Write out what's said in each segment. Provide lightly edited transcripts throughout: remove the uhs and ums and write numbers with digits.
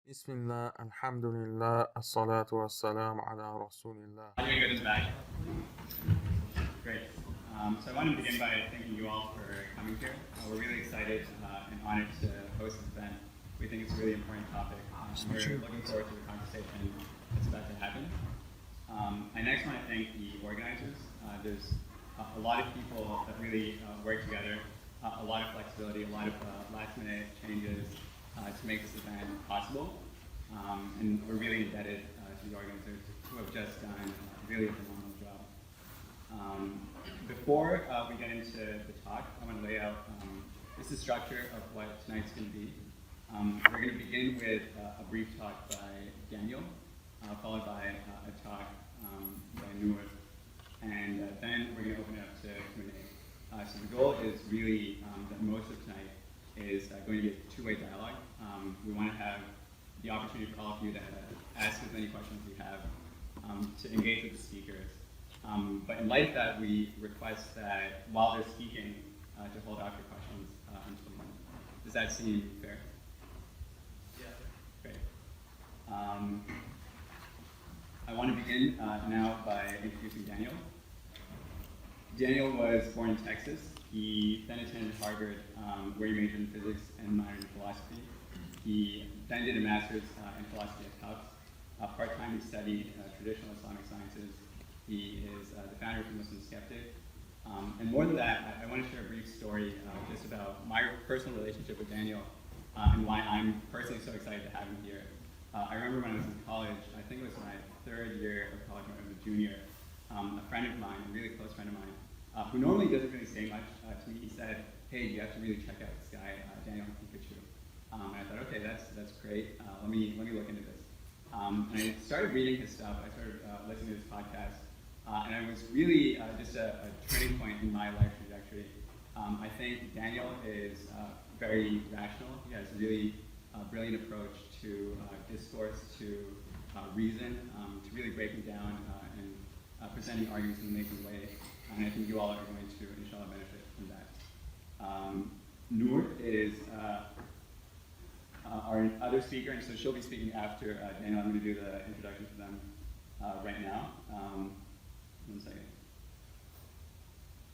Bismillah, alhamdulillah, as-salatu was-salam ala rasulillah. Are you good in the back? Great. So I want to begin by thanking you all for coming here. We're really excited and honored to host this event. We think it's a really important topic. We're looking forward to the conversation that's about to happen. I next want to thank the organizers. There's a lot of people that really work together, a lot of flexibility, a lot of last-minute changes to make this event possible. And we're really indebted to the organizers who have just done a really phenomenal job. Before we get into the talk, I want to lay out this is the structure of what tonight's going to be. We're going to begin with a brief talk by Daniel, followed by a talk by Noor, and then we're going to open it up to Q&A. So the goal is really that most of tonight is going to be a two-way dialogue. We want to have the opportunity for all of you to ask as many questions as you have, to engage with the speakers. But in light of that, we request that while they're speaking, to hold out your questions until the end. Does that seem fair? Yeah. Great. I want to begin now by introducing Daniel. Daniel was born in Texas. He then attended Harvard, where he majored in physics and minored in philosophy. He then did a master's in philosophy at Tufts. Part-time, he studied traditional Islamic sciences. He is the founder of the Muslim Skeptic. And more than that, I want to share a brief story just about my personal relationship with Daniel and why I'm personally so excited to have him here. I remember when I was in college, I think it was my third year of college when I was a junior, a friend of mine, a really close friend of mine, who normally doesn't really say much to me, he said, "Hey, you have to really check out this guy, Daniel Pikachu." And I thought, okay, that's great. Let me look into this. And I started reading his stuff. I started listening to his podcast, and it was really just a turning point in my life trajectory. I think Daniel is very rational. He has a really brilliant approach to discourse, to reason, to really breaking down and presenting arguments in an amazing way. And I think you all are going to, inshallah, benefit from that. Noor is our other speaker, and so she'll be speaking after Daniel. I'm going to do the introduction to them right now. 1 second.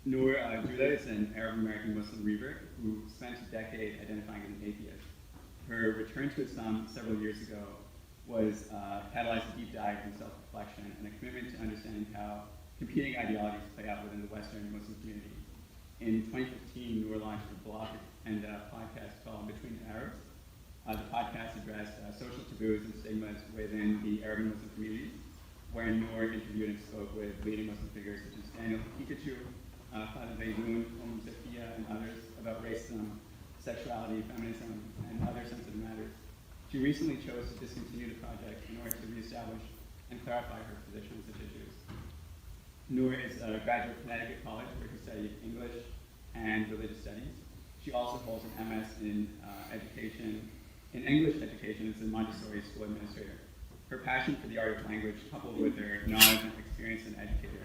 Noor Judah is an Arab-American Muslim revert who spent a decade identifying as an atheist. Her return to Islam several years ago was catalyzed a deep dive in self-reflection and a commitment to understanding how competing ideologies play out within the Western Muslim community. In 2015, Noor launched a blog and a podcast called Between the Arabs. The podcast addressed social taboos and stigmas within the Arab and Muslim communities, wherein Noor interviewed and spoke with leading Muslim figures such as Daniel Pikachu, Father Beydoun, Sophia, and others about racism, sexuality, feminism, and other sensitive matters. She recently chose to discontinue the project in order to reestablish and clarify her position on such issues. Noor is a graduate of Connecticut College, where she studied English and religious studies. She also holds an MS in English education as a Montessori school administrator. Her passion for the art of language, coupled with her knowledge and experience as an educator,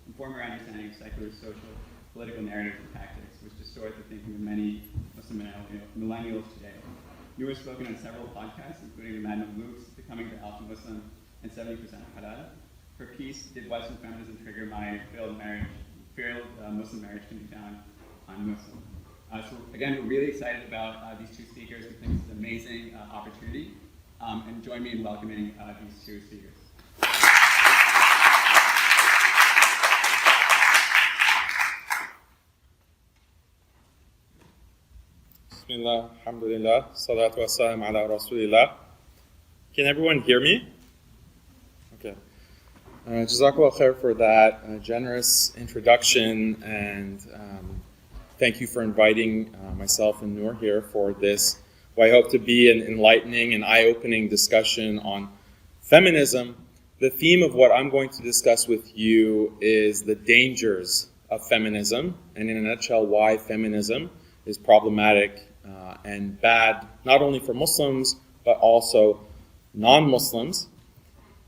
inform her understanding of secular, social, political narratives and tactics, which distort the thinking of many Muslim millennials today. Noor has spoken on several podcasts, including the Madam Luke's, Becoming the Alpha Muslim, and 70% Halal. Her piece, Did Western Feminism Trigger My Failed Muslim Marriage, can be found on Muslim. So again, we're really excited about these two speakers. We think it's an amazing opportunity. And join me in welcoming these two speakers. Bismillah, alhamdulillah, salatu wassalam ala rasulillah. Can everyone hear me? Okay. Jazakallah khair for that generous introduction, and thank you for inviting myself and Noor here for this, what I hope to be an enlightening and eye-opening discussion on feminism. The theme of what I'm going to discuss with you is the dangers of feminism, and in a nutshell, why feminism is problematic and bad, not only for Muslims, but also non-Muslims.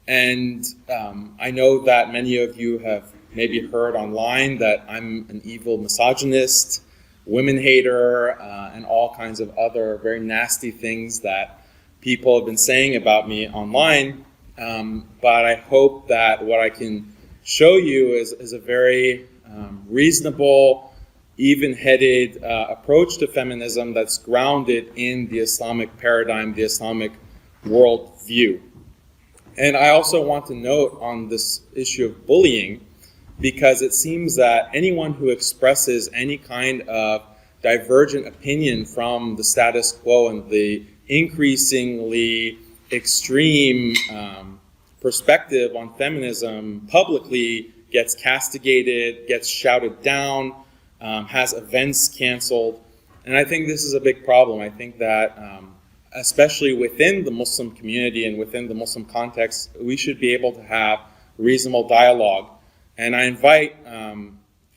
And I know that many of you have maybe heard online that I'm an evil misogynist, women hater, and all kinds of other very nasty things that people have been saying about me online, but I hope that what I can show you is a very reasonable, even-headed approach to feminism that's grounded in the Islamic paradigm, the Islamic worldview. And I also want to note on this issue of bullying, because it seems that anyone who expresses any kind of divergent opinion from the status quo and the increasingly extreme perspective on feminism publicly gets castigated, gets shouted down, has events canceled. And I think this is a big problem. I think that especially within the Muslim community and within the Muslim context, we should be able to have reasonable dialogue. And I invite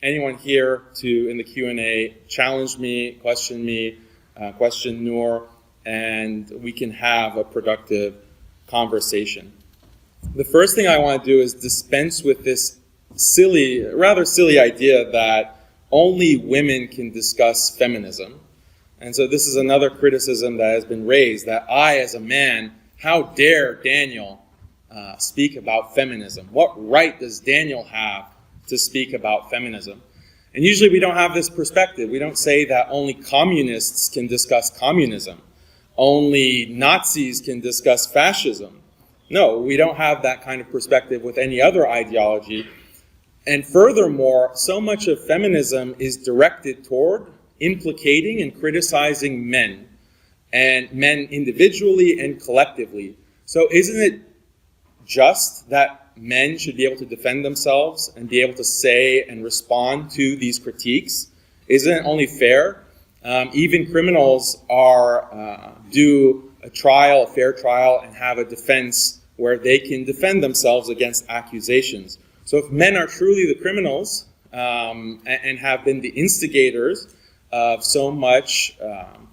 anyone here to, in the Q&A, challenge me, question Noor, and we can have a productive conversation. The first thing I want to do is dispense with this rather silly idea that only women can discuss feminism. And so this is another criticism that has been raised, that I, as a man, how dare Daniel speak about feminism? What right does Daniel have to speak about feminism? And usually we don't have this perspective. We don't say that only communists can discuss communism. Only Nazis can discuss fascism. No, we don't have that kind of perspective with any other ideology. And furthermore, so much of feminism is directed toward implicating and criticizing men, and men individually and collectively. So isn't it just that men should be able to defend themselves and be able to say and respond to these critiques? Isn't it only fair? Even criminals are do a fair trial, and have a defense where they can defend themselves against accusations. So if men are truly the criminals and have been the instigators of so much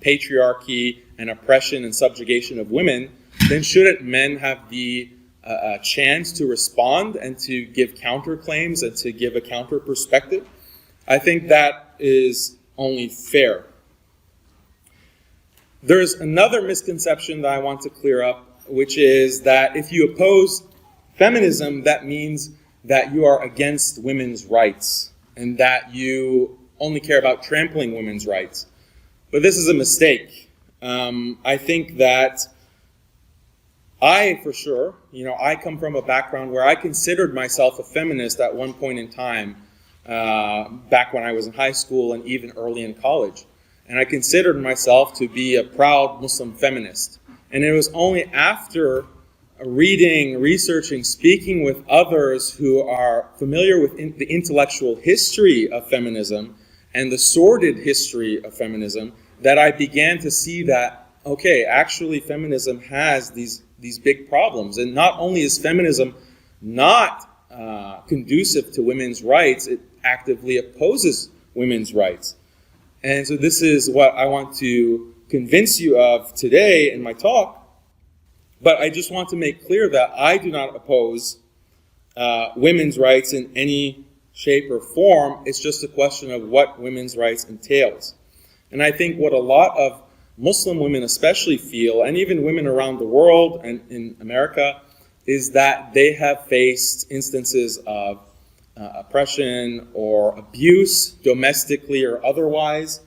patriarchy and oppression and subjugation of women, then shouldn't men have the chance to respond and to give counterclaims and to give a counter perspective? I think that is only fair. There's another misconception that I want to clear up, which is that if you oppose feminism, that means that you are against women's rights and that you only care about trampling women's rights. But this is a mistake. I think that for sure, I come from a background where I considered myself a feminist at one point in time, back when I was in high school and even early in college. And I considered myself to be a proud Muslim feminist. And it was only after reading, researching, speaking with others who are familiar with the intellectual history of feminism and the sordid history of feminism that I began to see that, okay, actually feminism has these big problems. And not only is feminism not conducive to women's rights, it actively opposes women's rights. And so this is what I want to convince you of today in my talk. But I just want to make clear that I do not oppose women's rights in any shape or form. It's just a question of what women's rights entails. And I think what a lot of Muslim women especially feel, and even women around the world and in America, is that they have faced instances of oppression or abuse, domestically or otherwise,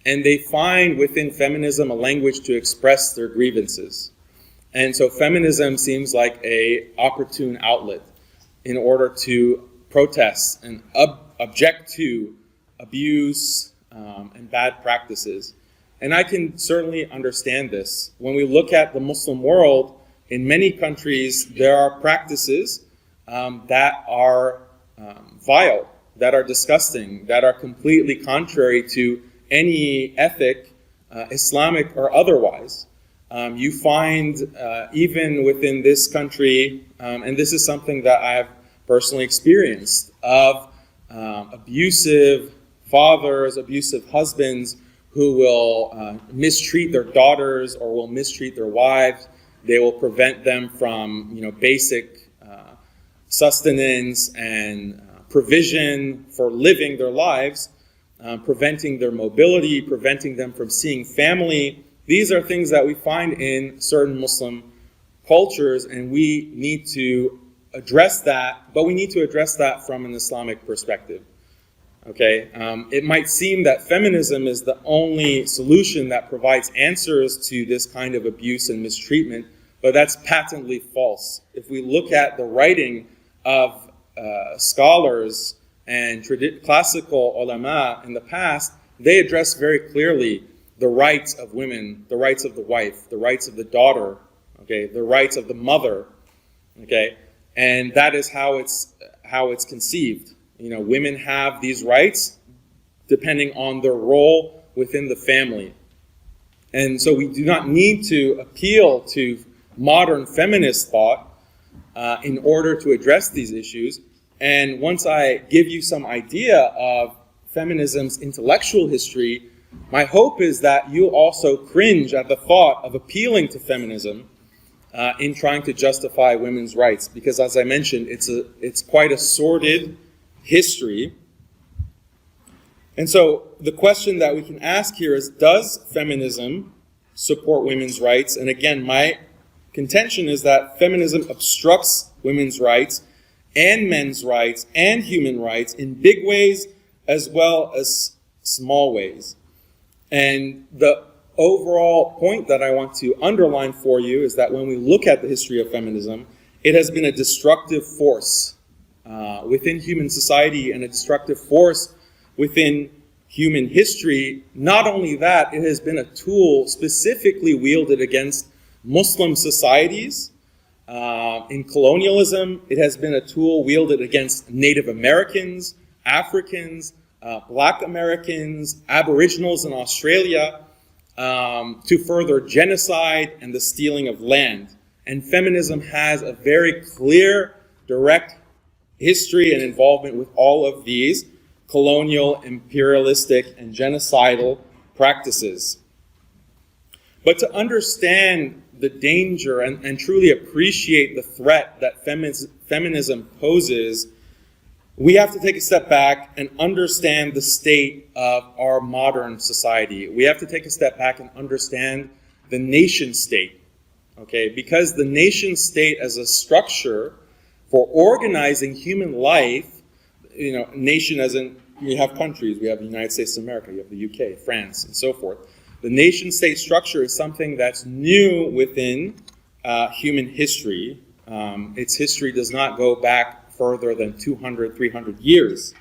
and they find within feminism a language to express their grievances. And so feminism seems like an opportune outlet in order to protest and object to abuse and bad practices. And I can certainly understand this. When we look at the Muslim world, in many countries, there are practices that are vile, that are disgusting, that are completely contrary to any ethic, Islamic or otherwise. You find, even within this country, and this is something that I have personally experienced, of abusive fathers, abusive husbands who will mistreat their daughters or will mistreat their wives. They will prevent them from, basic sustenance and provision for living their lives, preventing their mobility, preventing them from seeing family, These are things that we find in certain Muslim cultures, and we need to address that, but we need to address that from an Islamic perspective. Okay, it might seem that feminism is the only solution that provides answers to this kind of abuse and mistreatment, but that's patently false. If we look at the writing of scholars and classical ulama in the past, they address very clearly the rights of women, the rights of the wife, the rights of the daughter, okay, the rights of the mother, okay, and that is how it's conceived. You know, women have these rights depending on their role within the family. And so we do not need to appeal to modern feminist thought in order to address these issues. And once I give you some idea of feminism's intellectual history, my hope is that you'll also cringe at the thought of appealing to feminism in trying to justify women's rights. Because as I mentioned, it's quite a sordid history. And so the question that we can ask here is, does feminism support women's rights? And again, my contention is that feminism obstructs women's rights and men's rights and human rights in big ways as well as small ways. And the overall point that I want to underline for you is that when we look at the history of feminism, it has been a destructive force within human society and a destructive force within human history. Not only that, it has been a tool specifically wielded against Muslim societies. In colonialism, it has been a tool wielded against Native Americans, Africans, Black Americans, Aboriginals in Australia, to further genocide and the stealing of land. And feminism has a very clear, direct history and involvement with all of these colonial, imperialistic, and genocidal practices. But to understand the danger and truly appreciate the threat that feminism poses, we have to take a step back and understand the state of our modern society. We have to take a step back and understand the nation state, okay? Because the nation state as a structure for organizing human life, you know, nation as in, we have countries, we have the United States of America, you have the UK, France, and so forth. The nation state structure is something that's new within human history. Its history does not go back further than 200, 300 years.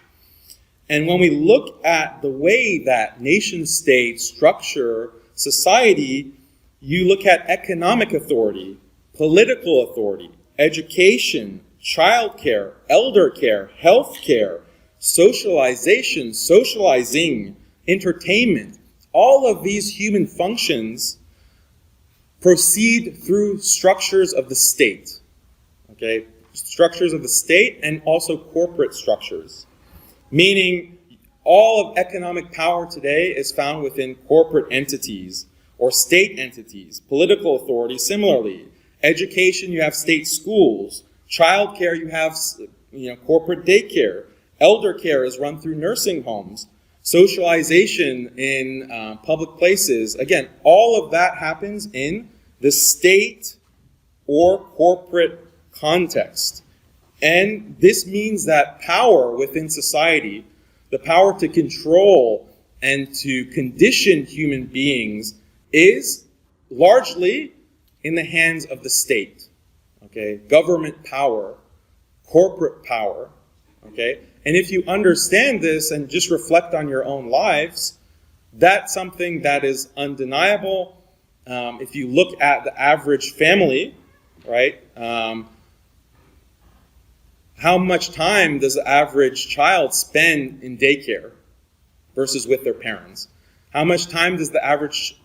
And when we look at the way that nation states structure society, you look at economic authority, political authority, education, childcare, elder care, health care, socialization, socializing, entertainment. All of these human functions proceed through structures of the state. Okay? Structures of the state and also corporate structures. Meaning all of economic power today is found within corporate entities or state entities. Political authority, similarly. Education, you have state schools. Childcare, you have corporate daycare. Elder care is run through nursing homes. Socialization in public places. Again, all of that happens in the state or corporate context. And this means that power within society, the power to control and to condition human beings, is largely in the hands of the state. Okay, government power, corporate power. Okay, and if you understand this and just reflect on your own lives, that's something that is undeniable. If you look at the average family, right? How much time does the average child spend in daycare versus with their parents? How much time does the average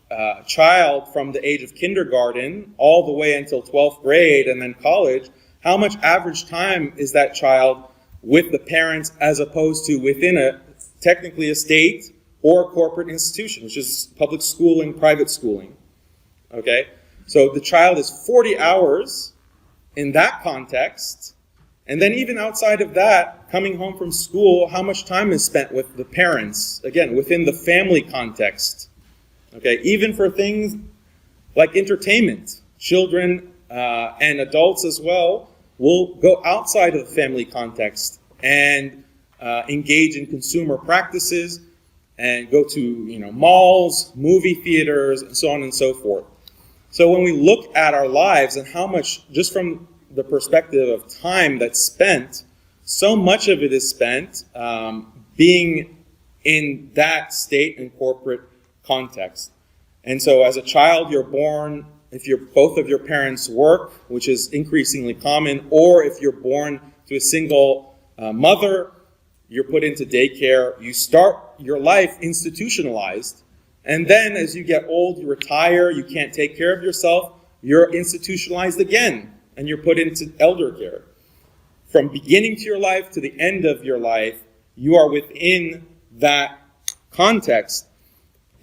child from the age of kindergarten all the way until 12th grade and then college, how much average time is that child with the parents as opposed to within technically a state or corporate institution, which is public schooling, private schooling? Okay? So the child is 40 hours in that context. And then even outside of that, coming home from school, how much time is spent with the parents? Again, within the family context. Okay, even for things like entertainment, children and adults as well will go outside of the family context and engage in consumer practices and go to malls, movie theaters, and so on and so forth. So when we look at our lives and how much, just from the perspective of time that's spent, so much of it is spent being in that state and corporate context. And so as a child, you're born, if both of your parents work, which is increasingly common, or if you're born to a single mother, you're put into daycare, you start your life institutionalized, and then as you get old, you retire, you can't take care of yourself, you're institutionalized again, and you're put into elder care. From beginning to your life to the end of your life, you are within that context.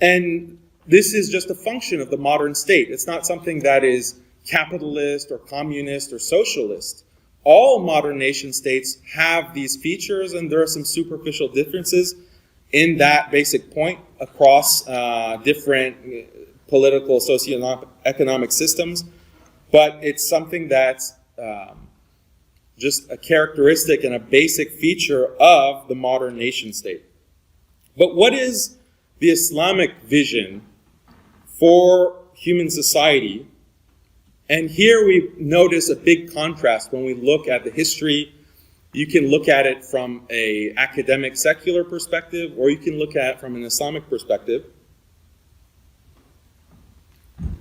And this is just a function of the modern state. It's not something that is capitalist or communist or socialist. All modern nation states have these features, and there are some superficial differences in that basic point across different political, socioeconomic systems. But it's something that's just a characteristic and a basic feature of the modern nation state. But what is the Islamic vision for human society? And here we notice a big contrast when we look at the history. You can look at it from an academic, secular perspective, or you can look at it from an Islamic perspective.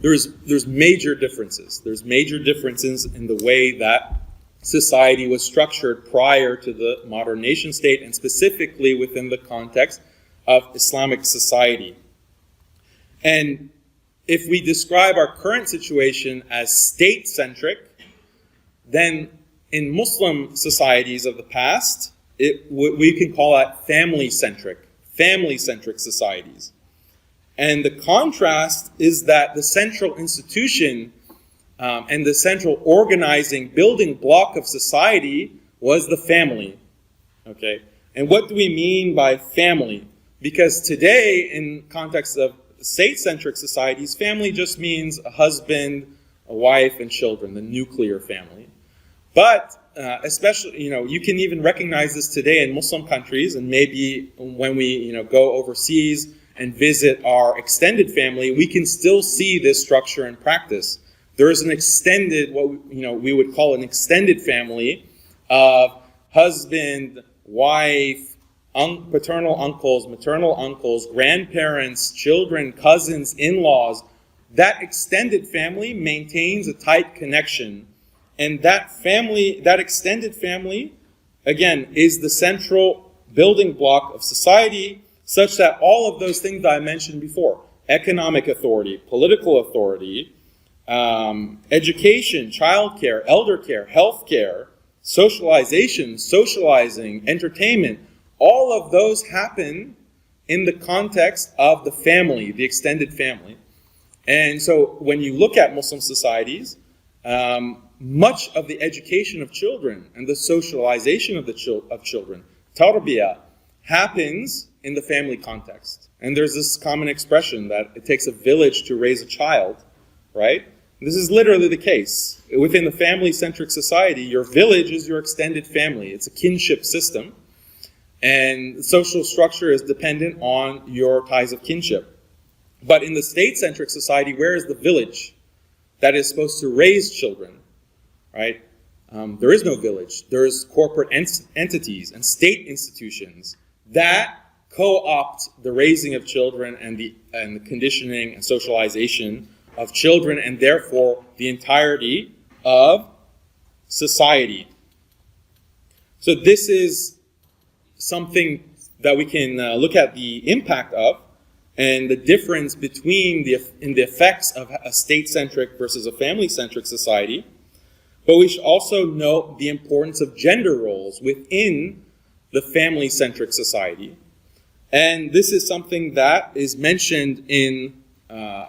There's major differences. There's major differences in the way that society was structured prior to the modern nation state, and specifically within the context of Islamic society. And if we describe our current situation as state-centric, then in Muslim societies of the past, we can call that family-centric societies. And the contrast is that the central institution and the central organizing building block of society was the family. Okay? And what do we mean by family? Because today, in context of state-centric societies, family just means a husband, a wife, and children, the nuclear family. But especially, you can even recognize this today in Muslim countries, and maybe when we, go overseas and visit our extended family, we can still see this structure in practice. There is an extended, what we would call an extended family of husband, wife, paternal uncles, maternal uncles, grandparents, children, cousins, in-laws. That extended family maintains a tight connection. And that family, that extended family, again, is the central building block of society, such that all of those things that I mentioned before, economic authority, political authority, education, childcare, elder care, health care, socialization, socializing, entertainment, all of those happen in the context of the family, the extended family. And so when you look at Muslim societies, much of the education of children and the socialization of children, tarbiyah, happens in the family context. And there's this common expression that it takes a village to raise a child, right? This is literally the case. Within the family-centric society, your village is your extended family. It's a kinship system. And social structure is dependent on your ties of kinship. But in the state-centric society, where is the village that is supposed to raise children, right? There is no village. There is corporate entities and state institutions that co-opt the raising of children and the conditioning and socialization of children, and therefore the entirety of society. So this is something that we can look at the impact of and the difference between the effects of a state-centric versus a family-centric society. But we should also note the importance of gender roles within the family-centric society. And this is something that is mentioned in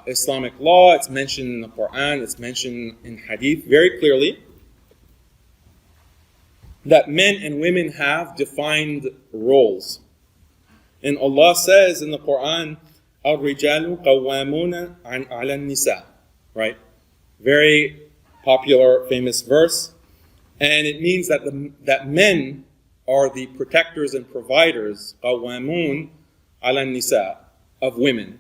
Islamic law, it's mentioned in the Quran, it's mentioned in Hadith very clearly, that men and women have defined roles. And Allah says in the Quran, الرجال قوامون على النساء. Right? Very popular, famous verse. And it means that that men are the protectors and providers, قوامون على النساء, of women.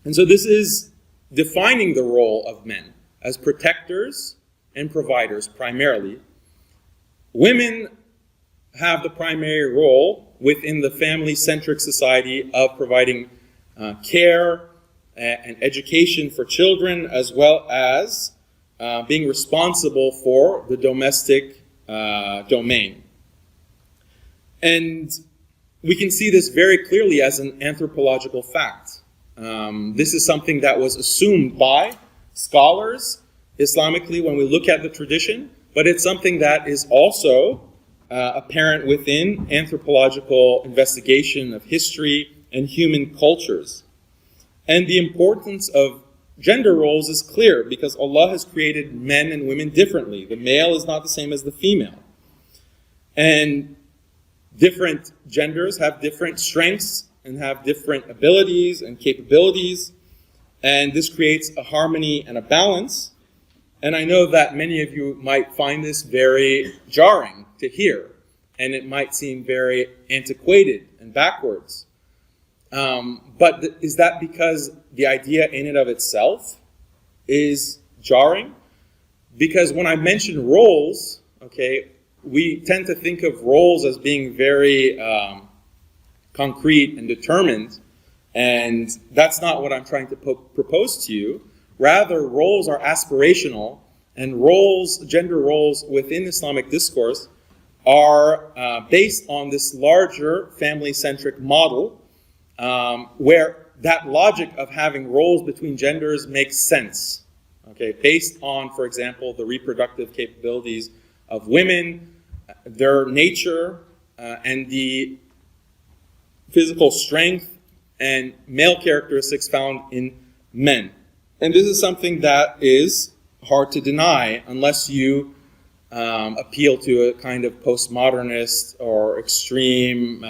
And so this is defining the role of men as protectors and providers primarily. Women have the primary role within the family-centric society of providing care and education for children, as well as being responsible for the domestic domain. And we can see this very clearly as an anthropological fact. This is something that was assumed by scholars Islamically when we look at the tradition, but it's something that is also apparent within anthropological investigation of history and human cultures. And the importance of gender roles is clear because Allah has created men and women differently. The male is not the same as the female. And different genders have different strengths and have different abilities and capabilities. And this creates a harmony and a balance. And I know that many of you might find this very jarring to hear. And it might seem very antiquated and backwards. But is that because the idea in and of itself is jarring? Because when I mention roles, okay, we tend to think of roles as being very concrete and determined, and that's not what I'm trying to propose to you. Rather, roles are aspirational, and roles, gender roles within Islamic discourse are based on this larger family-centric model where that logic of having roles between genders makes sense. Okay, based on, for example, the reproductive capabilities of women, their nature, and the physical strength and male characteristics found in men. And this is something that is hard to deny unless you appeal to a kind of postmodernist or extreme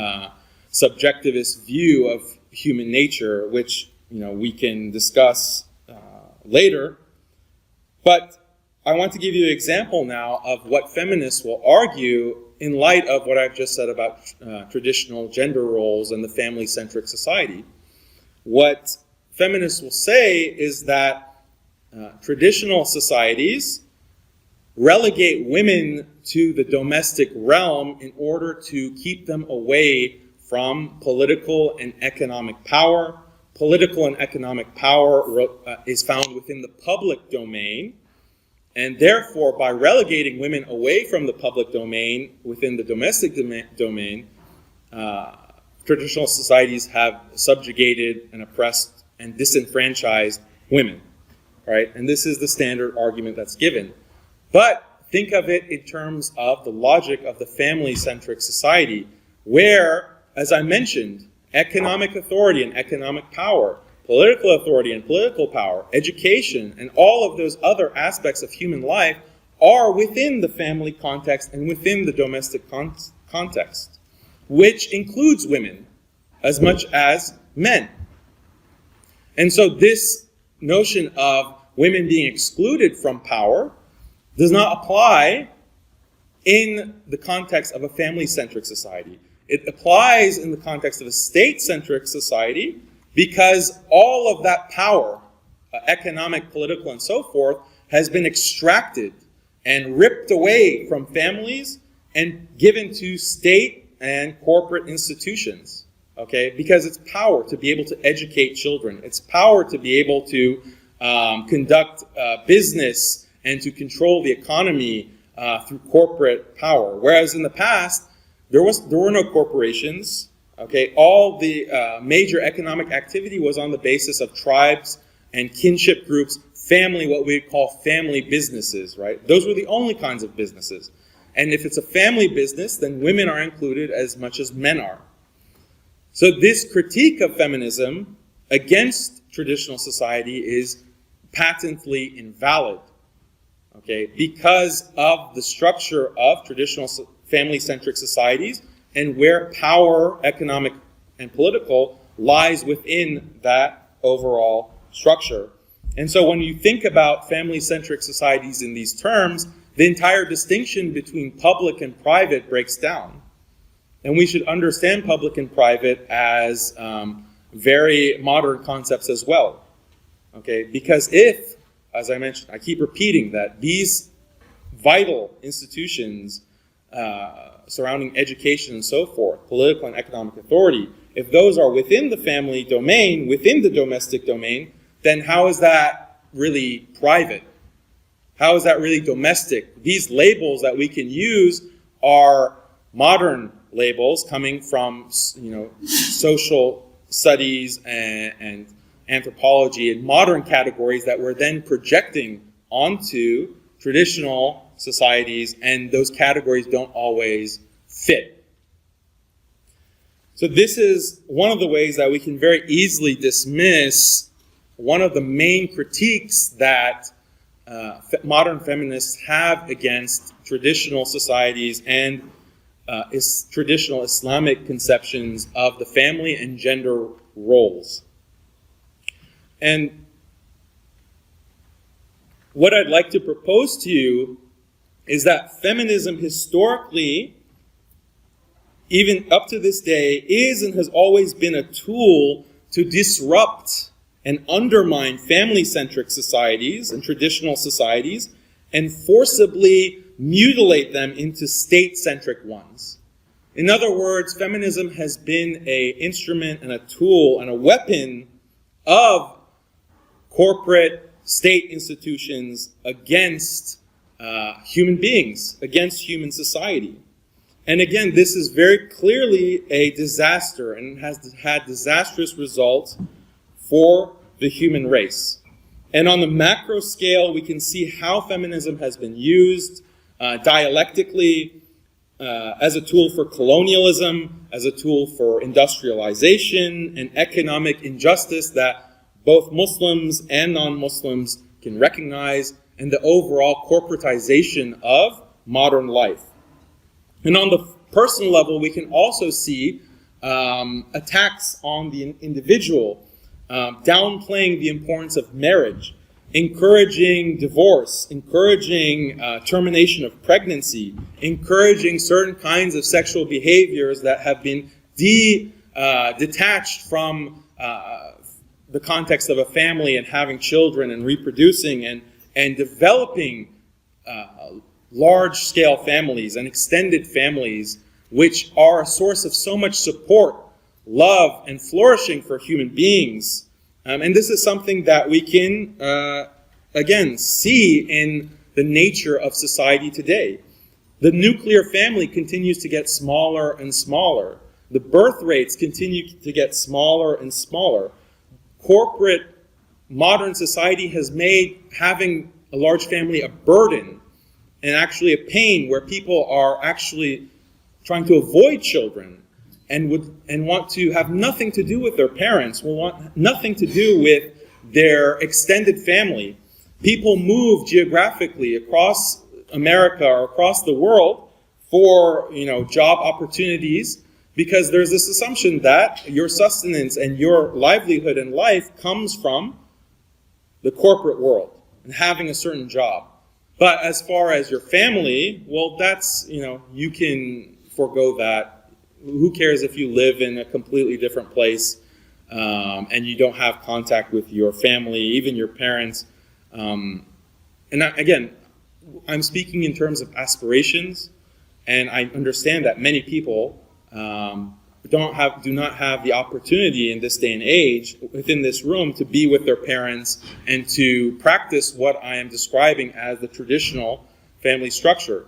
subjectivist view of human nature, which we can discuss later. But I want to give you an example now of what feminists will argue in light of what I've just said about traditional gender roles and the family-centric society. What feminists will say is that traditional societies relegate women to the domestic realm in order to keep them away from political and economic power. Political and economic power is found within the public domain, and therefore, by relegating women away from the public domain within the domestic domain, traditional societies have subjugated and oppressed and disenfranchised women, right? And this is the standard argument that's given. But think of it in terms of the logic of the family-centric society, where, as I mentioned, economic authority and economic power, political authority and political power, education, and all of those other aspects of human life are within the family context and within the domestic context, which includes women as much as men. And so this notion of women being excluded from power does not apply in the context of a family-centric society. It applies in the context of a state-centric society because all of that power, economic, political, and so forth, has been extracted and ripped away from families and given to state and corporate institutions, okay? Because it's power to be able to educate children. It's power to be able to conduct business and to control the economy through corporate power. Whereas in the past, there were no corporations. Okay, all the major economic activity was on the basis of tribes and kinship groups, family, what we call family businesses, right? Those were the only kinds of businesses. And if it's a family business, then women are included as much as men are. So this critique of feminism against traditional society is patently invalid, okay, because of the structure of traditional family-centric societies and where power, economic and political, lies within that overall structure. And so when you think about family-centric societies in these terms, the entire distinction between public and private breaks down. And we should understand public and private as very modern concepts as well. Okay? Because if, as I mentioned, I keep repeating that these vital institutions surrounding education and so forth, political and economic authority, if those are within the family domain, within the domestic domain, then how is that really private? How is that really domestic? These labels that we can use are modern labels coming from, social studies and anthropology and modern categories that we're then projecting onto traditional societies, and those categories don't always fit. So this is one of the ways that we can very easily dismiss one of the main critiques that modern feminists have against traditional societies and traditional Islamic conceptions of the family and gender roles. And what I'd like to propose to you is that feminism historically, even up to this day, is and has always been a tool to disrupt and undermine family-centric societies and traditional societies and forcibly mutilate them into state-centric ones. In other words, feminism has been an instrument and a tool and a weapon of corporate state institutions against human beings, against human society. And again, this is very clearly a disaster and has had disastrous results for the human race. And on the macro scale, we can see how feminism has been used dialectically as a tool for colonialism, as a tool for industrialization and economic injustice that both Muslims and non-Muslims can recognize, and the overall corporatization of modern life. And on the personal level, we can also see attacks on the individual, downplaying the importance of marriage, encouraging divorce, encouraging termination of pregnancy, encouraging certain kinds of sexual behaviors that have been detached from the context of a family and having children and reproducing and developing large-scale families and extended families, which are a source of so much support, love, and flourishing for human beings. And this is something that we can, again, see in the nature of society today. The nuclear family continues to get smaller and smaller. The birth rates continue to get smaller and smaller. Corporate modern society has made having a large family a burden and actually a pain, where people are actually trying to avoid children and want to have nothing to do with their parents, will want nothing to do with their extended family. People move geographically across America or across the world for job opportunities, because there's this assumption that your sustenance and your livelihood in life comes from the corporate world and having a certain job. But as far as your family, well, that's, you can forego that. Who cares if you live in a completely different place and you don't have contact with your family, even your parents? Again, I'm speaking in terms of aspirations, and I understand that many people do not have the opportunity in this day and age within this room to be with their parents and to practice what I am describing as the traditional family structure.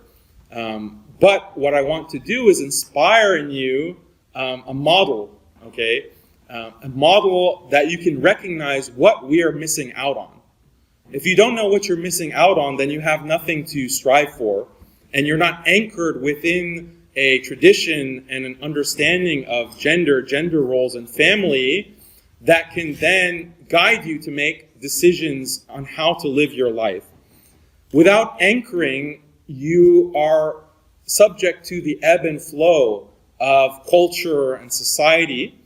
But what I want to do is inspire in you a model, okay? A model that you can recognize what we are missing out on. If you don't know what you're missing out on, then you have nothing to strive for, and you're not anchored within a tradition and an understanding of gender roles, and family that can then guide you to make decisions on how to live your life. Without anchoring, you are subject to the ebb and flow of culture and society,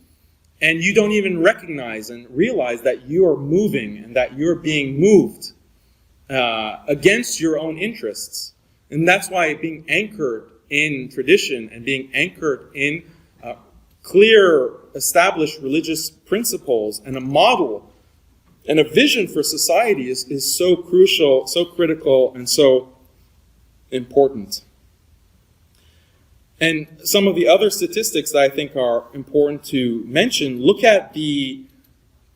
and you don't even recognize and realize that you are moving and that you're being moved against your own interests. And that's why being anchored in tradition and being anchored in clear, established religious principles and a model and a vision for society is so crucial, so critical, and so important. And some of the other statistics that I think are important to mention, look at the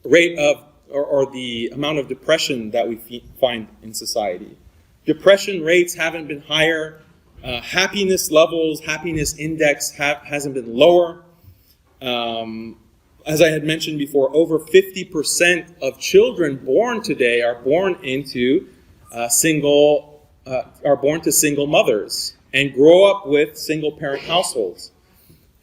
rate of, or the amount of depression that we find in society. Depression rates haven't been higher. Happiness levels, happiness index hasn't been lower. As I had mentioned before, over 50% of children born today are born to single mothers and grow up with single-parent households.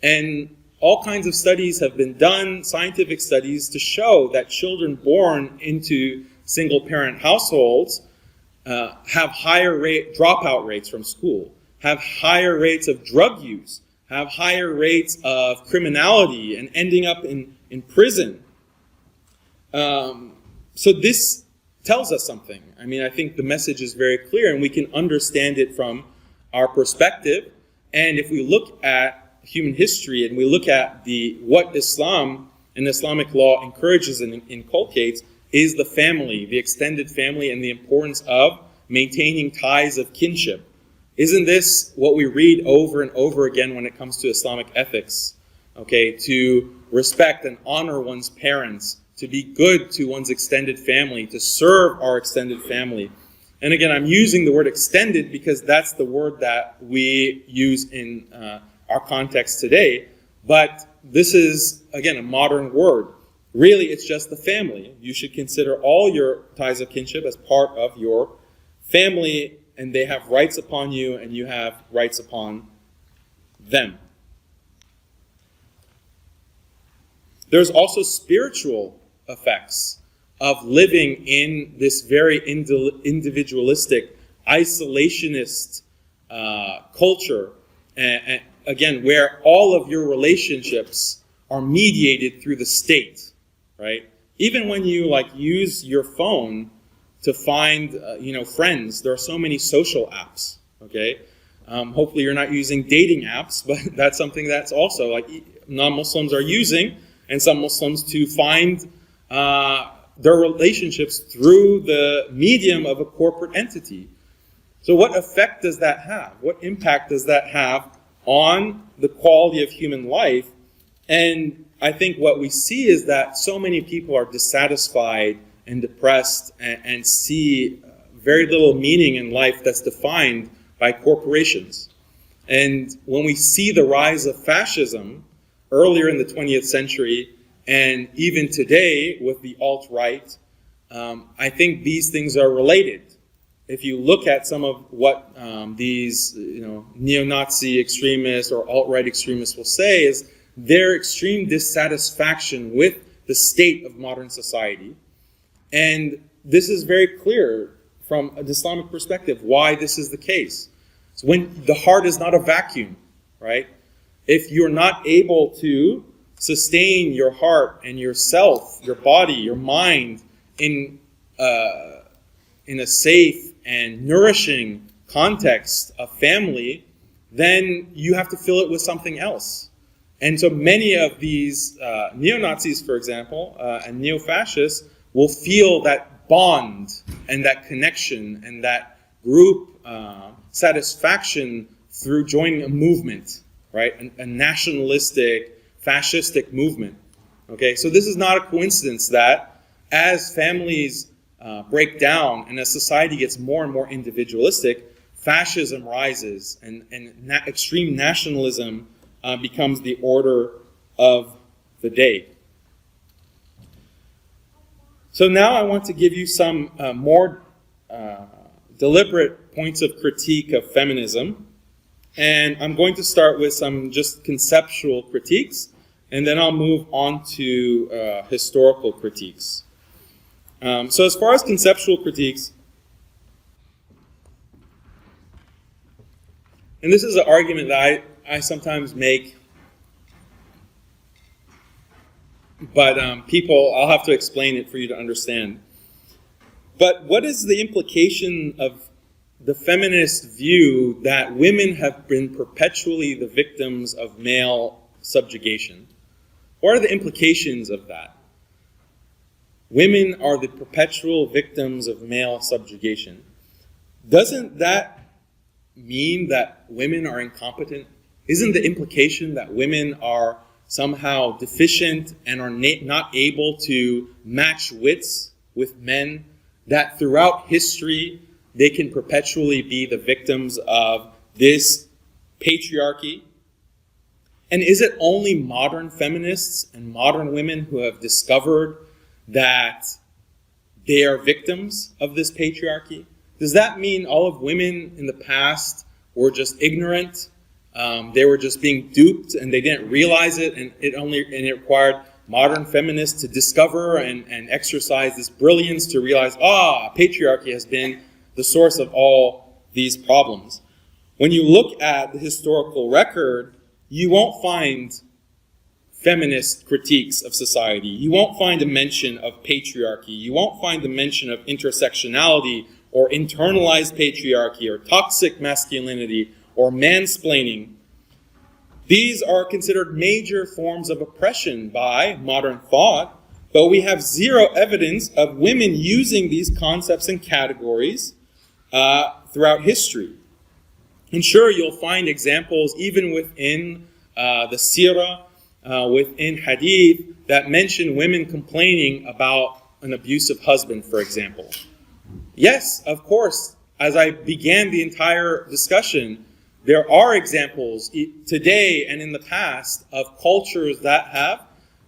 And all kinds of studies have been done, scientific studies, to show that children born into single-parent households have higher dropout rates from school, have higher rates of drug use, have higher rates of criminality and ending up in prison. So this tells us something. I mean, I think the message is very clear, and we can understand it from our perspective. And if we look at human history and we look at what Islam and Islamic law encourages and inculcates, is the family, the extended family, and the importance of maintaining ties of kinship. Isn't this what we read over and over again when it comes to Islamic ethics? Okay, to respect and honor one's parents, to be good to one's extended family, to serve our extended family. And again, I'm using the word extended because that's the word that we use in our context today. But this is, again, a modern word. Really, it's just the family. You should consider all your ties of kinship as part of your family, and they have rights upon you, and you have rights upon them. There's also spiritual effects of living in this very individualistic, isolationist culture, and again, where all of your relationships are mediated through the state, right? Even when you use your phone to find friends, there are so many social apps, okay? Hopefully you're not using dating apps, but that's something that's also non-Muslims are using, and some Muslims to find their relationships through the medium of a corporate entity. So what effect does that have? What impact does that have on the quality of human life? And I think what we see is that so many people are dissatisfied and depressed and see very little meaning in life that's defined by corporations. And when we see the rise of fascism earlier in the 20th century, and even today with the alt-right, I think these things are related. If you look at some of what these neo-Nazi extremists or alt-right extremists will say, is their extreme dissatisfaction with the state of modern society. And this is very clear from an Islamic perspective why this is the case. So when the heart is not a vacuum, right? If you're not able to sustain your heart and yourself, your body, your mind in a safe and nourishing context of family, then you have to fill it with something else. And so many of these neo-Nazis, for example, and neo-fascists will feel that bond and that connection and that group satisfaction through joining a movement, right? A nationalistic, fascistic movement. Okay, so this is not a coincidence that as families break down and as society gets more and more individualistic, fascism rises and extreme nationalism becomes the order of the day. So now I want to give you some more deliberate points of critique of feminism. And I'm going to start with some just conceptual critiques, and then I'll move on to historical critiques. So as far as conceptual critiques, and this is an argument that I sometimes make, but I'll have to explain it for you to understand. But what is the implication of the feminist view that women have been perpetually the victims of male subjugation? What are the implications of that? Women are the perpetual victims of male subjugation. Doesn't that mean that women are incompetent? Isn't the implication that women are somehow deficient and are not able to match wits with men, that throughout history they can perpetually be the victims of this patriarchy? And is it only modern feminists and modern women who have discovered that they are victims of this patriarchy? Does that mean all of women in the past were just ignorant? They were just being duped and they didn't realize it, and it required modern feminists to discover and exercise this brilliance to realize, patriarchy has been the source of all these problems. When you look at the historical record, you won't find feminist critiques of society. You won't find a mention of patriarchy. You won't find a mention of intersectionality or internalized patriarchy or toxic masculinity or mansplaining. These are considered major forms of oppression by modern thought, but we have zero evidence of women using these concepts and categories throughout history. And sure, you'll find examples even within the seerah, within hadith, that mention women complaining about an abusive husband, for example. Yes, of course, as I began the entire discussion, there are examples today and in the past of cultures that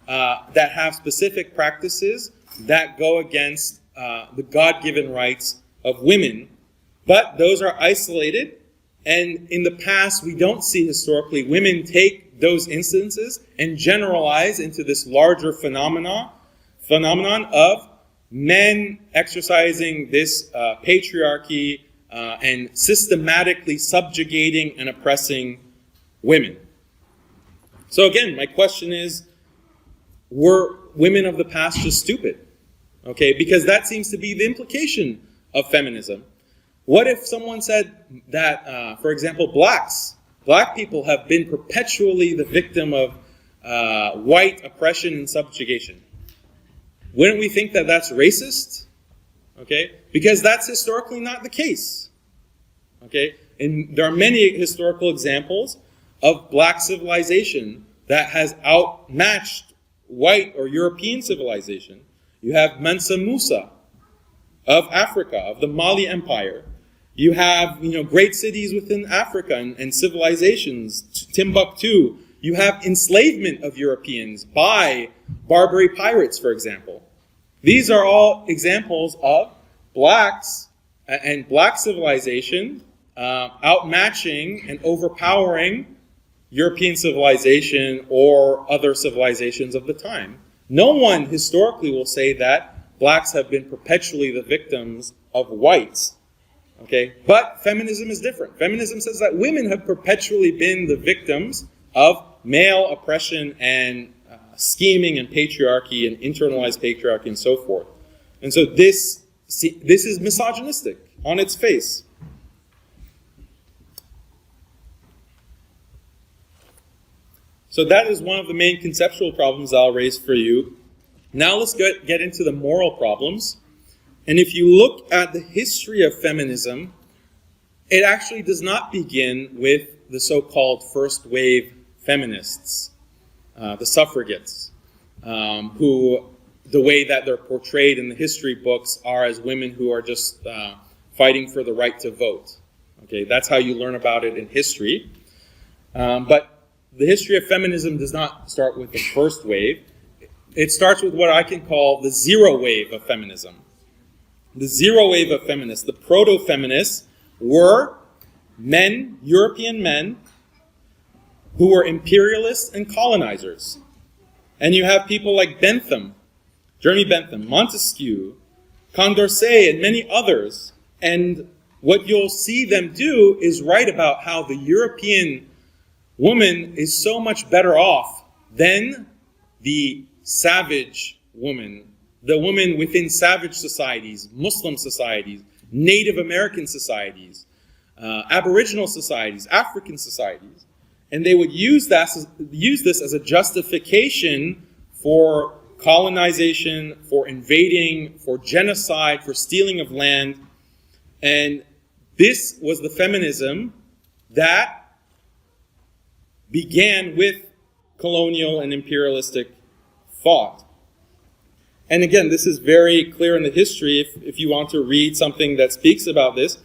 have specific practices that go against the God-given rights of women. But those are isolated, and in the past we don't see historically women take those instances and generalize into this larger phenomenon of men exercising this patriarchy and systematically subjugating and oppressing women. So again, my question is, were women of the past just stupid? Okay, because that seems to be the implication of feminism. What if someone said that, for example, black people have been perpetually the victim of white oppression and subjugation? Wouldn't we think that that's racist? Okay, because that's historically not the case. Okay, and there are many historical examples of black civilization that has outmatched white or European civilization. You have Mansa Musa of Africa, of the Mali Empire. You have, great cities within Africa and civilizations, Timbuktu. You have enslavement of Europeans by Barbary pirates, for example. These are all examples of blacks and black civilization outmatching and overpowering European civilization or other civilizations of the time. No one historically will say that blacks have been perpetually the victims of whites. Okay, but feminism is different. Feminism says that women have perpetually been the victims of male oppression and scheming and patriarchy and internalized patriarchy and so forth. And so this is misogynistic on its face. So that is one of the main conceptual problems I'll raise for you. Now let's get into the moral problems. And if you look at the history of feminism, it actually does not begin with the so-called first wave feminists, the suffragettes, who the way that they're portrayed in the history books are as women who are just fighting for the right to vote. Okay, that's how you learn about it in history. But the history of feminism does not start with the first wave. It starts with what I can call the zero wave of feminism. The zero wave of feminists, the proto-feminists, were men, European men, who were imperialists and colonizers. And you have people like Bentham, Jeremy Bentham, Montesquieu, Condorcet, and many others. And what you'll see them do is write about how the European woman is so much better off than the savage woman, the woman within savage societies, Muslim societies, Native American societies, Aboriginal societies, African societies, and they would use this as a justification for colonization, for invading, for genocide, for stealing of land. And this was the feminism that began with colonial and imperialistic thought. And again, this is very clear in the history. If you want to read something that speaks about this,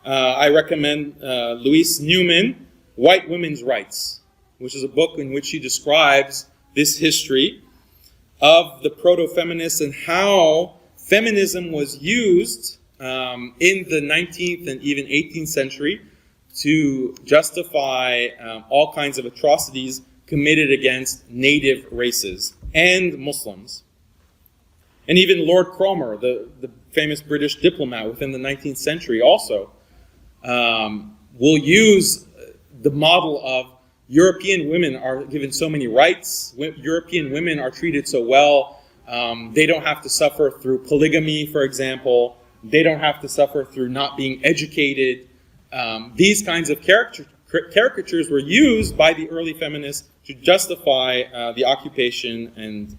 I recommend Louise Newman, White Women's Rights, which is a book in which she describes this history of the proto-feminists and how feminism was used in the 19th and even 18th century to justify all kinds of atrocities committed against native races and Muslims. And even Lord Cromer, the famous British diplomat within the 19th century also, will use the model of European women are given so many rights, European women are treated so well, they don't have to suffer through polygamy, for example, they don't have to suffer through not being educated. These kinds of caricatures were used by the early feminists to justify the occupation and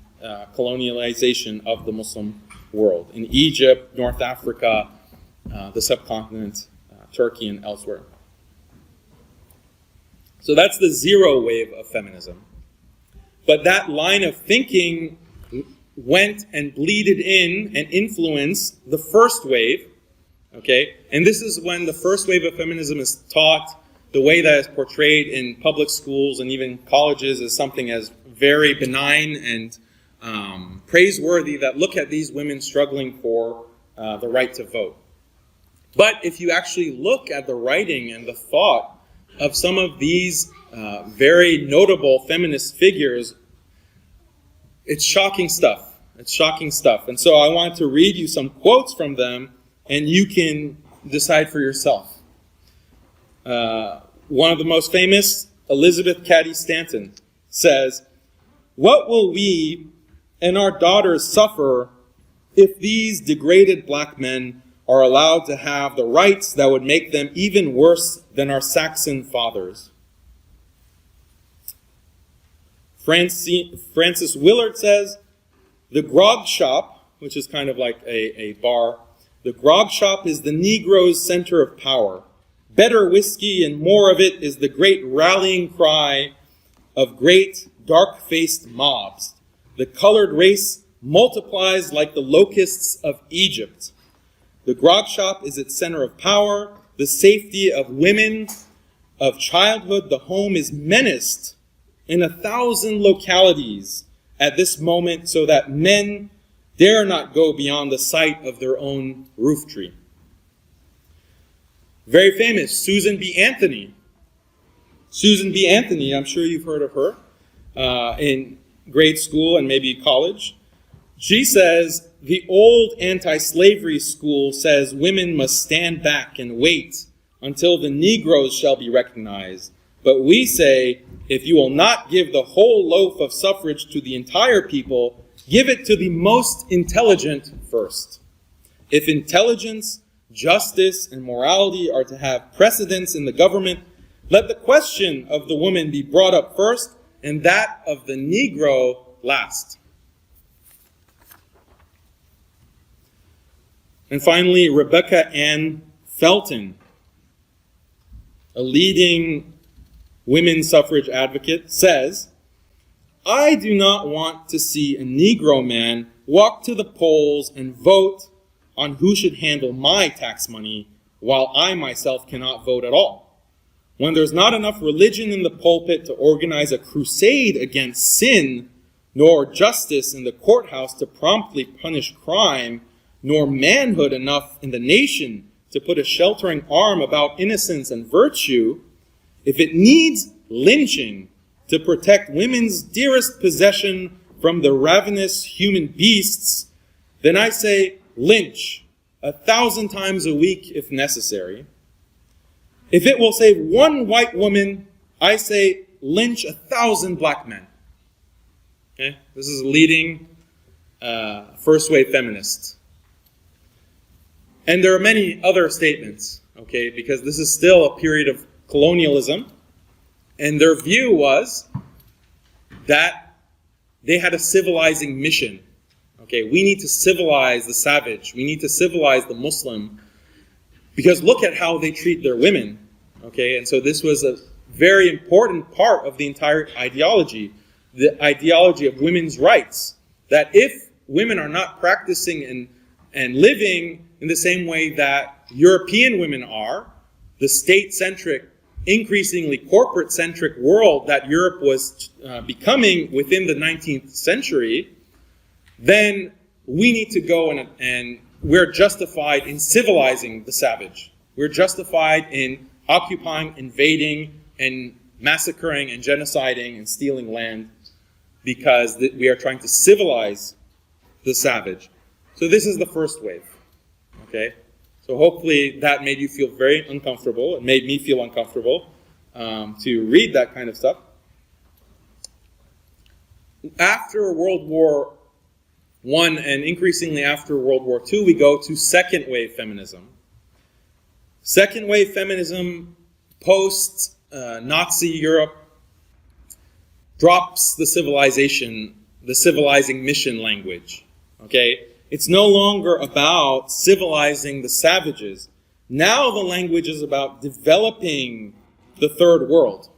colonialization of the Muslim world in Egypt, North Africa, the subcontinent, Turkey, and elsewhere. So that's the zero wave of feminism. But that line of thinking went and bleeded in and influenced the first wave, okay? And this is when the first wave of feminism is taught the way that is portrayed in public schools and even colleges as something as very benign and praiseworthy, that look at these women struggling for the right to vote. But if you actually look at the writing and the thought of some of these very notable feminist figures, it's shocking stuff. It's shocking stuff. And so I want to read you some quotes from them, and you can decide for yourself. One of the most famous, Elizabeth Cady Stanton, says, "What will we and our daughters suffer if these degraded black men are allowed to have the rights that would make them even worse than our Saxon fathers?" Francis Willard says, "The grog shop," which is kind of like a bar, "the grog shop is the Negro's center of power. Better whiskey and more of it is the great rallying cry of great dark-faced mobs. The colored race multiplies like the locusts of Egypt. The grog shop is its center of power, the safety of women, of childhood. The home is menaced in 1,000 localities at this moment so that men dare not go beyond the sight of their own roof tree." Very famous, Susan B. Anthony. Susan B. Anthony, I'm sure you've heard of her in grade school and maybe college. She says, "The old anti-slavery school says women must stand back and wait until the Negroes shall be recognized. But we say, if you will not give the whole loaf of suffrage to the entire people, give it to the most intelligent first. If intelligence, justice, and morality are to have precedence in the government, let the question of the woman be brought up first, and that of the Negro last." And finally, Rebecca Ann Felton, a leading women's suffrage advocate, says, "I do not want to see a Negro man walk to the polls and vote on who should handle my tax money while I myself cannot vote at all. When there's not enough religion in the pulpit to organize a crusade against sin, nor justice in the courthouse to promptly punish crime, nor manhood enough in the nation to put a sheltering arm about innocence and virtue, if it needs lynching to protect women's dearest possession from the ravenous human beasts, then I say lynch 1,000 times a week if necessary. If it will save one white woman, I say lynch 1,000 black men." Okay? This is a leading first-wave feminist. And there are many other statements, okay, because this is still a period of colonialism, and their view was that they had a civilizing mission. Okay, we need to civilize the savage. We need to civilize the Muslim, because look at how they treat their women. Okay, and so this was a very important part of the entire ideology, the ideology of women's rights, that if women are not practicing and living in the same way that European women are, the state-centric, increasingly corporate-centric world that Europe was becoming within the 19th century, then we need to go and we're justified in civilizing the savage. We're justified in occupying, invading, and massacring and genociding and stealing land because we are trying to civilize the savage. So this is the first wave. Okay? So hopefully that made you feel very uncomfortable. It made me feel uncomfortable to read that kind of stuff. After World War I and increasingly after World War II, we go to second wave feminism. Second wave feminism post Nazi Europe drops the civilizing mission language. Okay? It's no longer about civilizing the savages. Now the language is about developing the third world.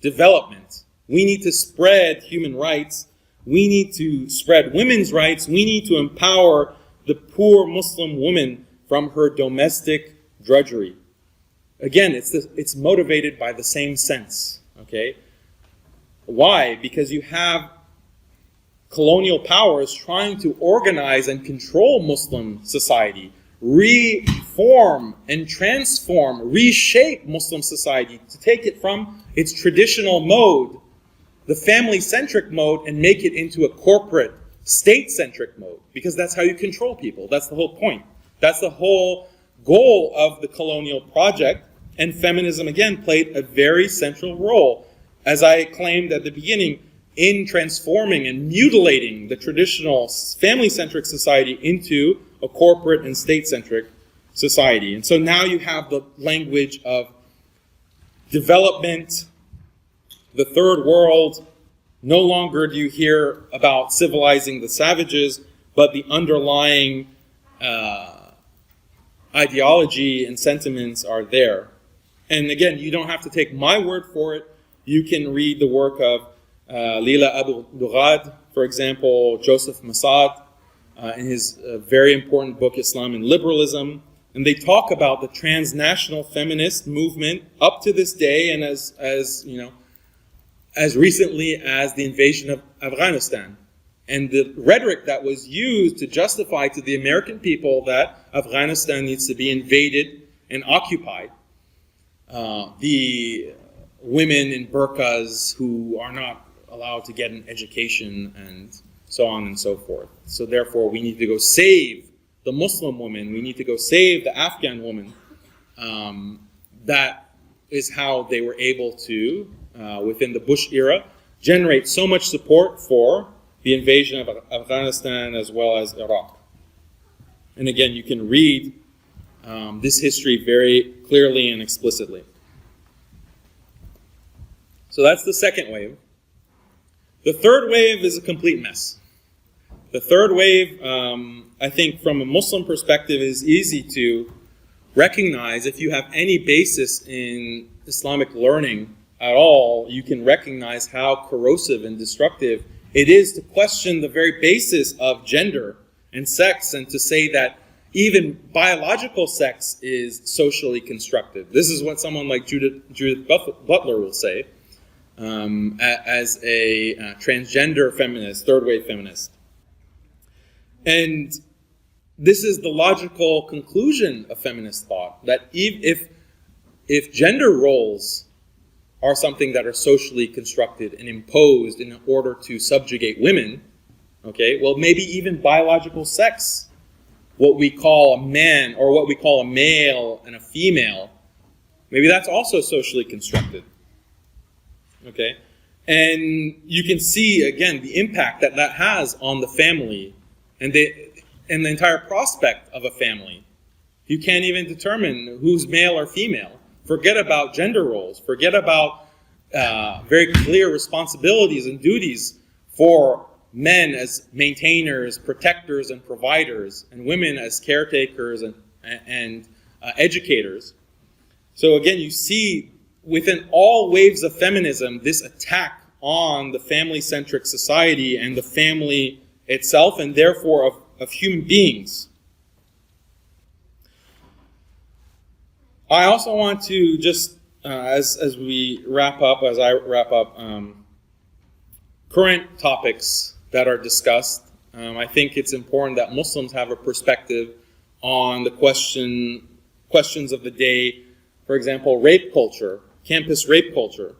Development. We need to spread human rights. We need to spread women's rights. We need to empower the poor Muslim woman from her domestic drudgery. Again, it's motivated by the same sense. Okay? Why? Because you have colonial powers trying to organize and control Muslim society, reform and transform, reshape Muslim society to take it from its traditional mode, the family-centric mode, and make it into a corporate, state-centric mode, because that's how you control people. That's the whole point. That's the whole goal of the colonial project, and feminism, again, played a very central role, as I claimed at the beginning, in transforming and mutilating the traditional family-centric society into a corporate and state-centric society. And so now you have the language of development, the third world. No longer do you hear about civilizing the savages, but the underlying ideology and sentiments are there. And again, you don't have to take my word for it. You can read the work of Leila Abu Dughad, for example, Joseph Massad, in his very important book, Islam and Liberalism. And they talk about the transnational feminist movement up to this day, and as recently as the invasion of Afghanistan. And the rhetoric that was used to justify to the American people that Afghanistan needs to be invaded and occupied. The women in burqas who are not allowed to get an education and so on and so forth. So therefore we need to go save the Muslim woman. We need to go save the Afghan woman. That is how they were able to, within the Bush era, generate so much support for the invasion of Afghanistan as well as Iraq. And again, you can read this history very clearly and explicitly. So that's the second wave. The third wave is a complete mess. The third wave, I think from a Muslim perspective, is easy to recognize. If you have any basis in Islamic learning at all, you can recognize how corrosive and destructive it is to question the very basis of gender and sex, and to say that even biological sex is socially constructed. This is what someone like Judith Butler will say, as a transgender feminist, third-wave feminist. And this is the logical conclusion of feminist thought, that if gender roles are something that are socially constructed and imposed in order to subjugate women, okay, well, maybe even biological sex, what we call a man or what we call a male and a female, maybe that's also socially constructed. Okay? And you can see, again, the impact that that has on the family and the entire prospect of a family. You can't even determine who's male or female. Forget about gender roles. Forget about very clear responsibilities and duties for men as maintainers, protectors, and providers, and women as caretakers and educators. So again, you see within all waves of feminism this attack on the family-centric society and the family itself, and therefore of human beings. I also want to just, as I wrap up, current topics that are discussed. I think it's important that Muslims have a perspective on the questions of the day. For example, rape culture, campus rape culture.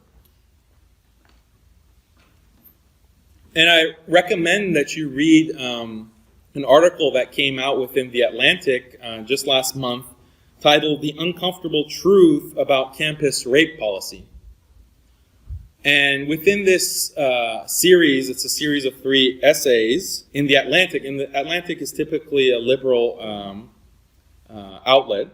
And I recommend that you read an article that came out within The Atlantic just last month, titled "The Uncomfortable Truth About Campus Rape Policy." And within this series, it's a series of 3 essays in The Atlantic, and The Atlantic is typically a liberal outlet.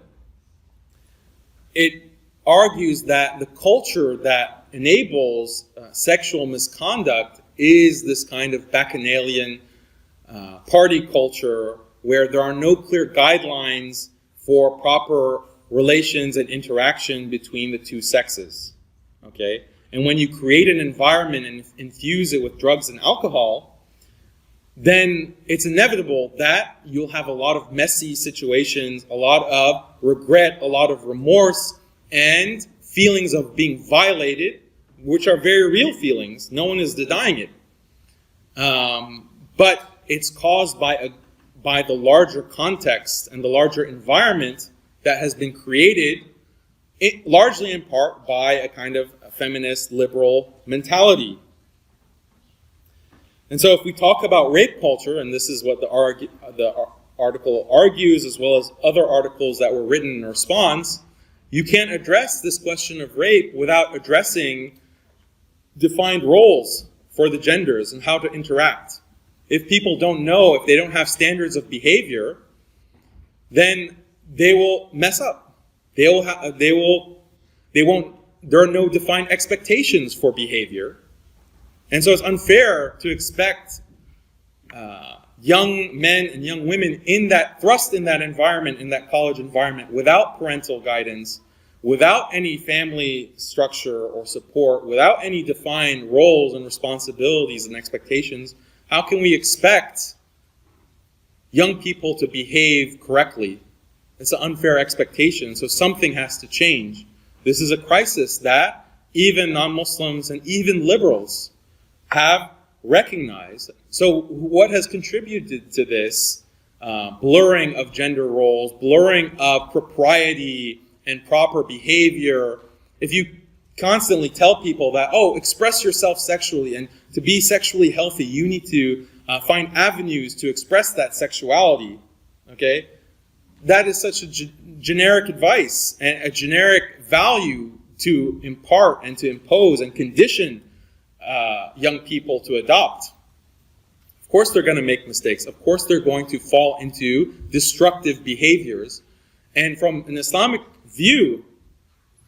It argues that the culture that enables sexual misconduct is this kind of bacchanalian party culture where there are no clear guidelines for proper relations and interaction between the two sexes. Okay? And when you create an environment and infuse it with drugs and alcohol, then it's inevitable that you'll have a lot of messy situations, a lot of regret, a lot of remorse, and feelings of being violated, which are very real feelings. No one is denying it. But it's caused by the larger context and the larger environment that has been created, largely in part by a kind of a feminist liberal mentality. And so if we talk about rape culture, and this is what the article argues, as well as other articles that were written in response, you can't address this question of rape without addressing defined roles for the genders and how to interact. If people don't know, if they don't have standards of behavior, then they will mess up. There are no defined expectations for behavior. And so it's unfair to expect young men and young women thrust in that environment, in that college environment, without parental guidance, without any family structure or support, without any defined roles and responsibilities and expectations. How can we expect young people to behave correctly? It's an unfair expectation, so something has to change. This is a crisis that even non-Muslims and even liberals have recognized. So what has contributed to this blurring of gender roles, blurring of propriety and proper behavior? If you constantly tell people that, express yourself sexually, and to be sexually healthy, you need to find avenues to express that sexuality, okay? That is such a generic advice and a generic value to impart and to impose and condition young people to adopt. Of course they're going to make mistakes. Of course they're going to fall into destructive behaviors. And from an Islamic view,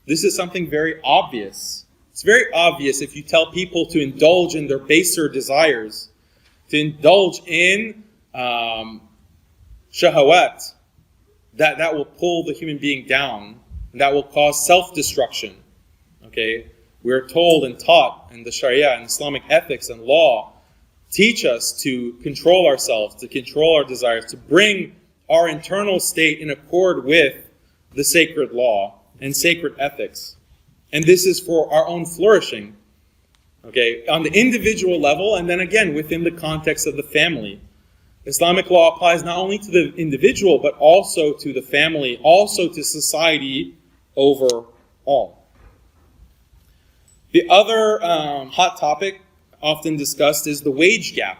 this is something very obvious. It's very obvious if you tell people to indulge in their baser desires, to indulge in shahawat, that will pull the human being down, and that will cause self-destruction. Okay? We are told and taught in the Sharia and Islamic ethics and law teach us to control ourselves, to control our desires, to bring our internal state in accord with the sacred law and sacred ethics. And this is for our own flourishing, okay, on the individual level, and then again within the context of the family. Islamic law applies not only to the individual, but also to the family, also to society overall. The other hot topic often discussed is the wage gap.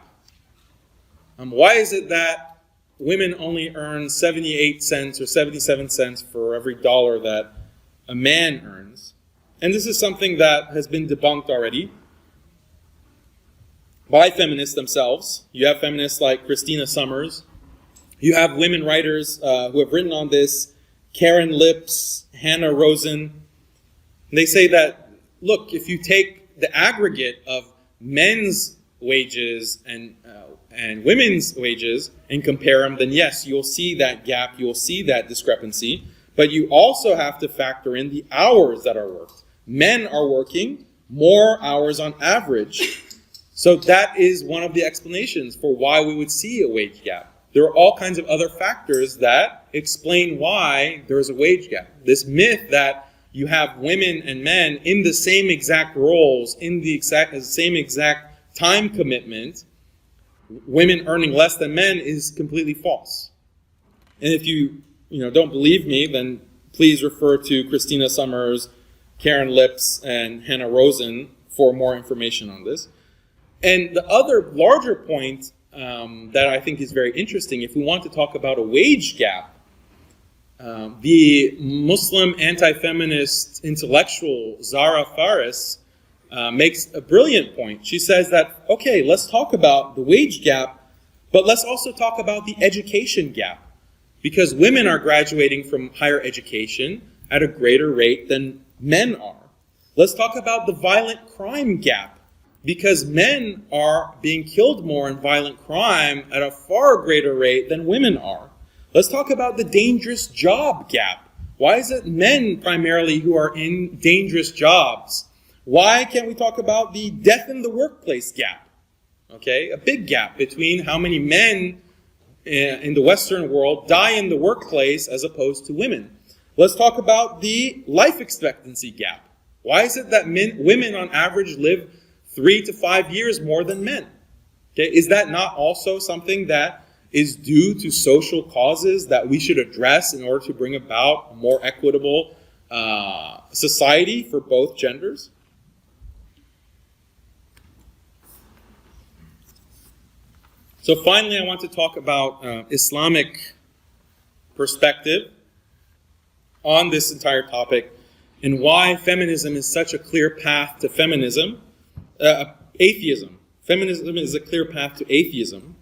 Why is it that women only earn 78 cents or 77 cents for every dollar that a man earns? And this is something that has been debunked already. by feminists themselves. You have feminists like Christina Summers. You have women writers who have written on this, Karen Lips, Hannah Rosen. They say that, look, if you take the aggregate of men's wages and women's wages and compare them, then yes, you'll see that gap, you'll see that discrepancy. But you also have to factor in the hours that are worked. Men are working more hours on average. So that is one of the explanations for why we would see a wage gap. There are all kinds of other factors that explain why there is a wage gap. This myth that you have women and men in the same exact roles, in the same exact time commitment, women earning less than men, is completely false. And if you don't believe me, then please refer to Christina Summers, Karen Lips, and Hannah Rosen for more information on this. And the other larger point that I think is very interesting, if we want to talk about a wage gap, the Muslim anti-feminist intellectual Zara Faris makes a brilliant point. She says that, okay, let's talk about the wage gap, but let's also talk about the education gap, because women are graduating from higher education at a greater rate than men are. Let's talk about the violent crime gap, because men are being killed more in violent crime at a far greater rate than women are. Let's talk about the dangerous job gap. Why is it men primarily who are in dangerous jobs? Why can't we talk about the death in the workplace gap? Okay, a big gap between how many men in the Western world die in the workplace as opposed to women. Let's talk about the life expectancy gap. Why is it that women on average live 3 to 5 years more than men? Okay, is that not also something that is due to social causes that we should address in order to bring about a more equitable society for both genders? So finally, I want to talk about Islamic perspective on this entire topic and why feminism is such a clear path to atheism. Feminism is a clear path to atheism.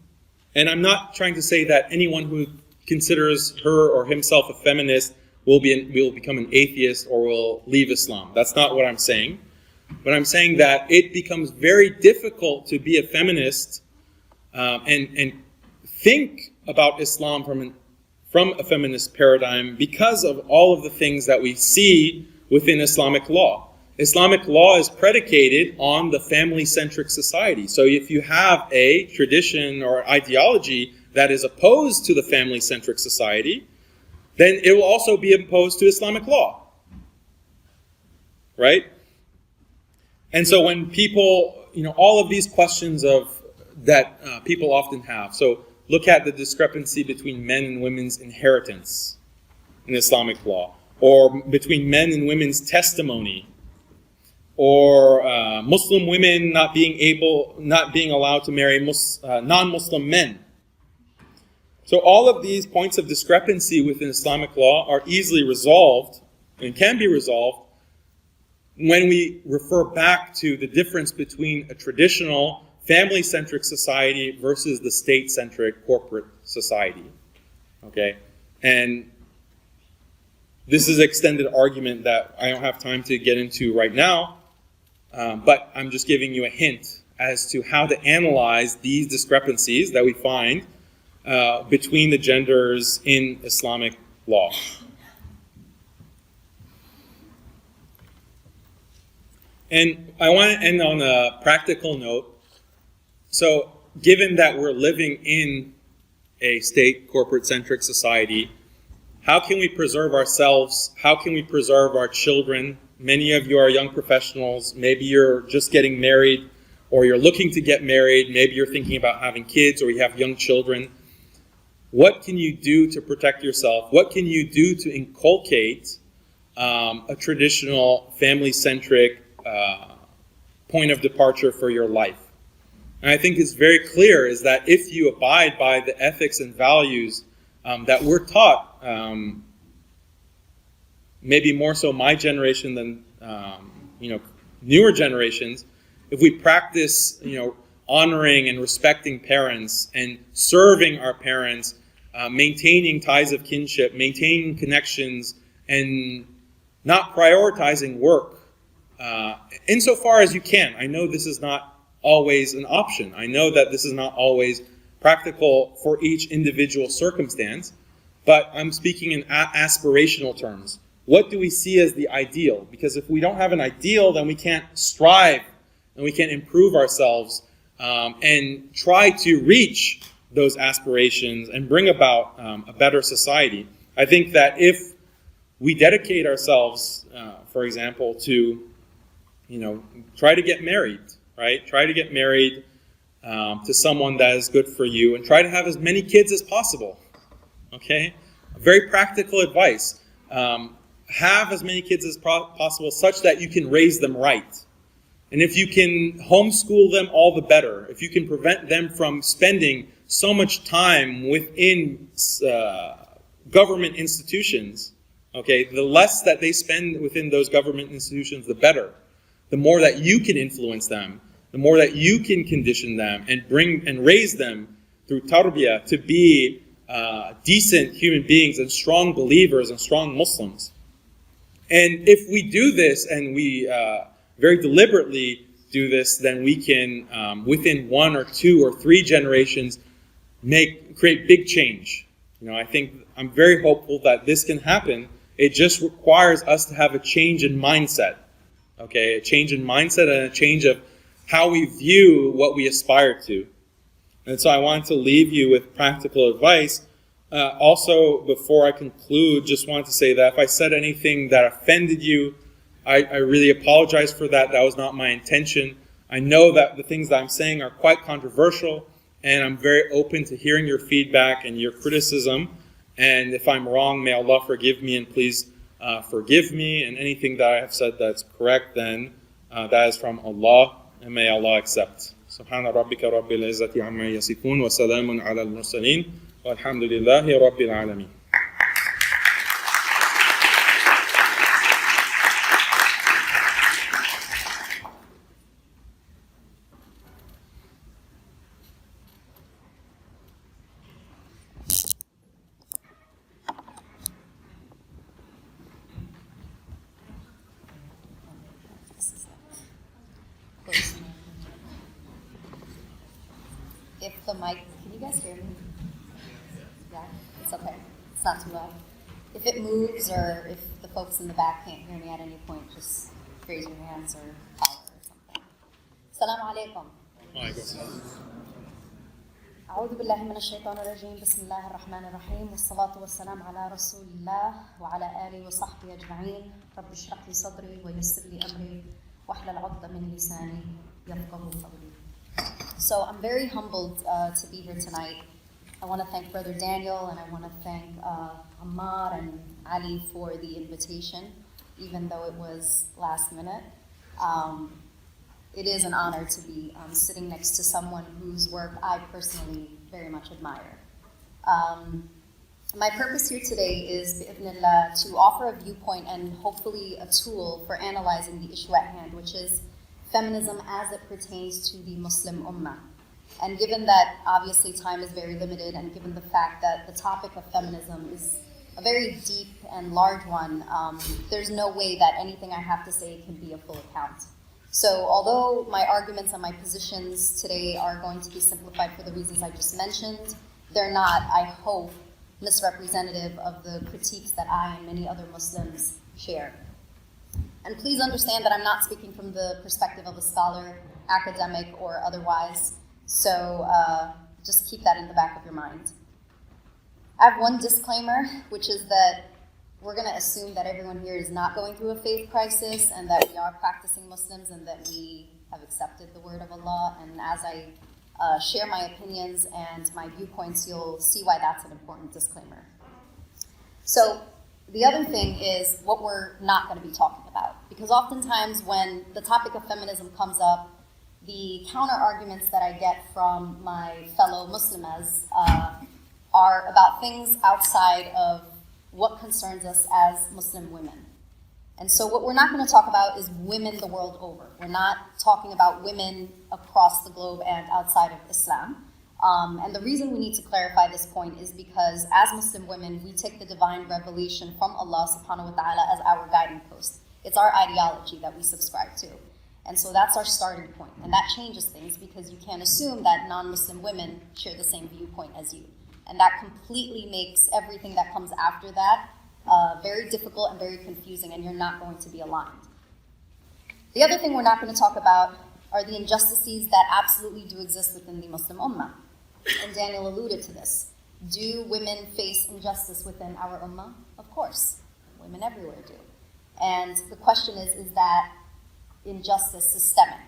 And I'm not trying to say that anyone who considers her or himself a feminist will become an atheist or will leave Islam. That's not what I'm saying. But I'm saying that it becomes very difficult to be a feminist and think about Islam from a feminist paradigm because of all of the things that we see within Islamic law. Islamic law is predicated on the family-centric society. So if you have a tradition or ideology that is opposed to the family-centric society, then it will also be opposed to Islamic law. Right? And so when people, all of these questions that people often have. So look at the discrepancy between men and women's inheritance in Islamic law, or between men and women's testimony, or Muslim women not being allowed to marry non-Muslim men. So all of these points of discrepancy within Islamic law are easily resolved and can be resolved when we refer back to the difference between a traditional family-centric society versus the state-centric corporate society. Okay? And this is an extended argument that I don't have time to get into right now, but I'm just giving you a hint as to how to analyze these discrepancies that we find between the genders in Islamic law. And I want to end on a practical note. So, given that we're living in a state corporate-centric society, how can we preserve ourselves? How can we preserve our children? Many of you are young professionals. Maybe you're just getting married, or you're looking to get married. Maybe you're thinking about having kids, or you have young children. What can you do to protect yourself? What can you do to inculcate a traditional family-centric point of departure for your life? And I think it's very clear is that if you abide by the ethics and values that we're taught, maybe more so my generation than newer generations, if we practice honoring and respecting parents and serving our parents, maintaining ties of kinship, maintaining connections, and not prioritizing work insofar as you can. I know this is not always an option. I know that this is not always practical for each individual circumstance, but I'm speaking in aspirational terms. What do we see as the ideal? Because if we don't have an ideal, then we can't strive and we can't improve ourselves and try to reach those aspirations and bring about a better society. I think that if we dedicate ourselves, for example, to, try to get married, right? Try to get married to someone that is good for you and try to have as many kids as possible, okay? Very practical advice. Have as many kids as possible such that you can raise them right. And if you can homeschool them, all the better. If you can prevent them from spending so much time within government institutions, okay, the less that they spend within those government institutions, the better. The more that you can influence them, the more that you can condition them and bring and raise them through tarbiyah to be decent human beings and strong believers and strong Muslims. And if we do this and we very deliberately do this, then we can, within 1 or 2 or 3 generations, create big change. I think I'm very hopeful that this can happen. It just requires us to have a change in mindset. Okay, a change in mindset and a change of how we view what we aspire to. And so I want to leave you with practical advice. Also, before I conclude, just want to say that if I said anything that offended you, I really apologize for that. That was not my intention. I know that the things that I'm saying are quite controversial, and I'm very open to hearing your feedback and your criticism. And if I'm wrong, may Allah forgive me, and please forgive me. And anything that I have said that's correct, then that is from Allah, and may Allah accept. Subhana rabbika rabbil izzati amma yasifun wa salamun ala al-mursaleen walhamdulillahi rabbil alameen. If the mic, can you guys hear me? Yeah, it's okay. It's not too loud. If it moves or if the folks in the back can't hear me at any point, just raise your hands or holler or something. Assalamu alaikum. أعوذ بالله من الشيطان الرجيم بسم الله الرحمن الرحيم والصلاة والسلام على رسول الله وعلى آله وصحبه أجمعين رب اشرح لي صدري ويسر لي أمري واحلل عقدة من لساني يفقهوا قولي. So I'm very humbled to be here tonight. I want to thank Brother Daniel and I want to thank Ammar and Ali for the invitation, even though it was last minute. It is an honor to be sitting next to someone whose work I personally very much admire. My purpose here today is, bi'idhnillah, to offer a viewpoint and hopefully a tool for analyzing the issue at hand, which is feminism as it pertains to the Muslim Ummah. And given that obviously time is very limited, and given the fact that the topic of feminism is a very deep and large one, there's no way that anything I have to say can be a full account. So although my arguments and my positions today are going to be simplified for the reasons I just mentioned, they're not, I hope, misrepresentative of the critiques that I and many other Muslims share. And please understand that I'm not speaking from the perspective of a scholar, academic, or otherwise, so just keep that in the back of your mind. I have one disclaimer, which is that we're going to assume that everyone here is not going through a faith crisis and that we are practicing Muslims and that we have accepted the word of Allah. And as I share my opinions and my viewpoints, you'll see why that's an important disclaimer. So the other thing is what we're not going to be talking about. Because oftentimes when the topic of feminism comes up, the counter-arguments that I get from my fellow Muslimas are about things outside of what concerns us as Muslim women. And so what we're not going to talk about is women the world over. We're not talking about women across the globe and outside of Islam. And the reason we need to clarify this point is because as Muslim women, we take the divine revelation from Allah subhanahu wa ta'ala as our guiding post. It's our ideology that we subscribe to. And so that's our starting point. And that changes things because you can't assume that non-Muslim women share the same viewpoint as you. And that completely makes everything that comes after that very difficult and very confusing, and you're not going to be aligned. The other thing we're not going to talk about are the injustices that absolutely do exist within the Muslim Ummah. And Daniel alluded to this. Do women face injustice within our Ummah? Of course. Women everywhere do. And the question is that injustice systemic?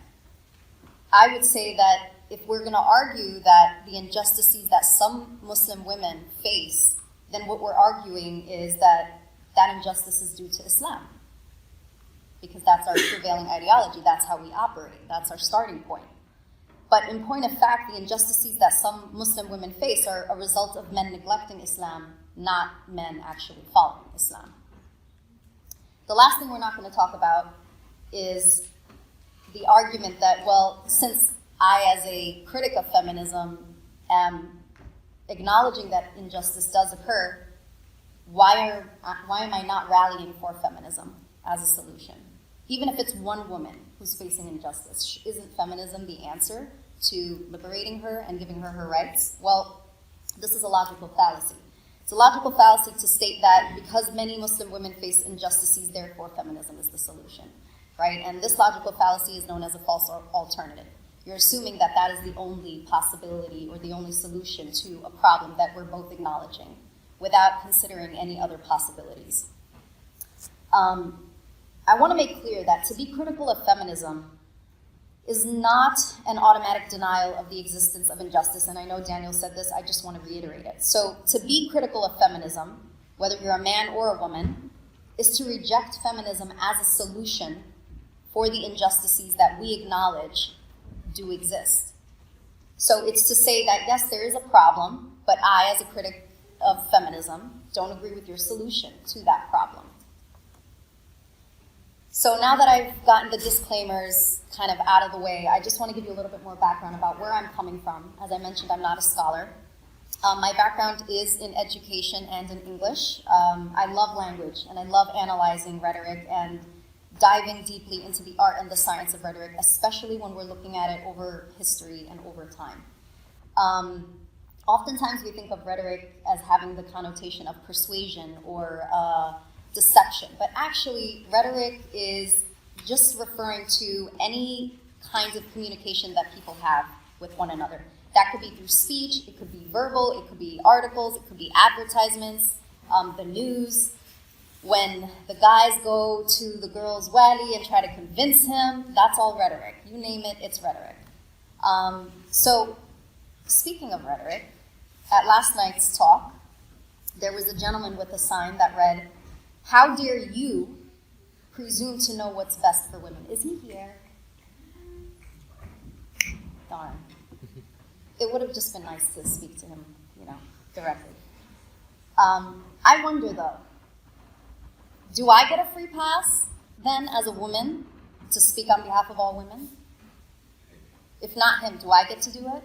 I would say that if we're going to argue that the injustices that some Muslim women face, then what we're arguing is that that injustice is due to Islam. Because that's our prevailing ideology, that's how we operate, that's our starting point. But in point of fact, the injustices that some Muslim women face are a result of men neglecting Islam, not men actually following Islam. The last thing we're not going to talk about is the argument that, well, since I, as a critic of feminism, am acknowledging that injustice does occur, why am I not rallying for feminism as a solution? Even if it's one woman who's facing injustice, isn't feminism the answer to liberating her and giving her her rights? Well, this is a logical fallacy. It's a logical fallacy to state that because many Muslim women face injustices, therefore feminism is the solution, right? And this logical fallacy is known as a false alternative. You're assuming that that is the only possibility or the only solution to a problem that we're both acknowledging without considering any other possibilities. I want to make clear that to be critical of feminism is not an automatic denial of the existence of injustice, and I know Daniel said this, I just want to reiterate it. So to be critical of feminism, whether you're a man or a woman, is to reject feminism as a solution for the injustices that we acknowledge do exist. So it's to say that, yes, there is a problem, but I, as a critic of feminism, don't agree with your solution to that problem. So now that I've gotten the disclaimers kind of out of the way, I just want to give you a little bit more background about where I'm coming from. As I mentioned, I'm not a scholar. My background is in education and in English. I love language, and I love analyzing rhetoric and diving deeply into the art and the science of rhetoric, especially when we're looking at it over history and over time. Oftentimes we think of rhetoric as having the connotation of persuasion or deception, but actually rhetoric is just referring to any kinds of communication that people have with one another. That could be through speech, it could be verbal, it could be articles, it could be advertisements, the news. When the guys go to the girl's wali and try to convince him, that's all rhetoric. You name it, it's rhetoric. So, speaking of rhetoric, at last night's talk, there was a gentleman with a sign that read, "How dare you presume to know what's best for women?" Is he here? Darn. It would have just been nice to speak to him, directly. I wonder, though, do I get a free pass, then, as a woman, to speak on behalf of all women? If not him, do I get to do it?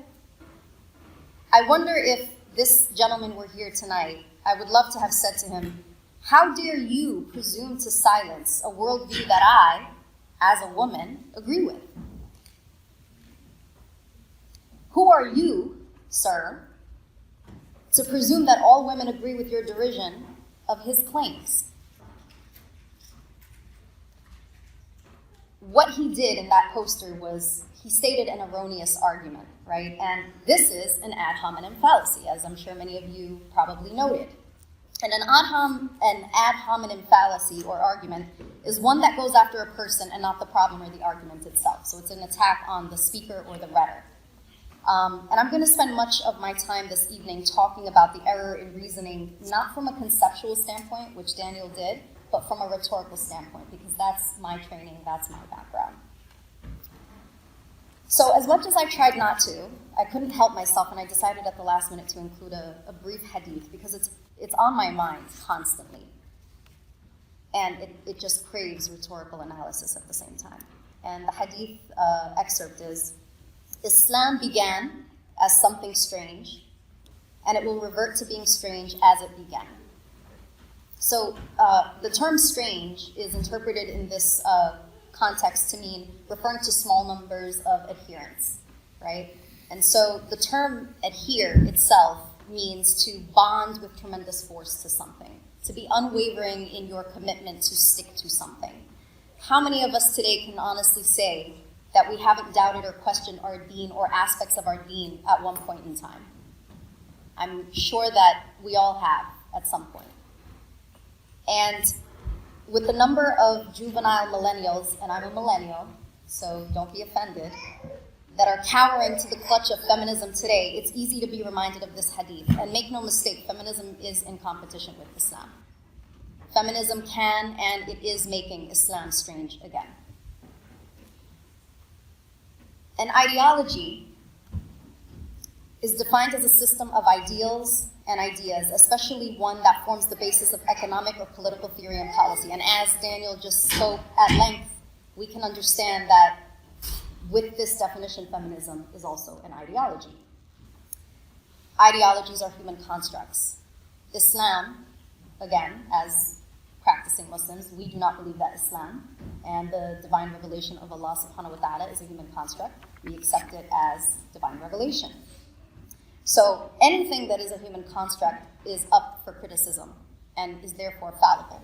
I wonder if this gentleman were here tonight, I would love to have said to him, "How dare you presume to silence a worldview that I, as a woman, agree with? Who are you, sir, to presume that all women agree with your derision of his claims?" What he did in that poster was he stated an erroneous argument, right? And this is an ad hominem fallacy, as I'm sure many of you probably noted. And an ad hominem fallacy or argument is one that goes after a person and not the problem or the argument itself. So it's an attack on the speaker or the rhetor. And I'm going to spend much of my time this evening talking about the error in reasoning, not from a conceptual standpoint, which Daniel did, but from a rhetorical standpoint, because that's my training, that's my background. So as much as I tried not to, I couldn't help myself, and I decided at the last minute to include a brief hadith, because it's on my mind constantly. and it just craves rhetorical analysis at the same time. And the hadith excerpt is, Islam began as something strange, and it will revert to being strange as it began. So the term strange is interpreted in this context to mean referring to small numbers of adherents, right? And so the term adhere itself means to bond with tremendous force to something, to be unwavering in your commitment to stick to something. How many of us today can honestly say that we haven't doubted or questioned our deen or aspects of our deen at one point in time? I'm sure that we all have at some point. And with the number of juvenile millennials, and I'm a millennial, so don't be offended, that are cowering to the clutch of feminism today, it's easy to be reminded of this hadith. And make no mistake, feminism is in competition with Islam. Feminism can and it is making Islam strange again. An ideology is defined as a system of ideals and ideas, especially one that forms the basis of economic or political theory and policy. And as Daniel just spoke at length, we can understand that with this definition, feminism is also an ideology. Ideologies are human constructs. Islam, again, as practicing Muslims, we do not believe that Islam and the divine revelation of Allah subhanahu wa ta'ala is a human construct. We accept it as divine revelation. So anything that is a human construct is up for criticism and is therefore fallible.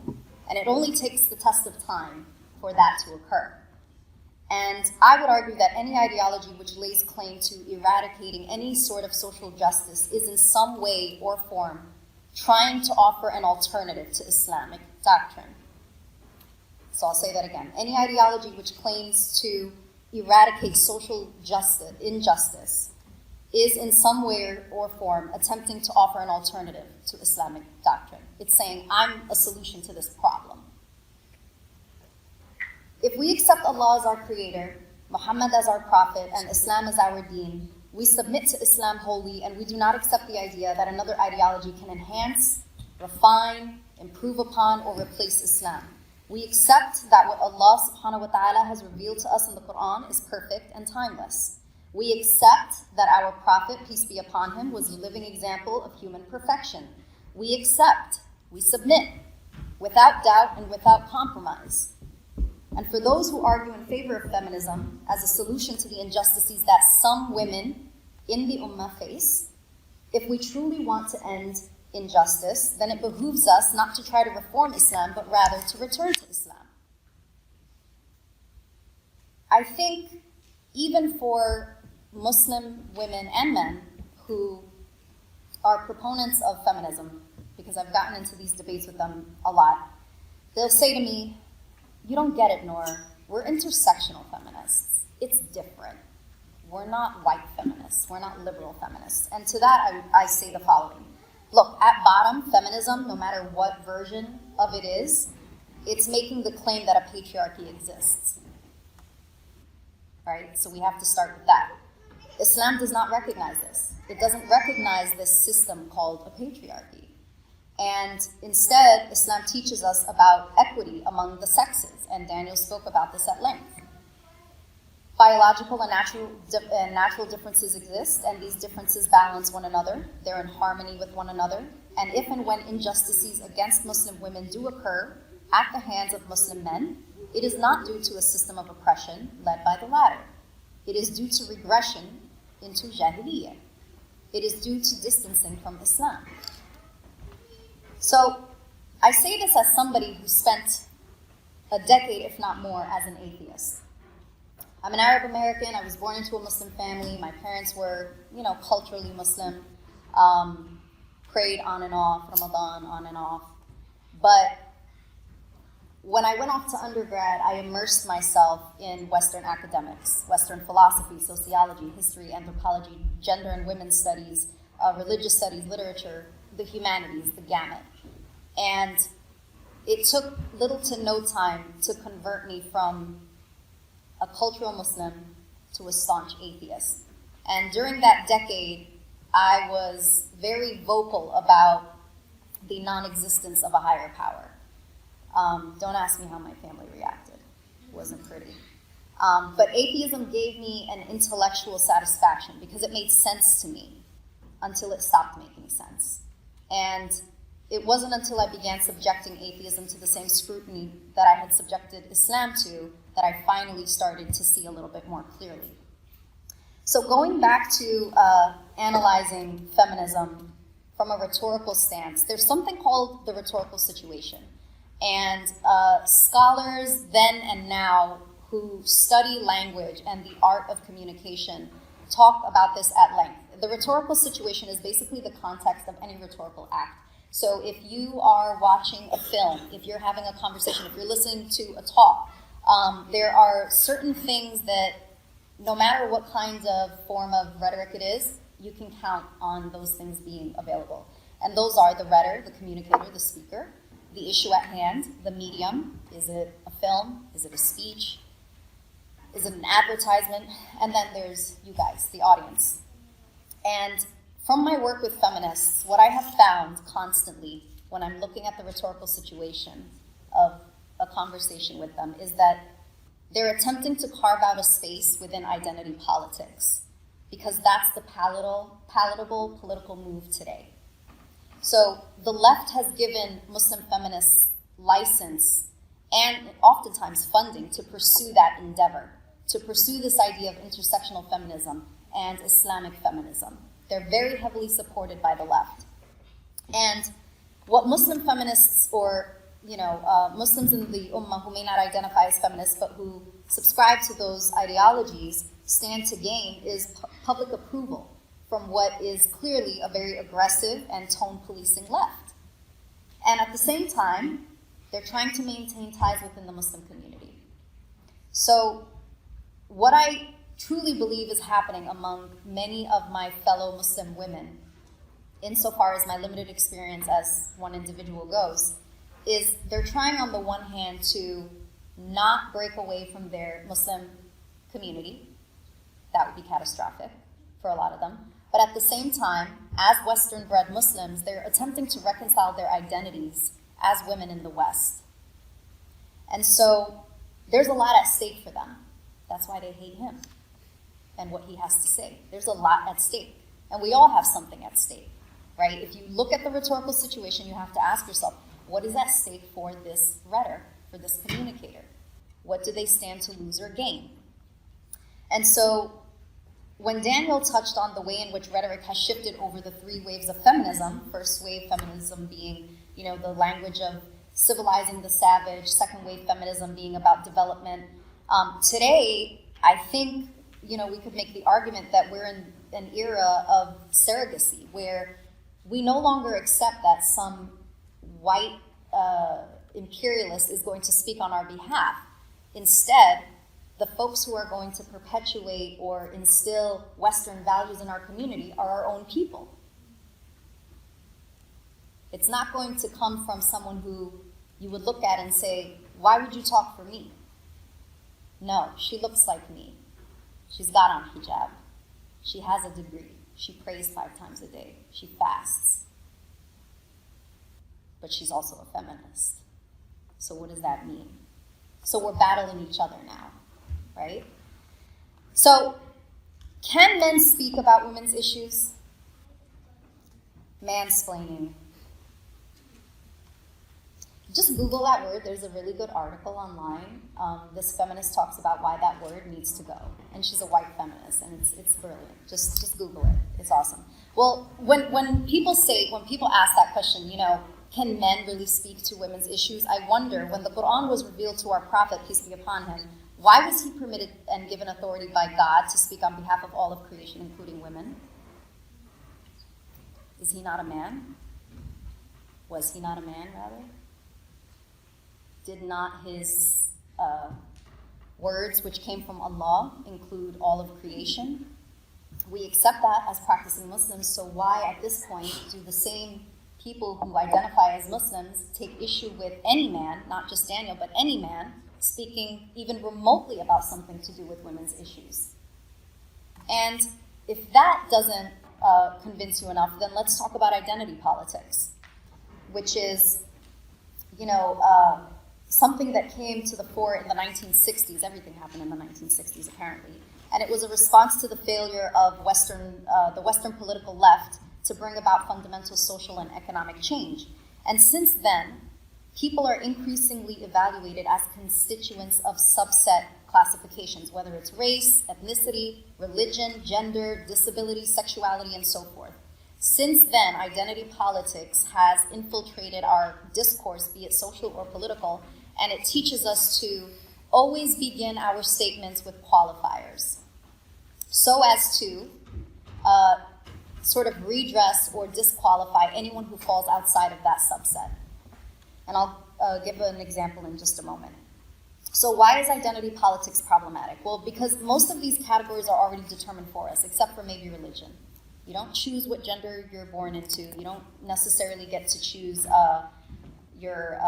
And it only takes the test of time for that to occur. And I would argue that any ideology which lays claim to eradicating any sort of social justice is in some way or form trying to offer an alternative to Islamic doctrine. So I'll say that again. Any ideology which claims to eradicate social injustice is in some way or form attempting to offer an alternative to Islamic doctrine. It's saying, I'm a solution to this problem. If we accept Allah as our creator, Muhammad as our prophet, and Islam as our deen, we submit to Islam wholly, and we do not accept the idea that another ideology can enhance, refine, improve upon, or replace Islam. We accept that what Allah subhanahu wa ta'ala has revealed to us in the Quran is perfect and timeless. We accept that our prophet, peace be upon him, was a living example of human perfection. We accept, we submit, without doubt and without compromise. And for those who argue in favor of feminism as a solution to the injustices that some women in the Ummah face, if we truly want to end injustice, then it behooves us not to try to reform Islam, but rather to return to Islam. I think even for Muslim women and men who are proponents of feminism, because I've gotten into these debates with them a lot, they'll say to me, you don't get it, Noor. We're intersectional feminists. It's different. We're not white feminists. We're not liberal feminists. And to that, I say the following. Look, at bottom, feminism, no matter what version of it is, it's making the claim that a patriarchy exists. Right? So we have to start with that. Islam does not recognize this. It doesn't recognize this system called a patriarchy. And instead, Islam teaches us about equity among the sexes, and Daniel spoke about this at length. Biological and natural differences exist, and these differences balance one another. They're in harmony with one another. And if and when injustices against Muslim women do occur at the hands of Muslim men, it is not due to a system of oppression led by the latter. It is due to regression into Jahiliyyah. It is due to distancing from Islam. So I say this as somebody who spent a decade, if not more, as an atheist. I'm an Arab American. I was born into a Muslim family. My parents were, culturally Muslim, prayed on and off, Ramadan on and off. But when I went off to undergrad, I immersed myself in Western academics, Western philosophy, sociology, history, anthropology, gender and women's studies, religious studies, literature, the humanities, the gamut. And it took little to no time to convert me from a cultural Muslim to a staunch atheist. And during that decade, I was very vocal about the non-existence of a higher power. Don't ask me how my family reacted. It wasn't pretty. But atheism gave me an intellectual satisfaction because it made sense to me until it stopped making sense. And it wasn't until I began subjecting atheism to the same scrutiny that I had subjected Islam to that I finally started to see a little bit more clearly. So going back to analyzing feminism from a rhetorical stance, there's something called the rhetorical situation. And scholars then and now who study language and the art of communication talk about this at length. The rhetorical situation is basically the context of any rhetorical act. So if you are watching a film, if you're having a conversation, if you're listening to a talk, there are certain things that no matter what kind of form of rhetoric it is, you can count on those things being available. And those are the rhetor, the communicator, the speaker, the issue at hand, the medium. Is it a film? Is it a speech? Is it an advertisement? And then there's you guys, the audience. And from my work with feminists, what I have found constantly when I'm looking at the rhetorical situation of a conversation with them is that they're attempting to carve out a space within identity politics because that's the palatable political move today. So the left has given Muslim feminists license and oftentimes funding to pursue that endeavor, to pursue this idea of intersectional feminism and Islamic feminism. They're very heavily supported by the left. And what Muslim feminists or Muslims in the Ummah who may not identify as feminists but who subscribe to those ideologies stand to gain is public approval from what is clearly a very aggressive and tone-policing left. And at the same time, they're trying to maintain ties within the Muslim community. So what I truly believe is happening among many of my fellow Muslim women, insofar as my limited experience as one individual goes, is they're trying on the one hand to not break away from their Muslim community. That would be catastrophic for a lot of them. But at the same time, as Western-bred Muslims, they're attempting to reconcile their identities as women in the West. And so there's a lot at stake for them. That's why they hate him and what he has to say. There's a lot at stake. And we all have something at stake, right? If you look at the rhetorical situation, you have to ask yourself, what is at stake for this rhetor, for this communicator? What do they stand to lose or gain? And so when Daniel touched on the way in which rhetoric has shifted over the three waves of feminism, first wave feminism being, the language of civilizing the savage, second wave feminism being about development, today, I think, we could make the argument that we're in an era of surrogacy, where we no longer accept that some white imperialist is going to speak on our behalf. Instead, the folks who are going to perpetuate or instill Western values in our community are our own people. It's not going to come from someone who you would look at and say, why would you talk for me? No, she looks like me. She's got on hijab. She has a degree. She prays 5 times a day. She fasts. But she's also a feminist. So what does that mean? So we're battling each other now, right? So can men speak about women's issues? Mansplaining. Just Google that word. There's a really good article online. This feminist talks about why that word needs to go. And she's a white feminist, and it's brilliant. Just Google it. It's awesome. Well, when people ask that question, can men really speak to women's issues? I wonder, when the Quran was revealed to our prophet, peace be upon him, why was he permitted and given authority by God to speak on behalf of all of creation, including women? Is he not a man? Was he not a man, rather? Did not his words, which came from Allah, include all of creation? We accept that as practicing Muslims, so why at this point do the same people who identify as Muslims take issue with any man, not just Daniel, but any man, speaking even remotely about something to do with women's issues? And if that doesn't convince you enough, then let's talk about identity politics, which is, something that came to the fore in the 1960s. Everything happened in the 1960s, apparently. And it was a response to the failure of the Western political left to bring about fundamental social and economic change. And since then, people are increasingly evaluated as constituents of subset classifications, whether it's race, ethnicity, religion, gender, disability, sexuality, and so forth. Since then, identity politics has infiltrated our discourse, be it social or political, and it teaches us to always begin our statements with qualifiers, so as to sort of redress or disqualify anyone who falls outside of that subset. And I'll give an example in just a moment. So why is identity politics problematic? Well, because most of these categories are already determined for us, except for maybe religion. You don't choose what gender you're born into. You don't necessarily get to choose your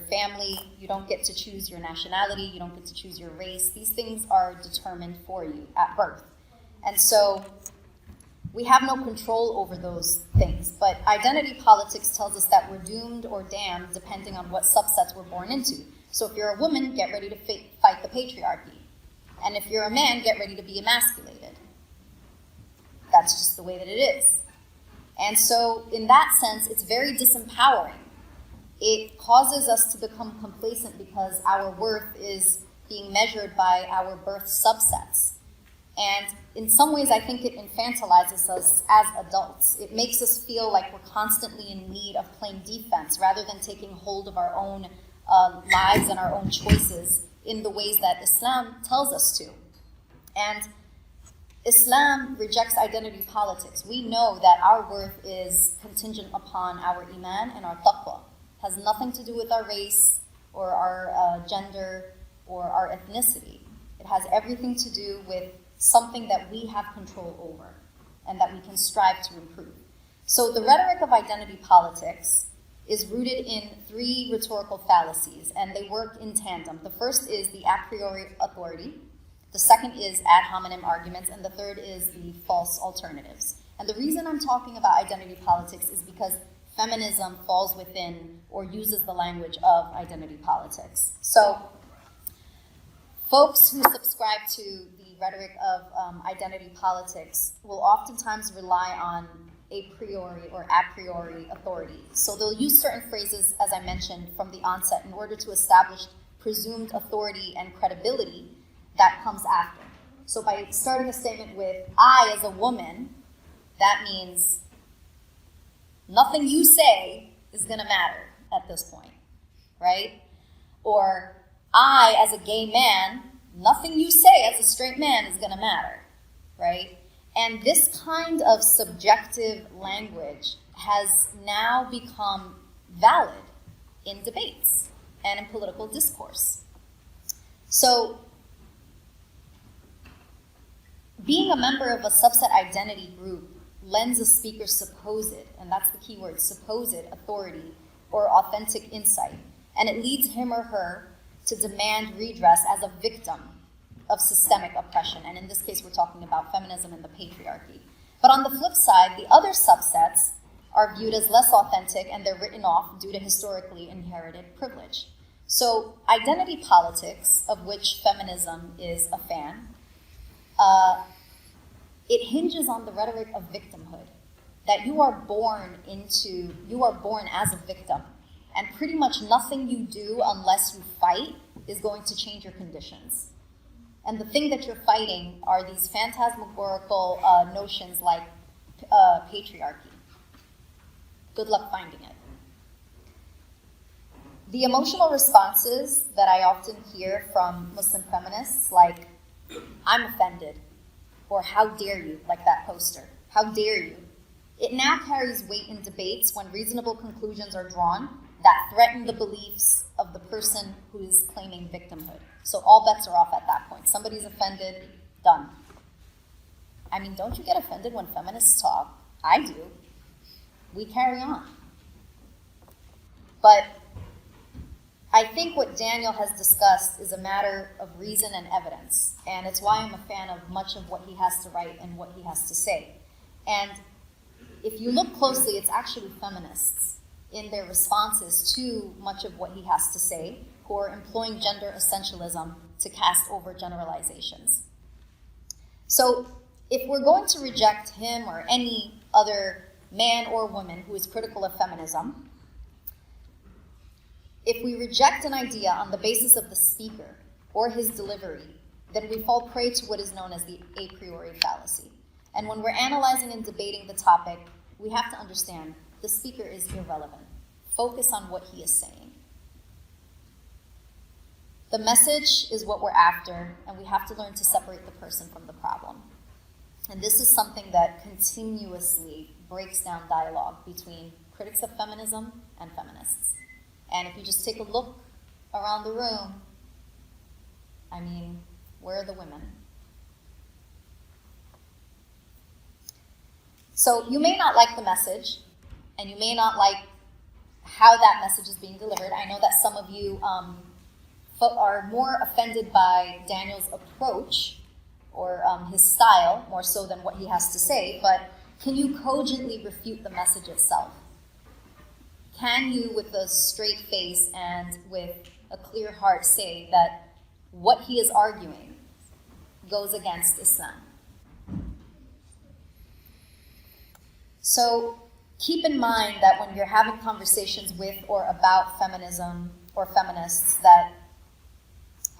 family. You don't get to choose your nationality. You don't get to choose your race. These things are determined for you at birth. And so we have no control over those things. But identity politics tells us that we're doomed or damned depending on what subsets we're born into. So if you're a woman, get ready to fight the patriarchy. And if you're a man, get ready to be emasculated. That's just the way that it is. And so in that sense, it's very disempowering. It causes us to become complacent because our worth is being measured by our birth subsets. And in some ways, I think it infantilizes us as adults. It makes us feel like we're constantly in need of playing defense rather than taking hold of our own lives and our own choices in the ways that Islam tells us to. And Islam rejects identity politics. We know that our worth is contingent upon our iman and our taqwa. It has nothing to do with our race or our gender or our ethnicity. It has everything to do with something that we have control over and that we can strive to improve. So the rhetoric of identity politics is rooted in three rhetorical fallacies, and they work in tandem. The first is the a priori authority, the second is ad hominem arguments, and the third is the false alternatives. And the reason I'm talking about identity politics is because feminism falls within or uses the language of identity politics. So folks who subscribe to the rhetoric of identity politics will oftentimes rely on a priori or a priori authority. So they'll use certain phrases, as I mentioned, from the onset in order to establish presumed authority and credibility that comes after. So by starting a statement with, I as a woman, that means nothing you say is gonna matter at this point, right? Or I as a gay man, nothing you say as a straight man is gonna matter, right? And this kind of subjective language has now become valid in debates and in political discourse. So being a member of a subset identity group lends a speaker supposed, and that's the key word, supposed authority or authentic insight, and it leads him or her to demand redress as a victim of systemic oppression. And in this case, we're talking about feminism and the patriarchy. But on the flip side, the other subsets are viewed as less authentic and they're written off due to historically inherited privilege. So identity politics, of which feminism is a fan, it hinges on the rhetoric of victimhood, that you are born as a victim, and pretty much nothing you do unless you fight is going to change your conditions. And the thing that you're fighting are these phantasmagorical notions like patriarchy. Good luck finding it. The emotional responses that I often hear from Muslim feminists, like, I'm offended, or how dare you, like that poster, how dare you, it now carries weight in debates when reasonable conclusions are drawn that threaten the beliefs of the person who is claiming victimhood. So all bets are off at that point. Somebody's offended, done. I mean, don't you get offended when feminists talk? I do. We carry on. But I think what Daniel has discussed is a matter of reason and evidence, and it's why I'm a fan of much of what he has to write and what he has to say. And if you look closely, it's actually feminists in their responses to much of what he has to say, who are employing gender essentialism to cast over generalizations. So if we're going to reject him or any other man or woman who is critical of feminism, if we reject an idea on the basis of the speaker or his delivery, then we fall prey to what is known as the a priori fallacy. And when we're analyzing and debating the topic, we have to understand the speaker is irrelevant. Focus on what he is saying. The message is what we're after, and we have to learn to separate the person from the problem. And this is something that continuously breaks down dialogue between critics of feminism and feminists. And if you just take a look around the room, I mean, where are the women? So you may not like the message, and you may not like how that message is being delivered. I know that some of you are more offended by Daniel's approach or his style, more so than what he has to say, but can you cogently refute the message itself? Can you, with a straight face and with a clear heart, say that what he is arguing goes against Islam? So keep in mind that when you're having conversations with or about feminism or feminists, that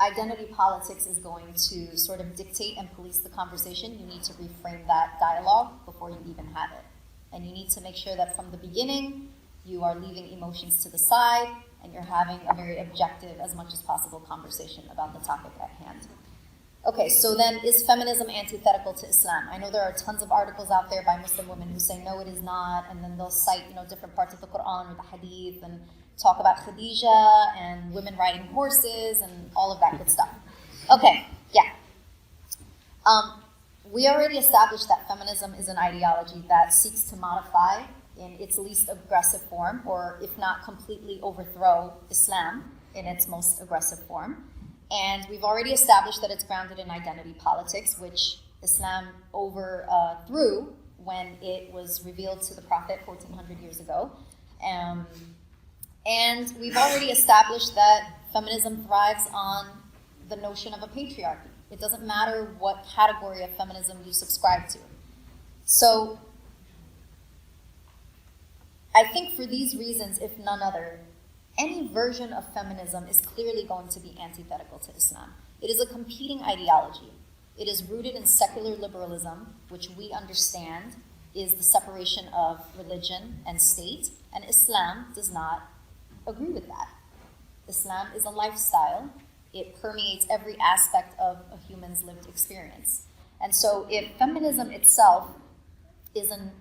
identity politics is going to sort of dictate and police the conversation. You need to reframe that dialogue before you even have it. And you need to make sure that from the beginning, you are leaving emotions to the side and you're having a very objective, as much as possible, conversation about the topic at hand. Okay, so then is feminism antithetical to Islam? I know there are tons of articles out there by Muslim women who say, no, it is not, and then they'll cite, different parts of the Quran or the Hadith and talk about Khadija and women riding horses and all of that good stuff. Okay, yeah. We already established that feminism is an ideology that seeks to modify in its least aggressive form, or if not completely overthrow Islam in its most aggressive form. And we've already established that it's grounded in identity politics, which Islam overthrew when it was revealed to the Prophet 1400 years ago. And we've already established that feminism thrives on the notion of a patriarchy. It doesn't matter what category of feminism you subscribe to. So I think for these reasons, if none other, any version of feminism is clearly going to be antithetical to Islam. It is a competing ideology. It is rooted in secular liberalism, which we understand is the separation of religion and state, and Islam does not agree with that. Islam is a lifestyle. It permeates every aspect of a human's lived experience. And so if feminism itself isn't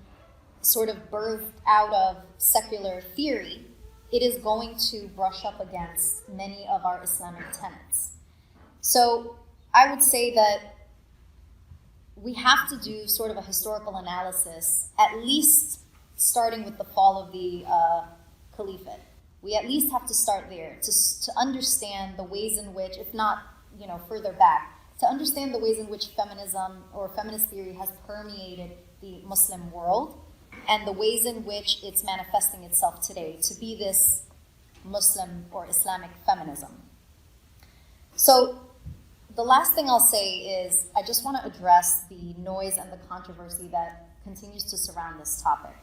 sort of birthed out of secular theory, it is going to brush up against many of our Islamic tenets. So I would say that we have to do sort of a historical analysis, at least starting with the fall of the caliphate. We at least have to start there to understand the ways in which, if not further back, to understand the ways in which feminism or feminist theory has permeated the Muslim world, and the ways in which it's manifesting itself today to be this Muslim or Islamic feminism. So the last thing I'll say is I just want to address the noise and the controversy that continues to surround this topic.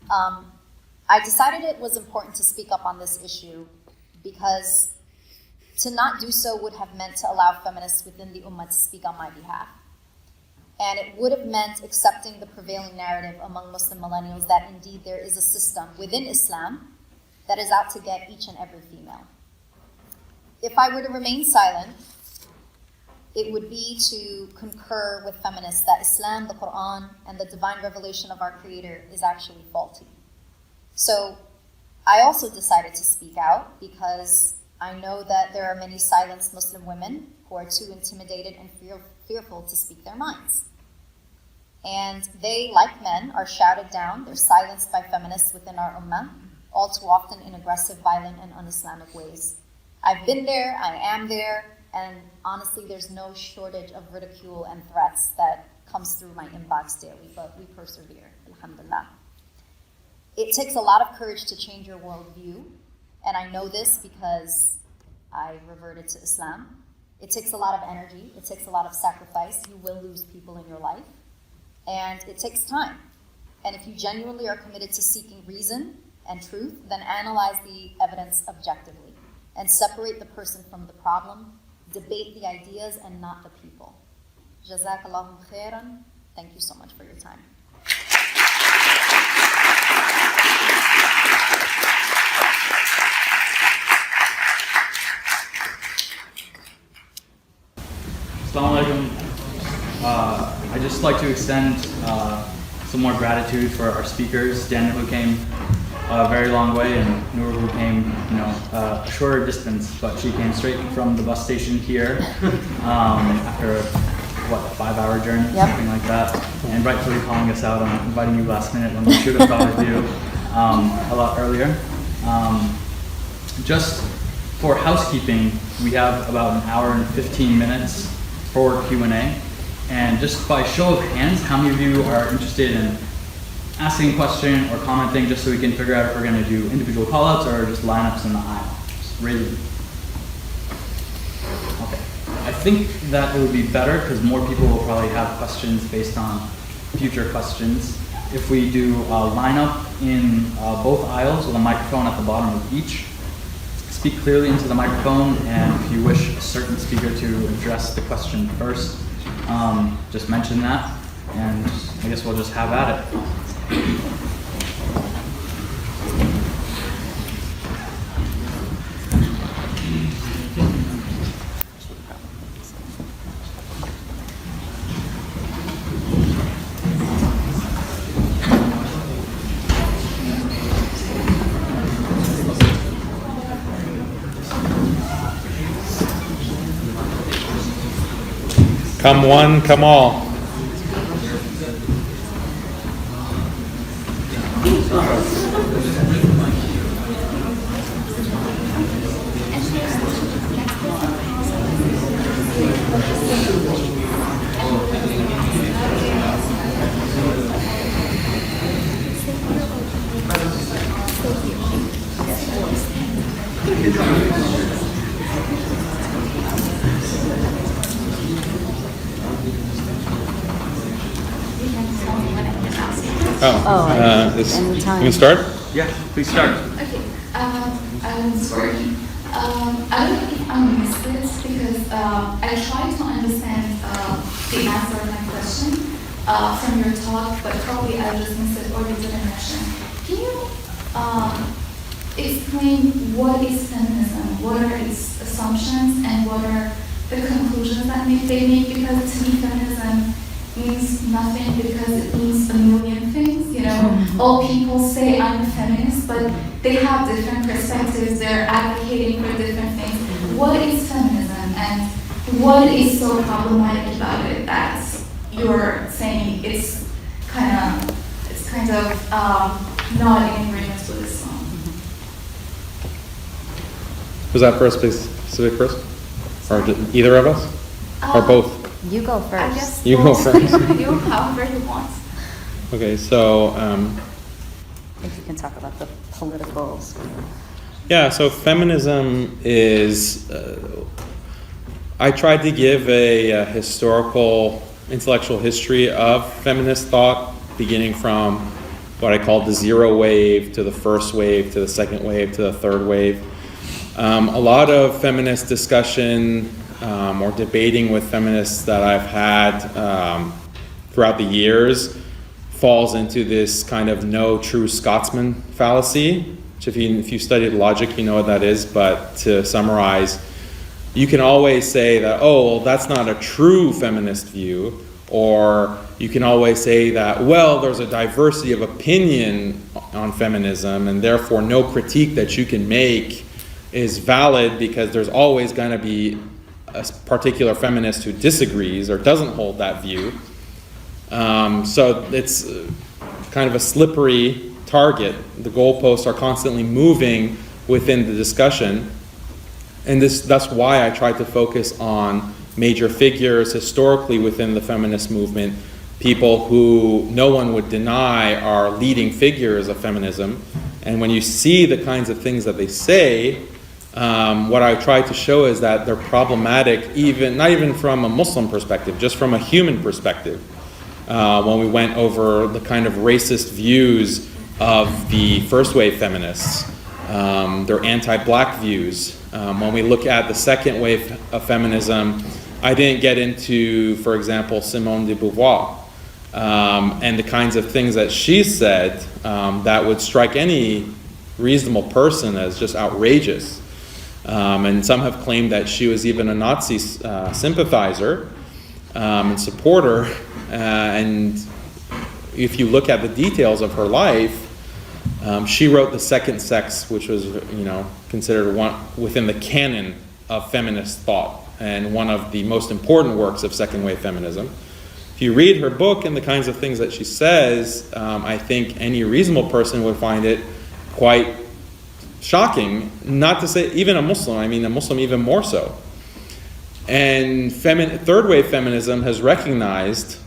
I decided it was important to speak up on this issue because to not do so would have meant to allow feminists within the Ummah to speak on my behalf. And it would have meant accepting the prevailing narrative among Muslim millennials that indeed there is a system within Islam that is out to get each and every female. If I were to remain silent, it would be to concur with feminists that Islam, the Quran, and the divine revelation of our Creator is actually faulty. So I also decided to speak out because I know that there are many silenced Muslim women who are too intimidated and fearful to speak their minds. And they, like men, are shouted down, they're silenced by feminists within our ummah, all too often in aggressive, violent, and un-Islamic ways. I've been there, I am there, and honestly, there's no shortage of ridicule and threats that comes through my inbox daily, but we persevere, alhamdulillah. It takes a lot of courage to change your worldview, and I know this because I reverted to Islam. It takes a lot of energy, it takes a lot of sacrifice. You will lose people in your life, and it takes time. And if you genuinely are committed to seeking reason and truth, then analyze the evidence objectively and separate the person from the problem, debate the ideas and not the people. Jazakallahu khairan. Thank you so much for your time. Assalamu alaikum. I'd just like to extend some more gratitude for our speakers, Daniel, who came a very long way, and Noor, who came, a shorter distance, but she came straight from the bus station here after a 5-hour journey, something like that, and rightfully calling us out on inviting you last minute when we should have thought of you a lot earlier. Just for housekeeping, we have about an hour and 15 minutes for Q&A, and just by show of hands, how many of you are interested in asking a question or commenting, just so we can figure out if we're going to do individual callouts or just lineups in the aisle? Just raise it. Okay. I think that it would be better because more people will probably have questions based on future questions. If we do a lineup in both aisles with a microphone at the bottom of each, speak clearly into the microphone, and if you wish a certain speaker to address the question first, just mention that, and I guess we'll just have at it. Come one, come all. You can start? Yeah, please start. Okay, I'm sorry. I don't know if I missed this because I tried to understand the answer of my question from your talk, but probably I just missed it or you didn't mention. Can you explain what is feminism? What are its assumptions and what are the conclusions that they make? Because to me, feminism means nothing because it means a million things. All people say I'm a feminist, but they have different perspectives. They're advocating for different things. What is feminism, and what is so problematic about it that you're saying it's kind of not in agreement with Islam? Was that for a specific person, or either of us, or both? You go first. I guess You go first. You, however you want. Okay, so If you can talk about the politicals. yeah, so feminism is. I tried to give a historical, intellectual history of feminist thought, beginning from what I call the zero wave to the first wave to the second wave to the third wave. A lot of feminist discussion or debating with feminists that I've had throughout the years falls into this kind of no true Scotsman fallacy, which if you studied logic, you know what that is, but to summarize, you can always say that, oh, well, that's not a true feminist view, or you can always say that, well, there's a diversity of opinion on feminism, and therefore no critique that you can make is valid because there's always going to be a particular feminist who disagrees or doesn't hold that view. So it's kind of a slippery target. The goalposts are constantly moving within the discussion. And that's why I tried to focus on major figures historically within the feminist movement people who no one would deny are leading figures of feminism. And when you see the kinds of things that they say, what I try to show is that they're problematic, not even from a Muslim perspective, just from a human perspective. When we went over the kind of racist views of the first wave feminists, their anti-black views. When we look at the second wave of feminism, I didn't get into, for example, Simone de Beauvoir, and the kinds of things that she said that would strike any reasonable person as just outrageous. And some have claimed that she was even a Nazi sympathizer and supporter. And if you look at the details of her life, she wrote The Second Sex, which was, considered one within the canon of feminist thought and one of the most important works of second wave feminism. If you read her book and the kinds of things that she says, I think any reasonable person would find it quite shocking, not to say even a Muslim, a Muslim even more so. And third wave feminism has recognized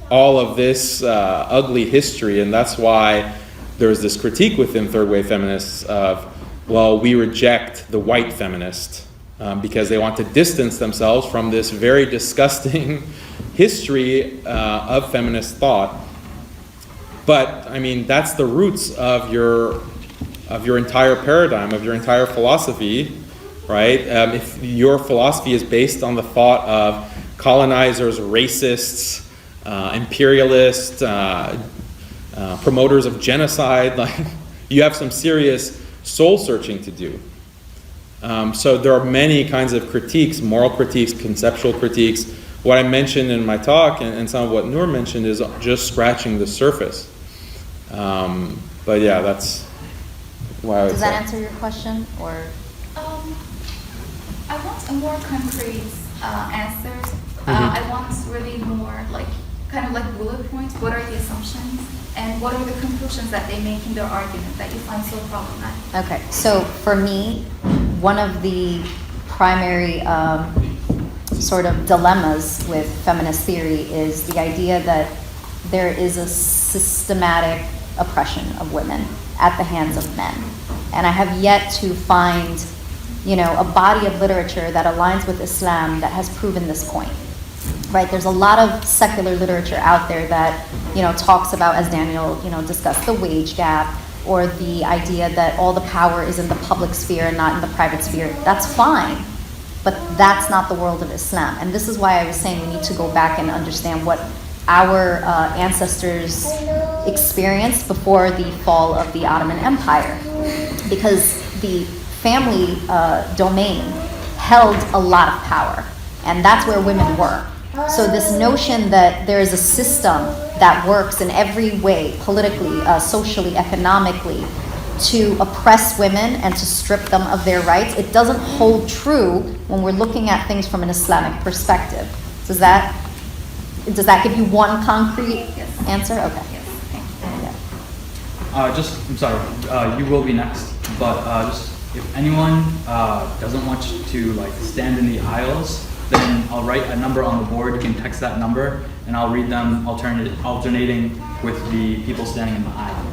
all of this ugly history, and that's why there's this critique within third wave feminists of, well, we reject the white feminist because they want to distance themselves from this very disgusting history of feminist thought. But that's the roots of your entire paradigm, of your entire philosophy, right? If your philosophy is based on the thought of colonizers, racists, imperialists, promoters of genocide, you have some serious soul searching to do. So there are many kinds of critiques, moral critiques, conceptual critiques. What I mentioned in my talk and some of what Noor mentioned is just scratching the surface. But yeah, that's why I would Does say. that answer your question, or? I want a more concrete answer. I want really more kind of bullet points. What are the assumptions and what are the conclusions that they make in their argument that you find so problematic? Okay, so for me, one of the primary sort of dilemmas with feminist theory is the idea that there is a systematic oppression of women at the hands of men. And I have yet to find, a body of literature that aligns with Islam that has proven this point. Right? There's a lot of secular literature out there that, talks about, as Daniel, discussed, the wage gap, or the idea that all the power is in the public sphere and not in the private sphere. That's fine, but that's not the world of Islam. And this is why I was saying we need to go back and understand what our ancestors experienced before the fall of the Ottoman Empire. Because the family domain held a lot of power, and that's where women were. So this notion that there is a system that works in every way, politically, socially, economically, to oppress women and to strip them of their rights, it doesn't hold true when we're looking at things from an Islamic perspective. Does that give you one concrete answer? Okay. I'm sorry, you will be next, but just if anyone doesn't want to stand in the aisles, then I'll write a number on the board. You can text that number, and I'll read them alternating with the people standing in the aisle.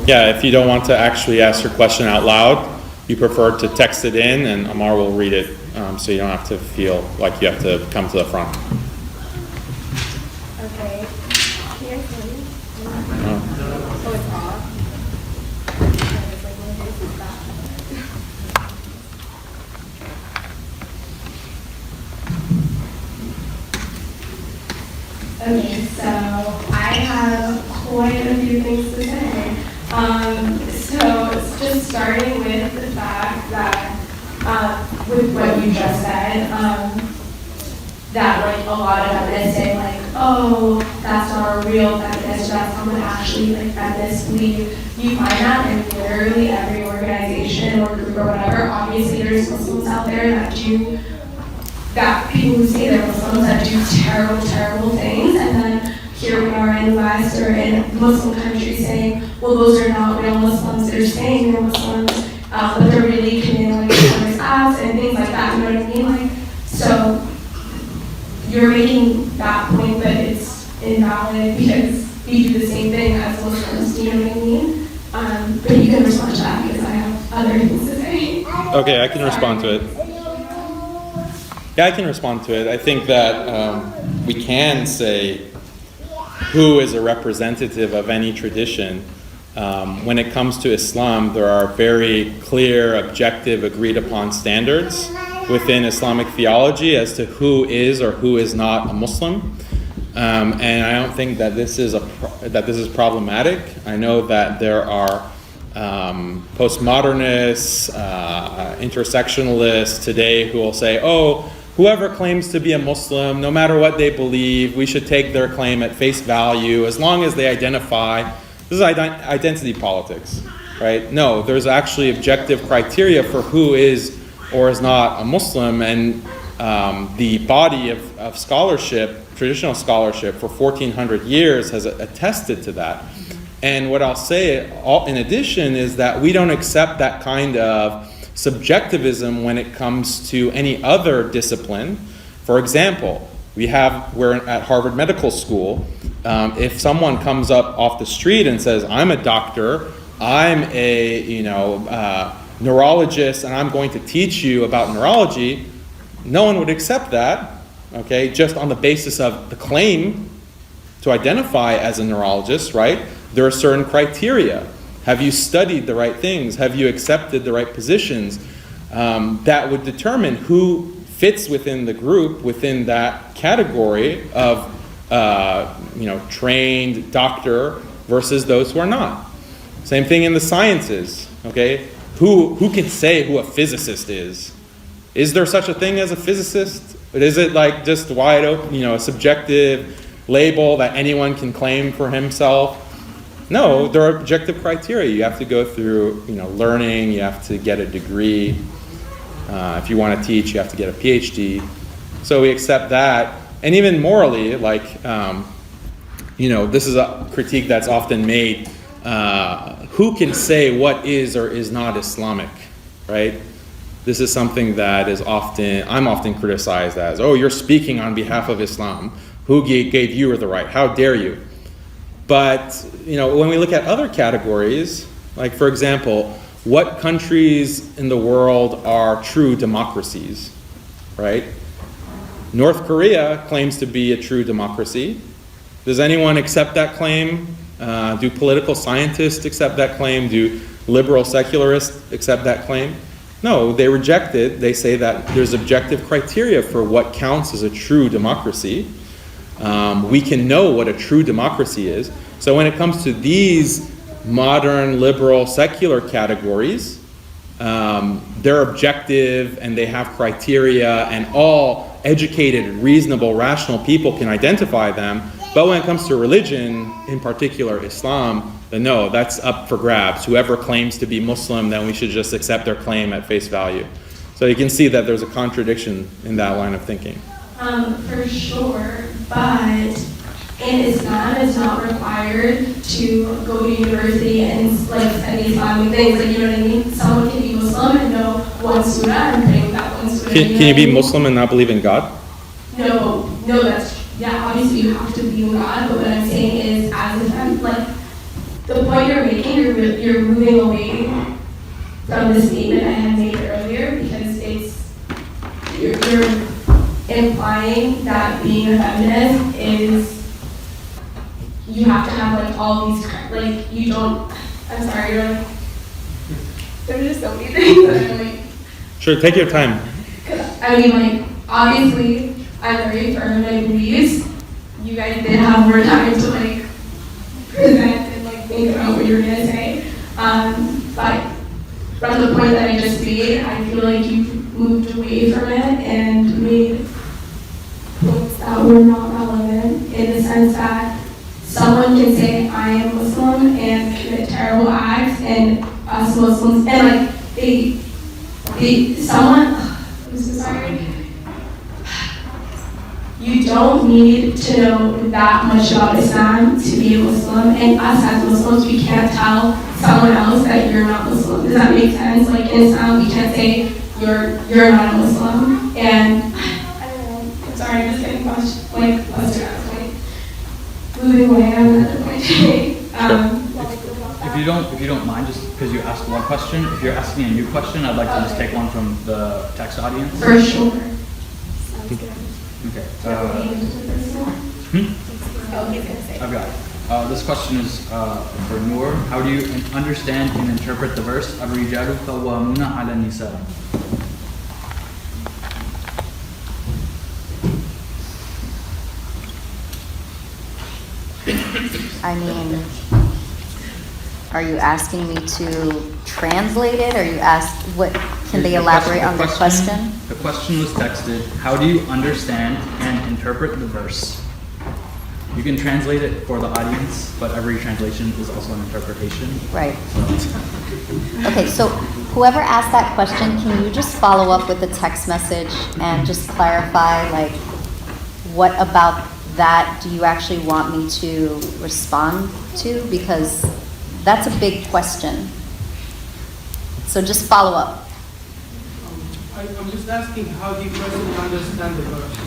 Yeah, if you don't want to actually ask your question out loud, you prefer to text it in, and Amar will read it, so you don't have to feel like you have to come to the front. Okay. Oh, it's off. Okay, so I have quite a few things to say. So it's just starting with the fact that, with what you just said, that a lot of feminists say oh, that's not a real feminist, that's not what actually feminists believe. You find that in literally every organization or group or whatever. Obviously there's Muslims out there that people who say they're Muslims that do terrible, terrible things, and then here we are in the West or in Muslim countries saying, well, those are not real Muslims, they're saying they're Muslims, but they're really committing terrorist acts and things like that, you know what I mean? So you're making that point that it's invalid because we do the same thing as Muslims, do you know what I mean? But you can respond to that because I have other things to say. Okay, I can respond to it. Yeah, I can respond to it. I think that we can say who is a representative of any tradition. When it comes to Islam, there are very clear, objective, agreed upon standards within Islamic theology as to who is or who is not a Muslim. And I don't think that this is problematic. I know that there are postmodernists, intersectionalists today who will say, oh, whoever claims to be a Muslim, no matter what they believe, we should take their claim at face value as long as they identify. This is identity politics, right? No, there's actually objective criteria for who is or is not a Muslim, and the body of scholarship, traditional scholarship for 1400 years has attested to that. And what I'll say in addition is that we don't accept that kind of subjectivism when it comes to any other discipline. For example, we're at Harvard Medical School. If someone comes up off the street and says, I'm a doctor, I'm a neurologist, and I'm going to teach you about neurology, no one would accept that, okay, just on the basis of the claim to identify as a neurologist, right? There are certain criteria. Have you studied the right things? Have you accepted the right positions? That would determine who fits within the group, within that category of trained doctor versus those who are not. Same thing in the sciences, okay? Who can say who a physicist is? Is there such a thing as a physicist? Or is it like just wide open, a subjective label that anyone can claim for himself? No, there are objective criteria. You have to go through, learning. You have to get a degree. If you want to teach, you have to get a PhD. So we accept that. And even morally, this is a critique that's often made. Who can say what is or is not Islamic, right? This is something that I'm often criticized as, oh, you're speaking on behalf of Islam. Who gave you the right? How dare you? But, when we look at other categories, like, for example, what countries in the world are true democracies, right? North Korea claims to be a true democracy. Does anyone accept that claim? Do political scientists accept that claim? Do liberal secularists accept that claim? No, they reject it. They say that there's objective criteria for what counts as a true democracy. We can know what a true democracy is. So when it comes to these modern, liberal, secular categories, they're objective and they have criteria, and all educated, reasonable, rational people can identify them. But when it comes to religion, in particular Islam, then no, that's up for grabs. Whoever claims to be Muslim, then we should just accept their claim at face value. So you can see that there's a contradiction in that line of thinking. For sure, but in Islam, it's not required to go to university and study Islamic things. You know what I mean? Someone can be Muslim and know one surah and pray with that one surah. Can you be Muslim and not believe in God? No, obviously you have to believe in God, but what I'm saying is, as if the point you're making, you're moving away from the statement I had made earlier, because you're implying that being a feminist is you have to have all these you don't. I'm sorry, there's just so many things that I'm Sure, take your time. Obviously I'm very firm in my beliefs. You guys did have more time to present and think about what you were gonna say. But from the point that I just made, I feel like you've moved away from it and made points that were not relevant, in the sense that someone can say I am Muslim and commit terrible acts, and us Muslims, and I'm so sorry. You don't need to know that much about Islam to be a Muslim, and us as Muslims, we can't tell someone else that you're not Muslim. Does that make sense? In Islam, we can't say you're not a Muslim, and I don't know, I'm sorry, sorry, I'm just getting flustered at this point. Moving away on another point today. If you don't mind, just because you asked one question, if you're asking a new question, I'd like to just take one from the text audience. For sure. Okay. I've got it. This question is for Noor. How do you understand and interpret the verse الرجال قوامون على النساء? I mean, are you asking me to translate it? Or you what? Can they elaborate on the question? The question was texted. How do you understand and interpret the verse? You can translate it for the audience, but every translation is also an interpretation. Right. Okay, so whoever asked that question, can you just follow up with a text message and just clarify, like, what about that do you actually want me to respond to? Because that's a big question. So just follow up. I'm just asking, how do you personally understand the verse?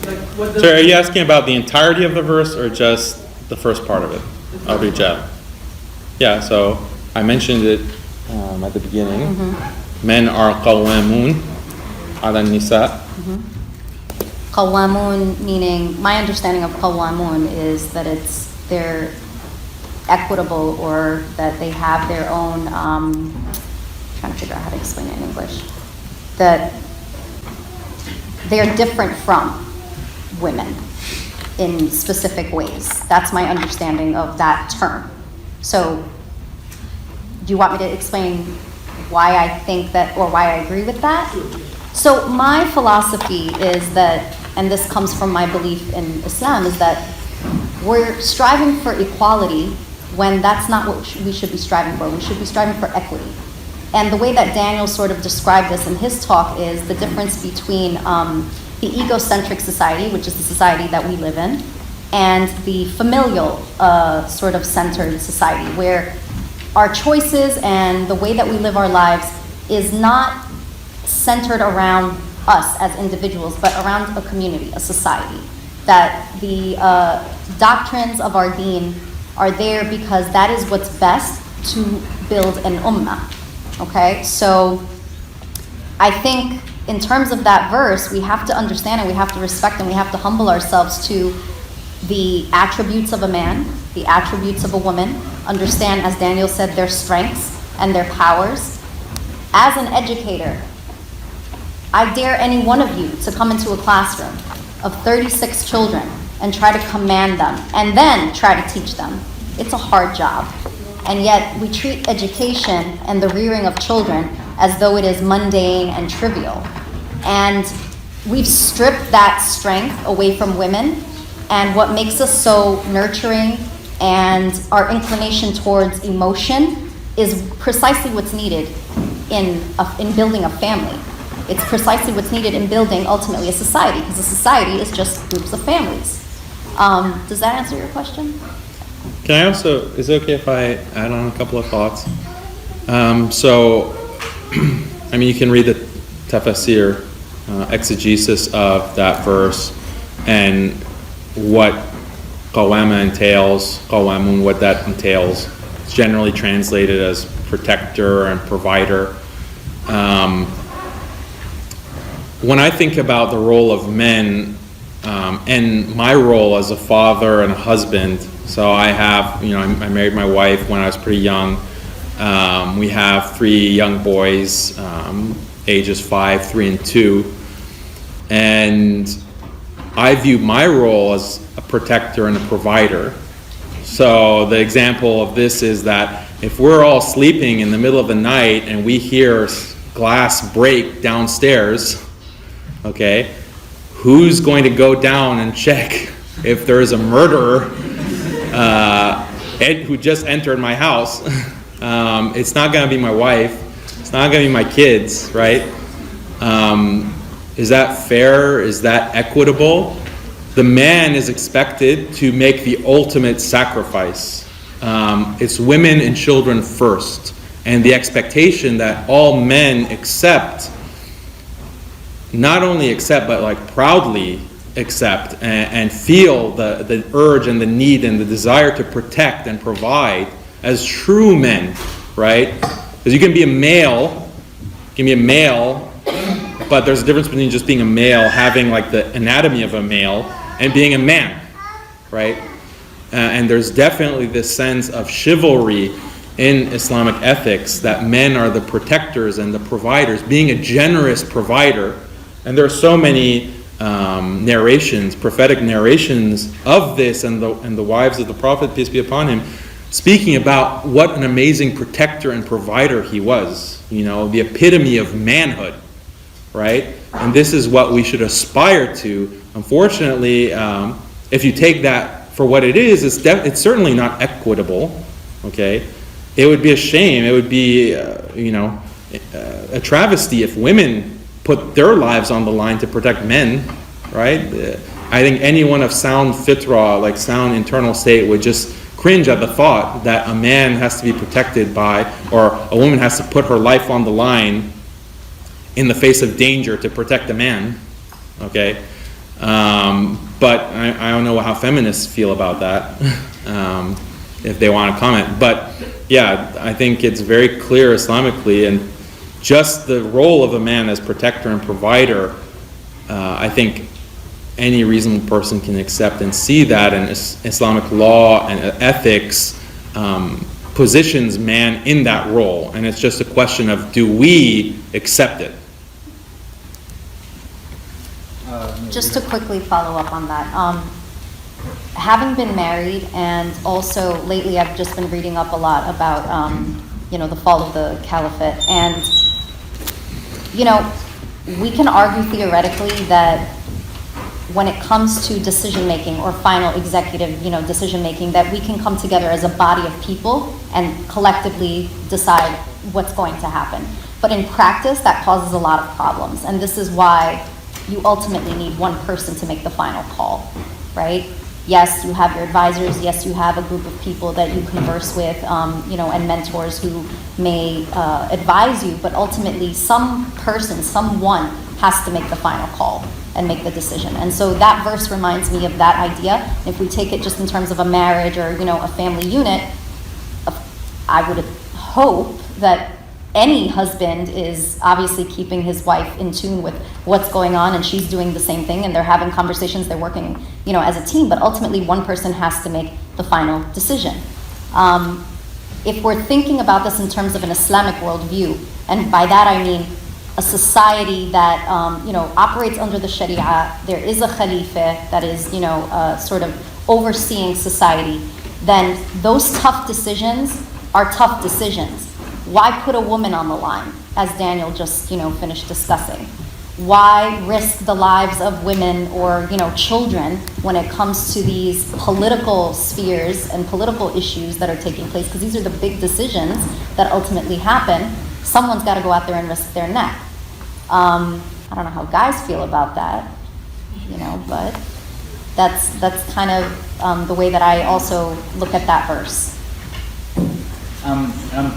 Like, what So are you asking about the entirety of the verse or just the first part of it? Al-Rijal. Yeah, so I mentioned it at the beginning. Men are qawamun ala nisa. Qawamun meaning, my understanding of qawamun is that they're equitable, or that they have their own, trying to figure out how to explain it in English, that they're different from women in specific ways. That's my understanding of that term. So do you want me to explain why I think that, or why I agree with that? So my philosophy is that, and this comes from my belief in Islam, is that we're striving for equality when that's not what we should be striving for. We should be striving for equity. And the way that Daniel sort of described this in his talk is the difference between the egocentric society, which is the society that we live in, and the familial sort of centered society, where our choices and the way that we live our lives is not centered around us as individuals, but around a community, a society. That the doctrines of our deen are there because that is what's best to build an ummah. Okay, so I think in terms of that verse, we have to understand and we have to respect and we have to humble ourselves to the attributes of a man, the attributes of a woman, understand, as Daniel said, their strengths and their powers. As an educator, I dare any one of you to come into a classroom of 36 children and try to command them and then try to teach them. It's a hard job. And yet we treat education and the rearing of children as though it is mundane and trivial. And we've stripped that strength away from women, and what makes us so nurturing and our inclination towards emotion is precisely what's needed in building a family. It's precisely what's needed in building, ultimately, a society, because a society is just groups of families. Does that answer your question? Can I also, is it okay if I add on a couple of thoughts? I mean, you can read the tafsir, exegesis of that verse, and what qawama entails, qawamun, what that entails. It's generally translated as protector and provider. When I think about the role of men and my role as a father and a husband, so I have, I married my wife when I was pretty young. We have 3 young boys, ages 5, 3, and 2. And I view my role as a protector and a provider. So the example of this is that if we're all sleeping in the middle of the night and we hear glass break downstairs, okay, who's going to go down and check if there's a murderer who just entered my house? It's not going to be my wife. It's not going to be my kids, right? Is that fair? Is that equitable? The man is expected to make the ultimate sacrifice. It's women and children first. And the expectation that all men accept not only accept, but like proudly accept and feel the urge and the need and the desire to protect and provide as true men, right? Because you can be a male, but there's a difference between just being a male, having like the anatomy of a male, and being a man, right? And there's definitely this sense of chivalry in Islamic ethics that men are the protectors and the providers, being a generous provider. And there are so many narrations, prophetic narrations of this, and the wives of the Prophet, peace be upon him, speaking about what an amazing protector and provider he was. You know, the epitome of manhood, right? And this is what we should aspire to. Unfortunately, if you take that for what it is, it's certainly not equitable. Okay, it would be a shame. It would be, a travesty if women put their lives on the line to protect men, right? I think anyone of sound fitra, like sound internal state, would just cringe at the thought that a man has to be protected by, or a woman has to put her life on the line in the face of danger to protect a man, okay? But I don't know how feminists feel about that, if they want to comment. But yeah, I think it's very clear Islamically, and just the role of a man as protector and provider, I think any reasonable person can accept and see that, and Islamic law and ethics positions man in that role, and it's just a question of, do we accept it? Just to quickly follow up on that, having been married, and also lately I've just been reading up a lot about the fall of the caliphate, and we can argue theoretically that when it comes to decision making or final executive decision making, that we can come together as a body of people and collectively decide what's going to happen. But in practice, that causes a lot of problems, and this is why you ultimately need one person to make the final call, right? Yes, you have your advisors. Yes, you have a group of people that you converse with, and mentors who may advise you, but ultimately someone has to make the final call and make the decision. And so that verse reminds me of that idea. If we take it just in terms of a marriage or, a family unit, I would hope that any husband is obviously keeping his wife in tune with what's going on, and she's doing the same thing, and they're having conversations, they're working, as a team, but ultimately one person has to make the final decision. If we're thinking about this in terms of an Islamic worldview, and by that I mean a society that, operates under the Sharia, there is a Khalifa that is, sort of overseeing society, then those tough decisions are tough decisions. Why put a woman on the line, as Daniel just, finished discussing? Why risk the lives of women or, children when it comes to these political spheres and political issues that are taking place? Because these are the big decisions that ultimately happen. Someone's got to go out there and risk their neck. I don't know how guys feel about that, but that's kind of the way that I also look at that verse. I'm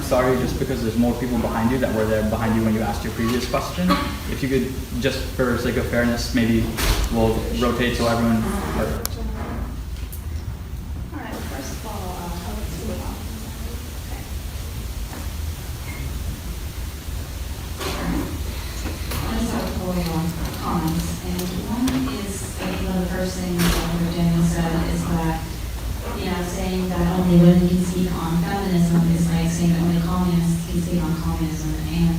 sorry, just because there's more people behind you that were there behind you when you asked your previous question. If you could, just for sake of fairness, maybe we'll rotate so everyone. All right. First of all, I'll let you go. Okay. I just have a couple of comments, and one is, I think one of the first things that Daniel said is that, saying that only women can speak on feminism is like saying that only communists can speak on communism, and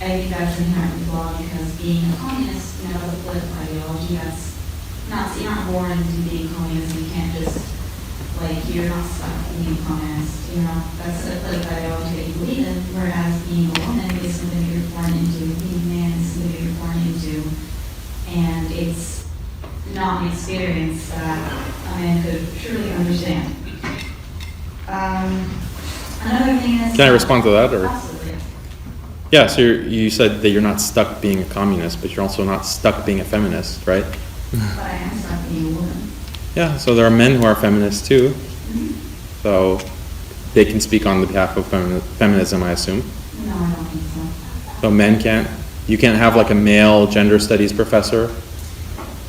I think that's inherently flawed, because being a communist, as a political ideology, that's not, you're not born into being communist. You can't just, you're not stuck in being communist, that's a political ideology that you believe in, whereas being a woman is something that you're born into, being a man is something that you're born into, and it's not an experience that a man could truly understand. Another thing is... Can I respond to that? Or? Absolutely. Yeah, so you said that you're not stuck being a communist, but you're also not stuck being a feminist, right? But I am stuck being a woman. Yeah, so there are men who are feminists too. Mm-hmm. So they can speak on the behalf of feminism, I assume. No, I don't think so. So men can't? You can't have like a male gender studies professor?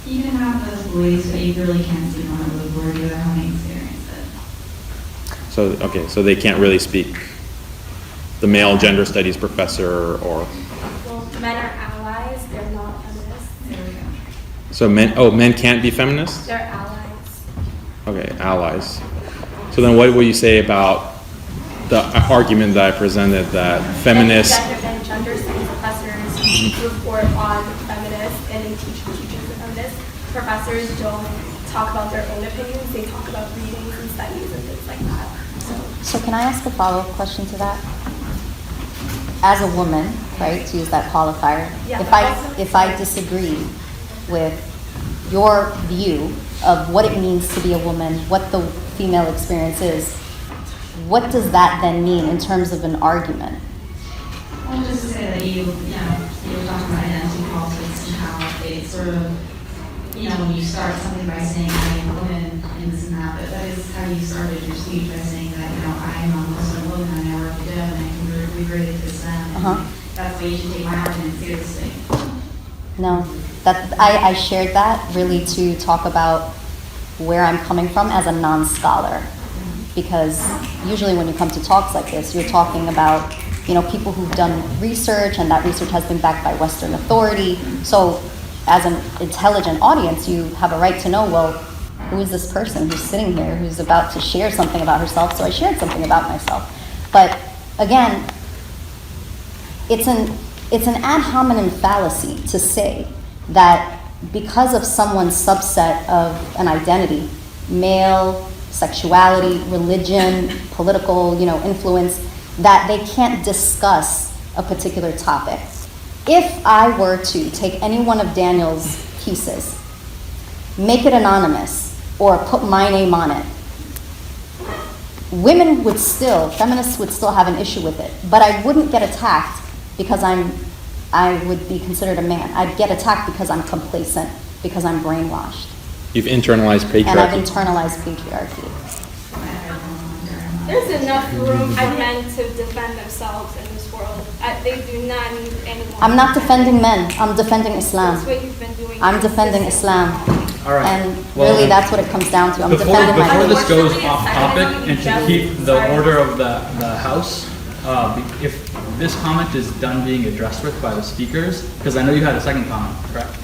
You can have those beliefs, but you really can't speak on those beliefs or how they experience it. So, okay, so they can't really speak. The male gender studies professor or... Well, men are allies, they're not feminists. There we go. So men can't be feminists? They're allies. Okay, allies. So then what will you say about the argument that I presented that feminists... And gender studies professors report on feminists and teachers of feminists. Professors don't talk about their own opinions, they talk about readings and studies and things like that. So can I ask a follow-up question to that? As a woman, right, to use that qualifier, Yeah, if I disagree with your view of what it means to be a woman, what the female experience is, what does that then mean in terms of an argument? Well, just to say that you were talking about identity politics and how it sort of, when you start something by saying I am a woman and this and that, but that is how you started your speech by saying that, I am a Muslim woman, I never hijab, and I can regrade to Islam. And that's why you should take my argument seriously. No, I shared that really to talk about where I'm coming from as a non-scholar. Because usually when you come to talks like this, you're talking about, people who've done research, and that research has been backed by Western authority. So as an intelligent audience, you have a right to know, well, who is this person who's sitting here who's about to share something about herself? So I shared something about myself. But again, it's an ad hominem fallacy to say that because of someone's subset of an identity, male, sexuality, religion, political, influence, that they can't discuss a particular topic. If I were to take any one of Daniel's pieces, make it anonymous, or put my name on it, feminists would still have an issue with it, but I wouldn't get attacked because I would be considered a man. I'd get attacked because I'm complacent, because I'm brainwashed. You've internalized patriarchy. And I've internalized patriarchy. There's enough room for men to defend themselves in this world. They do not need anyone. I'm not defending men. I'm defending Islam. That's what you've been doing. I'm defending Islam. All right. And Well, really, that's what it comes down to. I'm defending my Before faith. this goes off topic, and to keep the order of the House, if this comment is done being addressed with by the speakers, because I know you had a second comment, correct?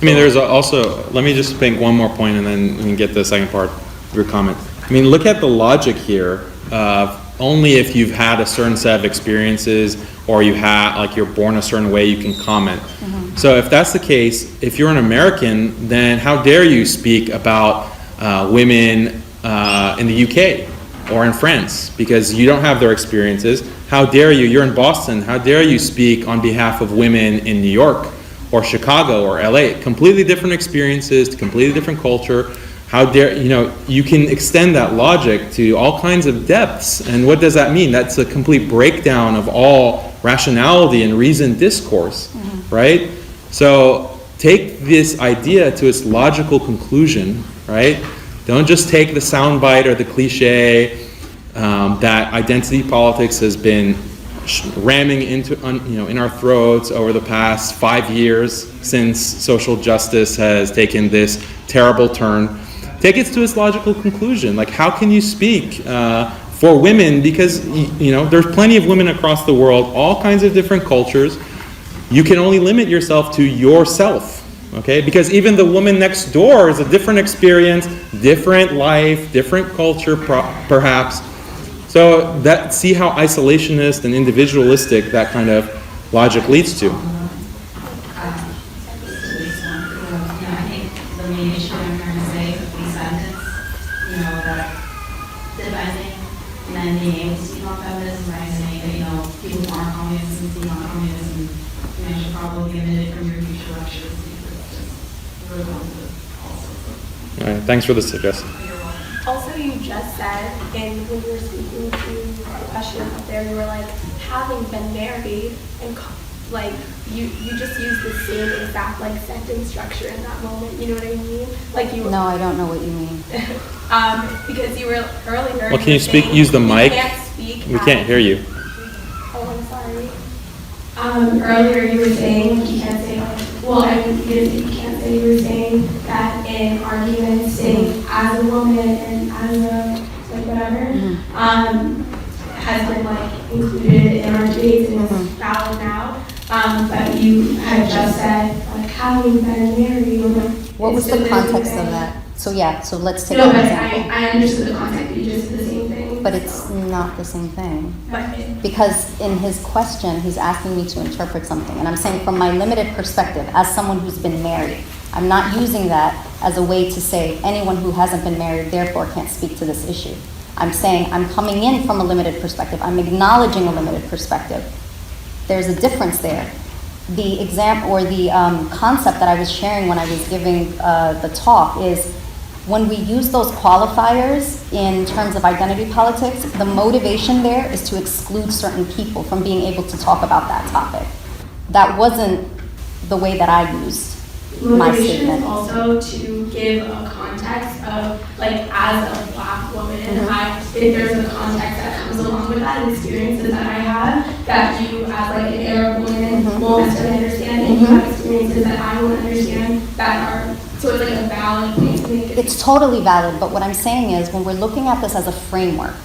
I mean, there's also, let me just make one more point and then we can get to the second part of your comment. I mean, look at the logic here. Only if you've had a certain set of experiences or you're born a certain way, you can comment. So if that's the case, if you're an American, then how dare you speak about women in the UK or in France, because you don't have their experiences. How dare you, you're in Boston, how dare you speak on behalf of women in New York or Chicago or LA? Completely different experiences, completely different culture. How dare, you can extend that logic to all kinds of depths. And what does that mean? That's a complete breakdown of all rationality and reasoned discourse, right? So take this idea to its logical conclusion, right? Don't just take the soundbite or the cliche that identity politics has been ramming into, in our throats over the past 5 years since social justice has taken this terrible turn. Take it to its logical conclusion. Like, how can you speak for women? Because, there's plenty of women across the world, all kinds of different cultures. You can only limit yourself to yourself, okay? Because even the woman next door is a different experience, different life, different culture, perhaps. So see how isolationist and individualistic that kind of logic leads to. And being able to speak on feminism by saying that, people who aren't communists and speak on communism, should probably be omitted from your future lectures because it's just really all sorts of. All right, thanks for the suggestion. Also, you just said, when you were speaking to the question up there, you were like, having been married, and you just used the same exact sentence structure in that moment. You know what I mean? No, I don't know what you mean. Because you were earlier. Well, can you use the mic? Can't speak. We can't hear you. Oh, I'm sorry. Earlier you were saying, like, you can't say, like, well, I mean, you can't say, you were saying that in arguments, saying as a woman and as a, like, whatever, has been, like, included in our debates and is valid now. But you had just said, like, having been married. What was the context of that? So yeah, so let's take No, an but example. I understood the context, but you just said the same thing. But it's not the same thing. But Because in his question, he's asking me to interpret something. And I'm saying from my limited perspective, as someone who's been married, I'm not using that as a way to say anyone who hasn't been married therefore can't speak to this issue. I'm saying I'm coming in from a limited perspective. I'm acknowledging a limited perspective. There's a difference there. The example or the concept that I was sharing when I was giving the talk is when we use those qualifiers in terms of identity politics, the motivation there is to exclude certain people from being able to talk about that topic. That wasn't the way that I used my motivation statement. is also to give a context of, like, as a Black woman, if there's a context that comes along with that, and experiences that I have, that you, as like an Arab woman, won't necessarily understand, and you have experiences that I won't understand that are, so it's like a valid thing to make it. It's totally valid, but what I'm saying is when we're looking at this as a framework,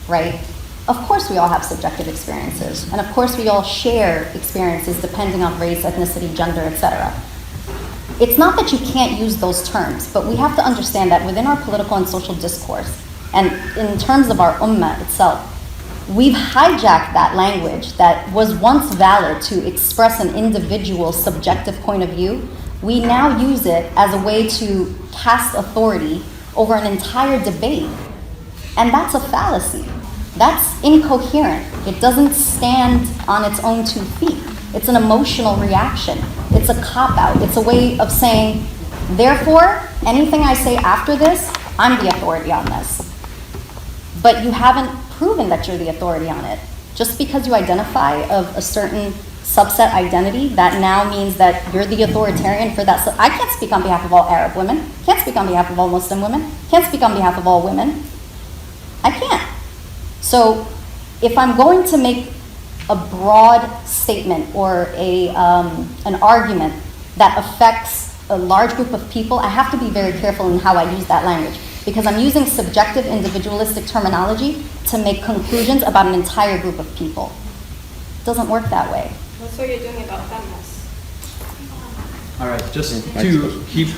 right? Of course we all have subjective experiences, and of course we all share experiences depending on race, ethnicity, gender, etc. It's not that you can't use those terms, but we have to understand that within our political and social discourse, and in terms of our ummah itself, we've hijacked that language that was once valid to express an individual's subjective point of view. We now use it as a way to cast authority over an entire debate. And that's a fallacy. That's incoherent. It doesn't stand on its own 2 feet. It's an emotional reaction. It's a cop-out. It's a way of saying, therefore, anything I say after this, I'm the authority on this. But you haven't proven that you're the authority on it. Just because you identify of a certain subset identity, that now means that you're the authoritarian for that. So I can't speak on behalf of all Arab women, can't speak on behalf of all Muslim women, can't speak on behalf of all women. I can't. So if I'm going to make a broad statement or an argument that affects a large group of people, I have to be very careful in how I use that language, because I'm using subjective, individualistic terminology to make conclusions about an entire group of people. It doesn't work that way. That's what you're doing about feminists. All right, just to keep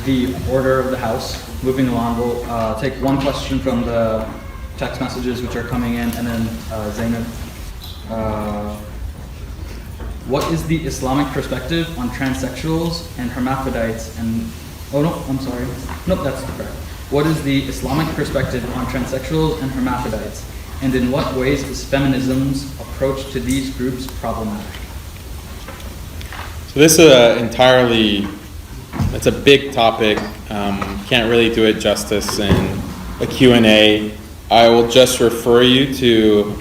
the order of the House moving along, we'll take one question from the text messages which are coming in, and then Zainab. What is the Islamic perspective on transsexuals and hermaphrodites and, oh no, I'm sorry. Nope, that's correct. What is the Islamic perspective on transsexuals and hermaphrodites? And in what ways is feminism's approach to these groups problematic? So this is it's a big topic. Can't really do it justice in a Q&A. I will just refer you to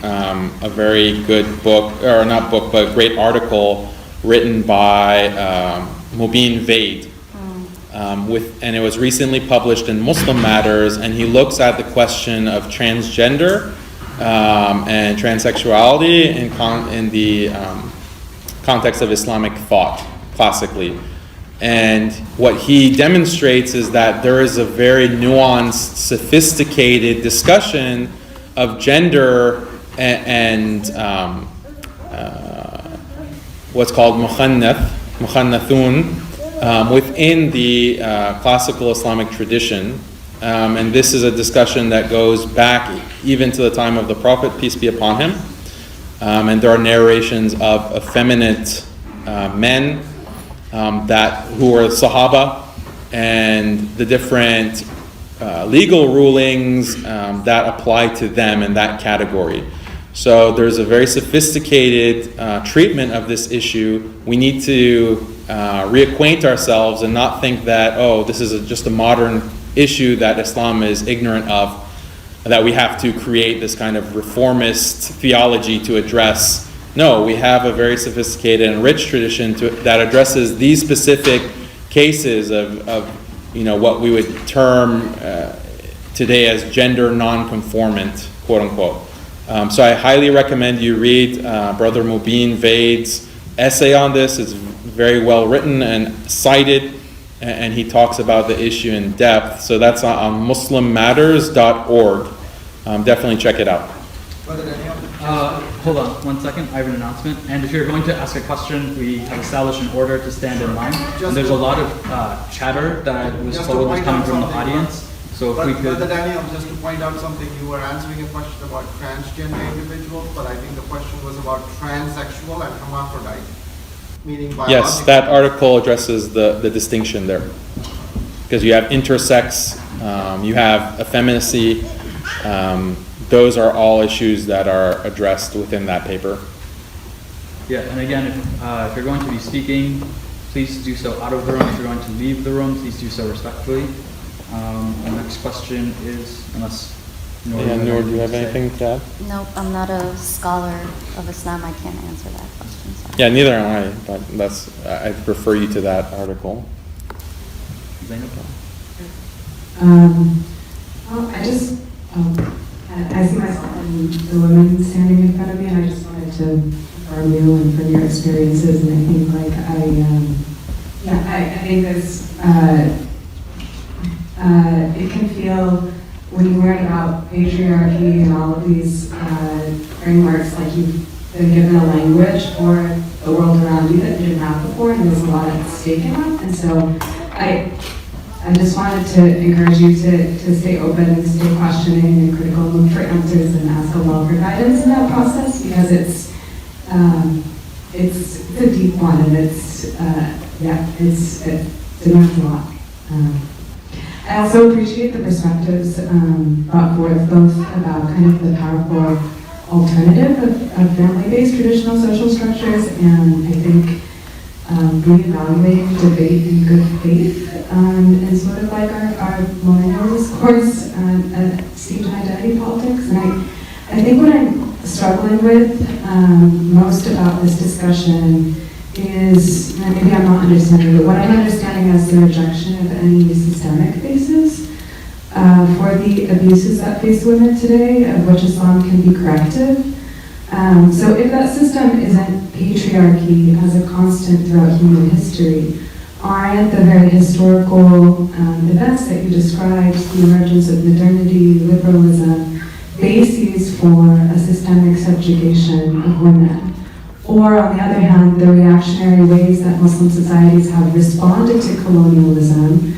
a very good book, or not book, but great article written by Mubin Vaid. And it was recently published in Muslim Matters, and he looks at the question of transgender and transsexuality in the context of Islamic thought, classically. And what he demonstrates is that there is a very nuanced, sophisticated discussion of gender and what's called mukhannathun, within the classical Islamic tradition. And this is a discussion that goes back even to the time of the Prophet, peace be upon him. And there are narrations of effeminate men who were Sahaba, and the different legal rulings that apply to them in that category. So there's a very sophisticated treatment of this issue. We need to reacquaint ourselves and not think that, oh, this is just a modern issue that Islam is ignorant of, that we have to create this kind of reformist theology to address. No, we have a very sophisticated and rich tradition that addresses these specific cases of what we would term today as gender non-conformant, quote unquote. So I highly recommend you read Brother Mubin Vaid's essay on this. It's very well written and cited, and he talks about the issue in depth. So that's on muslimmatters.org. Definitely check it out. Hold on 1 second, I have an announcement. And if you're going to ask a question, we have established an order to stand in line. And there's a lot of chatter that was told was coming from the audience. So if we could... Brother Daniel, just to point out something, you were answering a question about transgender individuals, but I think the question was about transsexual and hermaphrodite, meaning biological. Yes, that article addresses the distinction there. Because you have intersex, you have effeminacy, those are all issues that are addressed within that paper. Yeah, and again, if you're going to be speaking, please do so out of the room. If you're going to leave the room, please do so respectfully. The next question is, unless Noor, do you have anything to add? Nope, I'm not a scholar of Islam. I can't answer that question. Sorry. Yeah, neither am I, but I prefer you to that article. Zainab? I see myself in the women standing in front of me, and I just wanted to affirm you and from your experiences. And I think, I think this, it can feel, when you learn about patriarchy and all of these frameworks, like you've been given a language for the world around you that you didn't have before, and there's a lot at stake in that. And so I just wanted to encourage you to stay open and stay questioning and critical, look for answers and ask Allah for guidance in that process, because it's a deep one, and it demands a lot. I also appreciate the perspectives brought forth, both about kind of the powerful alternative of family-based traditional social structures, and I think reevaluating debate in good faith, and sort of like our millennial discourse steeped in identity politics. And I think what I'm struggling with most about this discussion is, and maybe I'm not understanding, but what I'm understanding as the rejection of any systemic basis for the abuses that face women today, of which Islam can be corrective. So if that system isn't patriarchy as a constant throughout human history, aren't the very historical events that you described, the emergence of modernity, liberalism, bases for a systemic subjugation of women? Or, on the other hand, the reactionary ways that Muslim societies have responded to colonialism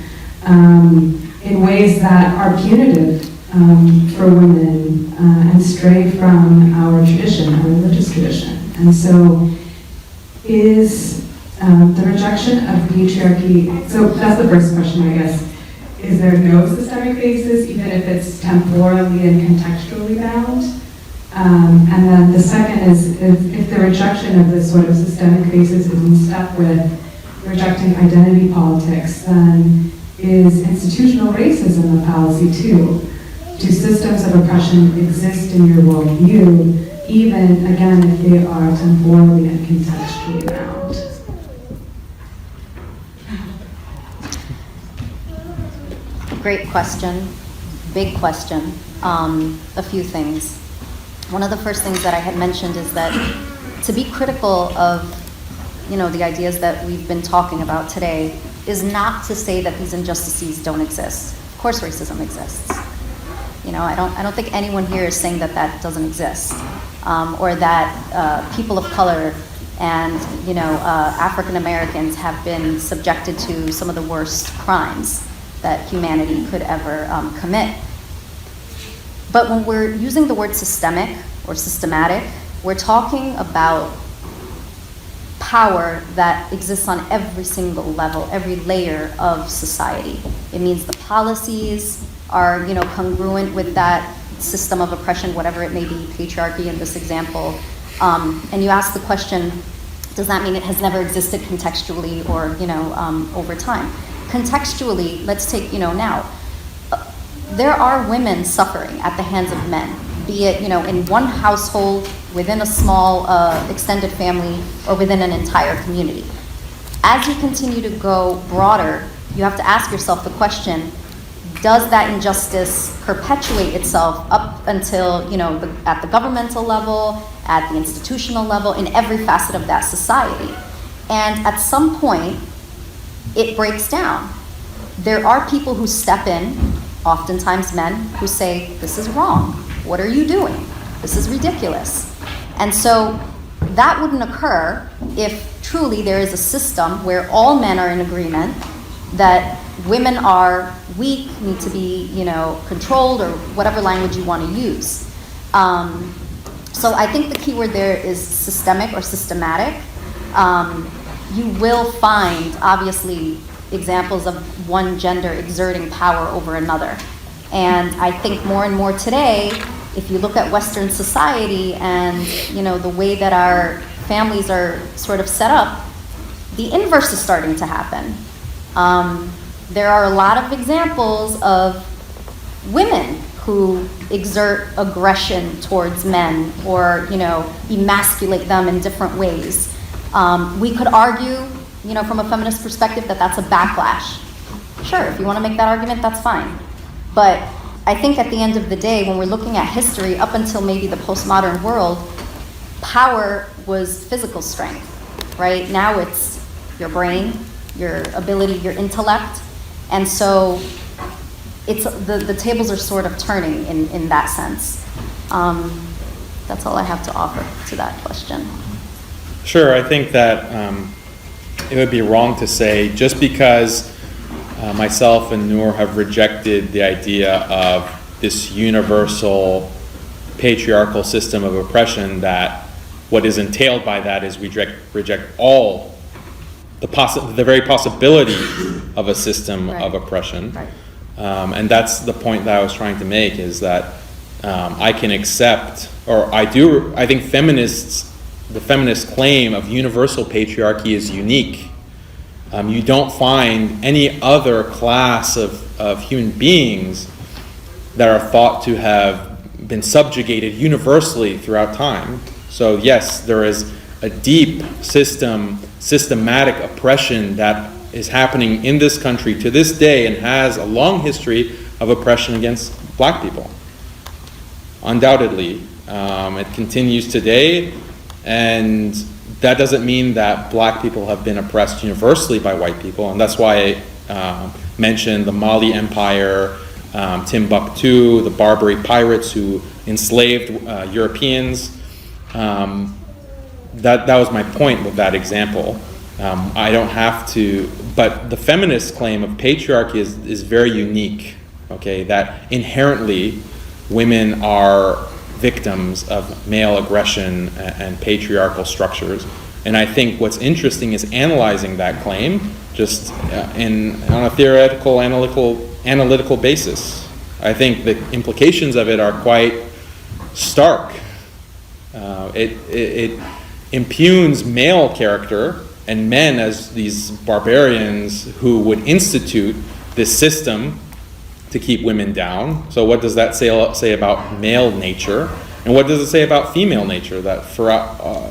in ways that are punitive for women and stray from our tradition, our religious tradition. And so is the rejection of patriarchy, so that's the first question, I guess. Is there no systemic basis, even if it's temporally and contextually bound? And then the second is, if the rejection of this sort of systemic basis is in step with rejecting identity politics, then is institutional racism a fallacy too? Do systems of oppression exist in your worldview, even, again, if they are temporally and contextually bound? Great question, big question. A few things. One of the first things that I had mentioned is that to be critical of, the ideas that we've been talking about today is not to say that these injustices don't exist. Of course racism exists. I don't think anyone here is saying that that doesn't exist, or that people of color and African Americans have been subjected to some of the worst crimes that humanity could ever commit. But when we're using the word systemic or systematic, we're talking about power that exists on every single level, every layer of society. It means the policies are, congruent with that system of oppression, whatever it may be, patriarchy in this example. And you ask the question, does that mean it has never existed contextually or, over time? Contextually, let's take, now, there are women suffering at the hands of men, be it, in one household, within a small extended family, or within an entire community. As you continue to go broader, you have to ask yourself the question, does that injustice perpetuate itself up until, at the governmental level, at the institutional level, in every facet of that society? And at some point, it breaks down. There are people who step in, oftentimes men, who say, this is wrong. What are you doing? This is ridiculous. And so that wouldn't occur if truly there is a system where all men are in agreement that women are weak, need to be, controlled, or whatever language you want to use. So I think the key word there is systemic or systematic. You will find, obviously, examples of one gender exerting power over another. And I think more and more today, if you look at Western society and, the way that our families are sort of set up, the inverse is starting to happen. There are a lot of examples of women who exert aggression towards men or, emasculate them in different ways. We could argue, from a feminist perspective that that's a backlash. Sure, if you want to make that argument, that's fine. But I think at the end of the day, when we're looking at history, up until maybe the postmodern world, power was physical strength, right? Now it's your brain, your ability, your intellect. And so it's the tables are sort of turning in that sense. That's all I have to offer to that question. Sure, I think that it would be wrong to say just because myself and Noor have rejected the idea of this universal patriarchal system of oppression, that what is entailed by that is we reject all the very possibility of a system of oppression. Right. And that's the point that I was trying to make, is that I can accept, or I think the feminist claim of universal patriarchy is unique. You don't find any other class of human beings that are thought to have been subjugated universally throughout time. So yes, there is a deep systematic oppression that is happening in this country to this day and has a long history of oppression against black people. Undoubtedly. It continues today, and that doesn't mean that black people have been oppressed universally by white people, and that's why I mentioned the Mali Empire, Timbuktu, the Barbary pirates who enslaved Europeans. That was my point with that example. I don't have to, but the feminist claim of patriarchy is very unique, okay? That inherently women are victims of male aggression and patriarchal structures. And I think what's interesting is analyzing that claim just on a theoretical, analytical basis. I think the implications of it are quite stark. It impugns male character and men as these barbarians who would institute this system to keep women down. So what does that say about male nature? And what does it say about female nature? That for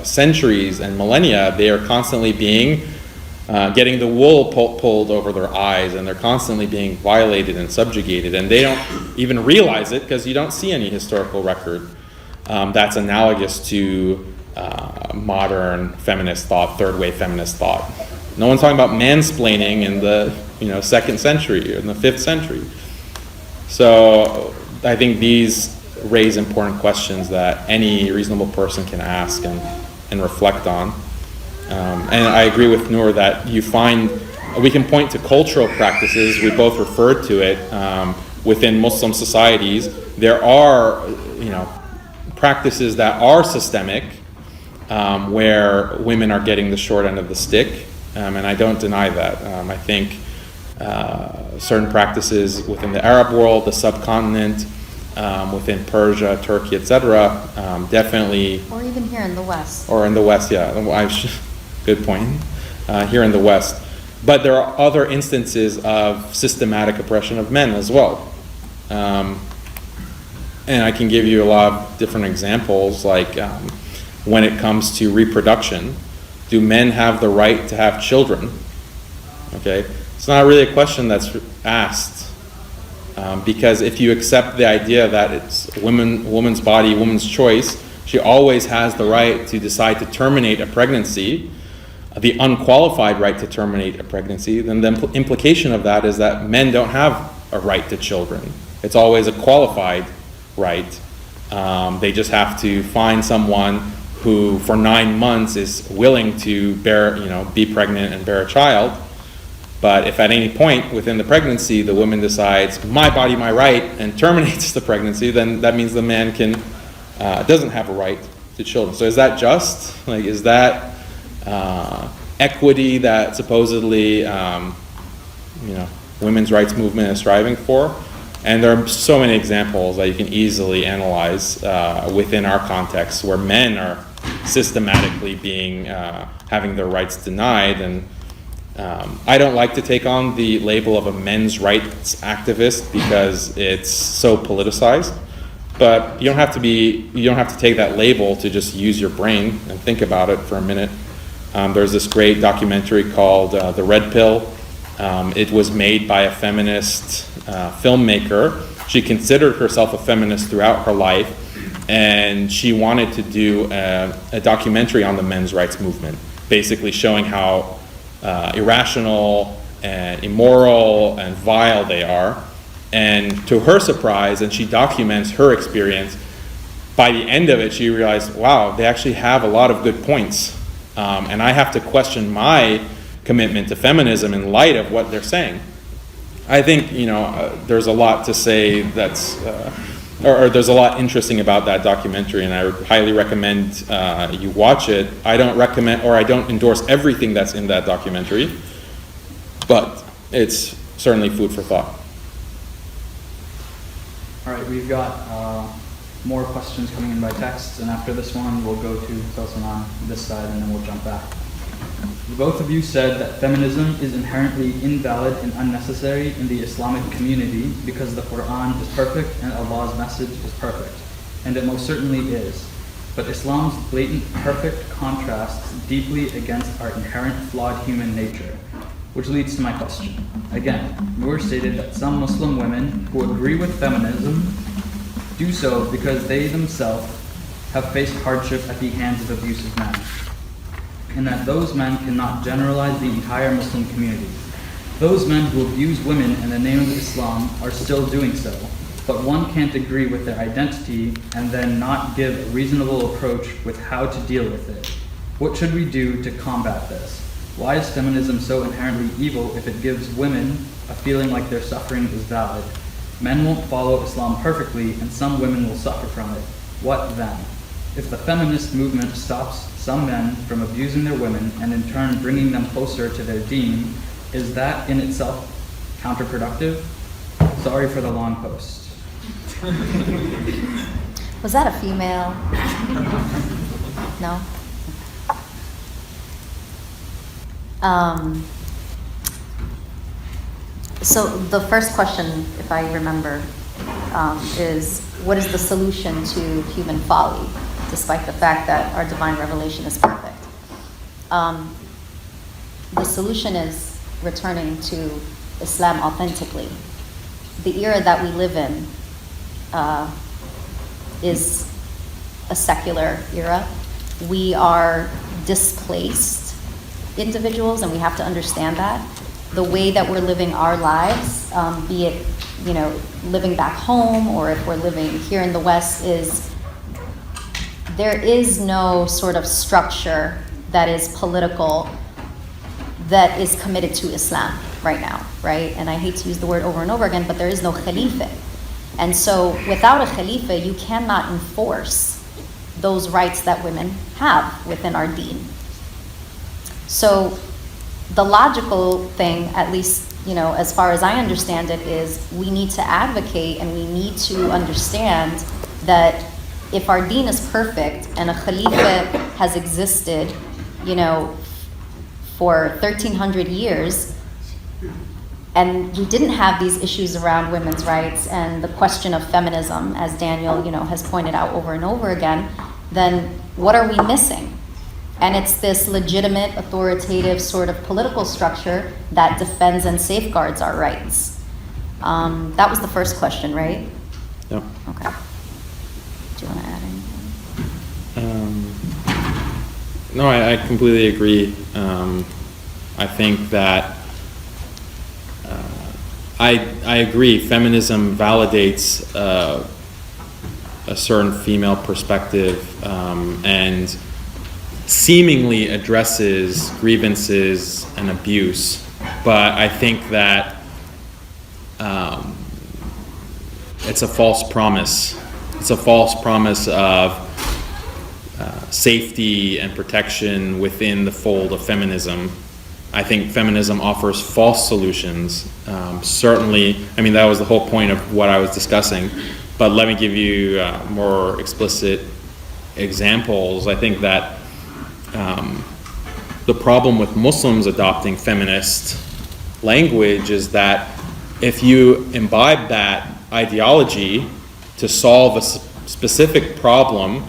centuries and millennia, they are constantly getting the wool pulled over their eyes, and they're constantly being violated and subjugated. And they don't even realize it because you don't see any historical record that's analogous to modern feminist thought, third wave feminist thought. No one's talking about mansplaining in the 2nd century or in the 5th century. So I think these raise important questions that any reasonable person can ask and reflect on. And I agree with Noor that we can point to cultural practices, we both referred to it, within Muslim societies. There are, practices that are systemic, where women are getting the short end of the stick, and I don't deny that. I think certain practices within the Arab world, the subcontinent, within Persia, Turkey, etc., definitely. Or even here in the West. Or in the West, yeah. Good point. Here in the West. But there are other instances of systematic oppression of men as well. And I can give you a lot of different examples, like when it comes to reproduction. Do men have the right to have children? Okay. It's not really a question that's asked because if you accept the idea that it's woman's body, woman's choice, she always has the right to decide to terminate a pregnancy, the unqualified right to terminate a pregnancy, then the implication of that is that men don't have a right to children. It's always a qualified right. They just have to find someone who for 9 months is willing to be pregnant and bear a child. But if at any point within the pregnancy the woman decides, my body, my right, and terminates the pregnancy, then that means the man doesn't have a right to children. So is that just? Like, is that equity that supposedly women's rights movement is striving for? And there are so many examples that you can easily analyze within our context where men are systematically having their rights denied. And I don't like to take on the label of a men's rights activist because it's so politicized. But you don't have to take that label to just use your brain and think about it for a minute. There's this great documentary called The Red Pill. It was made by a feminist filmmaker. She considered herself a feminist throughout her life, and she wanted to do a documentary on the men's rights movement, basically showing how irrational and immoral and vile they are. And to her surprise, and she documents her experience, by the end of it she realized, wow, they actually have a lot of good points. And I have to question my commitment to feminism in light of what they're saying. I think there's a lot to say or there's a lot interesting about that documentary, and I would highly recommend you watch it. I don't recommend, or I don't endorse everything that's in that documentary, but it's certainly food for thought. All right, we've got more questions coming in by text, and after this one, we'll go to Tosin on this side, and then we'll jump back. Both of you said that feminism is inherently invalid and unnecessary in the Islamic community because the Quran is perfect and Allah's message is perfect. And it most certainly is. But Islam's blatant perfect contrasts deeply against our inherent flawed human nature. Which leads to my question. Again, Noor stated that some Muslim women who agree with feminism do so because they themselves have faced hardship at the hands of abusive men, and that those men cannot generalize the entire Muslim community. Those men who abuse women in the name of Islam are still doing so, but one can't agree with their identity and then not give a reasonable approach with how to deal with it. What should we do to combat this? Why is feminism so inherently evil if it gives women a feeling like their suffering is valid? Men won't follow Islam perfectly, and some women will suffer from it. What then? If the feminist movement stops some men from abusing their women and in turn bringing them closer to their deen, is that in itself counterproductive? Sorry for the long post. Was that a female? No? So the first question, if I remember, is what is the solution to human folly, despite the fact that our divine revelation is perfect? The solution is returning to Islam authentically. The era that we live in is a secular era. We are displaced individuals, and we have to understand that. The way that we're living our lives, be it living back home or if we're living here in the West, there is no sort of structure that is political that is committed to Islam right now, right? And I hate to use the word over and over again, but there is no Khalifa. And so without a Khalifa, you cannot enforce those rights that women have within our deen. So the logical thing, at least as far as I understand it, is we need to advocate and we need to understand that if our deen is perfect and a Khalifa has existed, for 1,300 years, and we didn't have these issues around women's rights and the question of feminism, as Daniel, has pointed out over and over again, then what are we missing? And it's this legitimate, authoritative sort of political structure that defends and safeguards our rights. That was the first question, right? Yeah. Okay. Do you want to add anything? No, I completely agree. I think that I agree. Feminism validates a certain female perspective and seemingly addresses grievances and abuse, but I think that it's a false promise. It's a false promise of safety and protection within the fold of feminism. I think feminism offers false solutions. Certainly, I mean, that was the whole point of what I was discussing, but let me give you more explicit examples. I think that the problem with Muslims adopting feminist language is that if you imbibe that ideology to solve a specific problem,